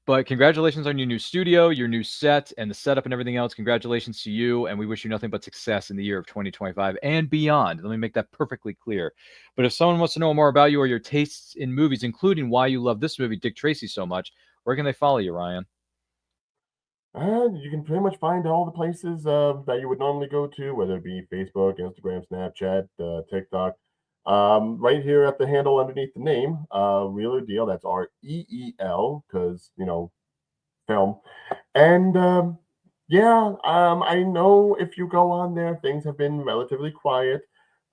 But congratulations on your new studio, your new set, and the setup and everything else. Congratulations to you, and we wish you nothing but success in the year of 2025 and beyond. Let me make that perfectly clear. But if someone wants to know more about you or your tastes in movies, including why you love this movie, Dick Tracy, so much, where can they follow you, Ryan? You can pretty much find all the places that you would normally go to, whether it be Facebook, Instagram, Snapchat, TikTok. Right here at the handle underneath the name, Real or Deal. That's REEL, because, film. And I know if you go on there, things have been relatively quiet.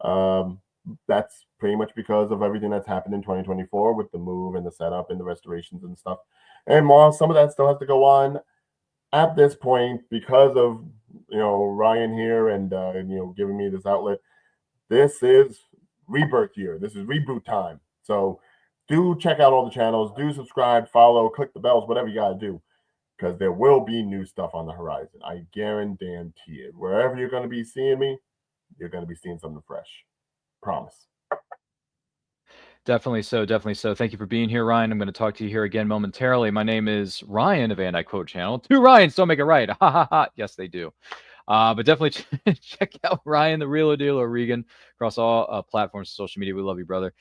That's pretty much because of everything that's happened in 2024 with the move and the setup and the restorations and stuff. And while some of that still has to go on at this point, because of Ryan here and giving me this outlet, this is rebirth year. This is reboot time. So do check out all the channels. Do subscribe, follow, click the bells, whatever you gotta do, because there will be new stuff on the horizon. I guarantee it. Wherever you're going to be seeing me, you're going to be seeing something fresh. Promise. Definitely so. Definitely so. Thank you for being here, Ryan. I'm going to talk to you here again momentarily. My name is Ryan of And I Quote Channel. Two Ryans don't make it right. Ha ha ha. Yes, they do. But definitely check out Ryan, the real deal, or Regan, across all platforms of social media. We love you, brother.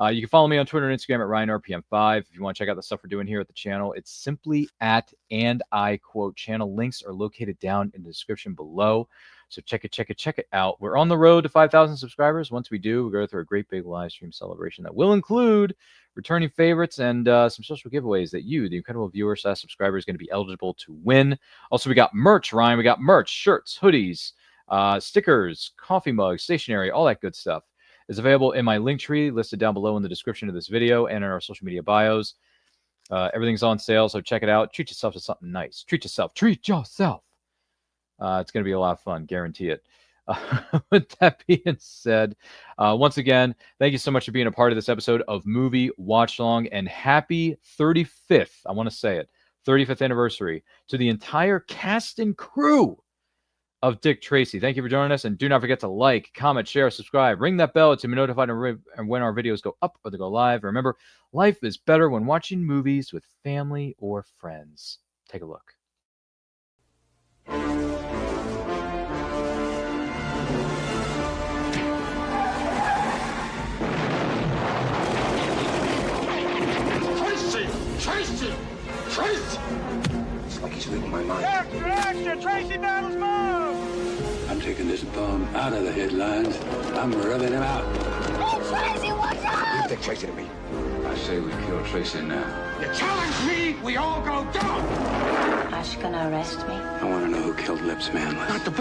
You can follow me on Twitter and Instagram at RyanRPM5. If you want to check out the stuff we're doing here at the channel, it's simply at And I Quote Channel. Links are located down in the description below. So check it out. We're on the road to 5,000 subscribers. Once we do, we'll go through a great big live stream celebration that will include returning favorites and some social giveaways that you, the incredible viewer / subscriber, is going to be eligible to win. Also, we got merch, Ryan. We got merch, shirts, hoodies, stickers, coffee mugs, stationery, all that good stuff is available in my link tree listed down below in the description of this video and in our social media bios. Everything's on sale, so check it out. Treat yourself to something nice. Treat yourself. Treat yourself. It's going to be a lot of fun, guarantee it. With that being said, once again, thank you so much for being a part of this episode of Movie Watch Along, and happy 35th, I want to say it, 35th anniversary to the entire cast and crew of Dick Tracy. Thank you for joining us, and do not forget to like, comment, share, subscribe, ring that bell to be notified when our videos go up or they go live. Remember, life is better when watching movies with family or friends. Take a look. Tracy! It's like he's reading my mind. Extra! Tracy Battles move! I'm taking this bum out of the headlines. I'm rubbing him out. Hey, Tracy, watch out! You take Tracy to me. I say we kill Tracy now. You challenge me, we all go down! Ash gonna arrest me? I want to know who killed Lips Manless. Not the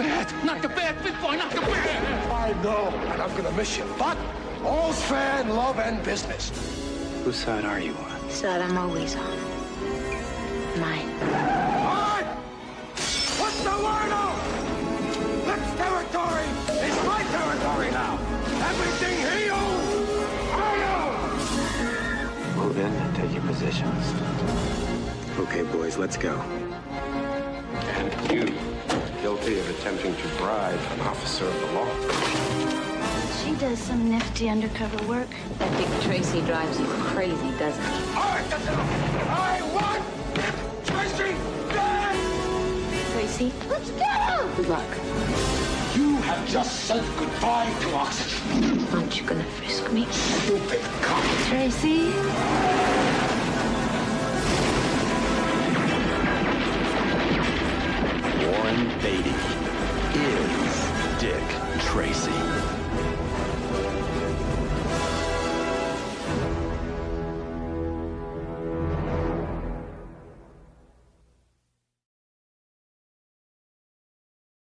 bad, big boy, not the bad! I know, and I'm gonna miss you, but all's fair in love and business. Whose side are you on? Side I'm always on. Mine. All right! What's the word out? This territory is my territory now! Everything he owns, I own! Move in and take your positions. Okay, boys, let's go. And you, guilty of attempting to bribe an officer of the law. She does some nifty undercover work. That Dick Tracy drives you crazy, doesn't he? All right, that's enough! I want Tracy dead! Tracy? Let's get him! Good luck. You have just said goodbye to oxygen. Aren't you gonna frisk me? Stupid cop. Tracy? Warren Beatty is Dick Tracy.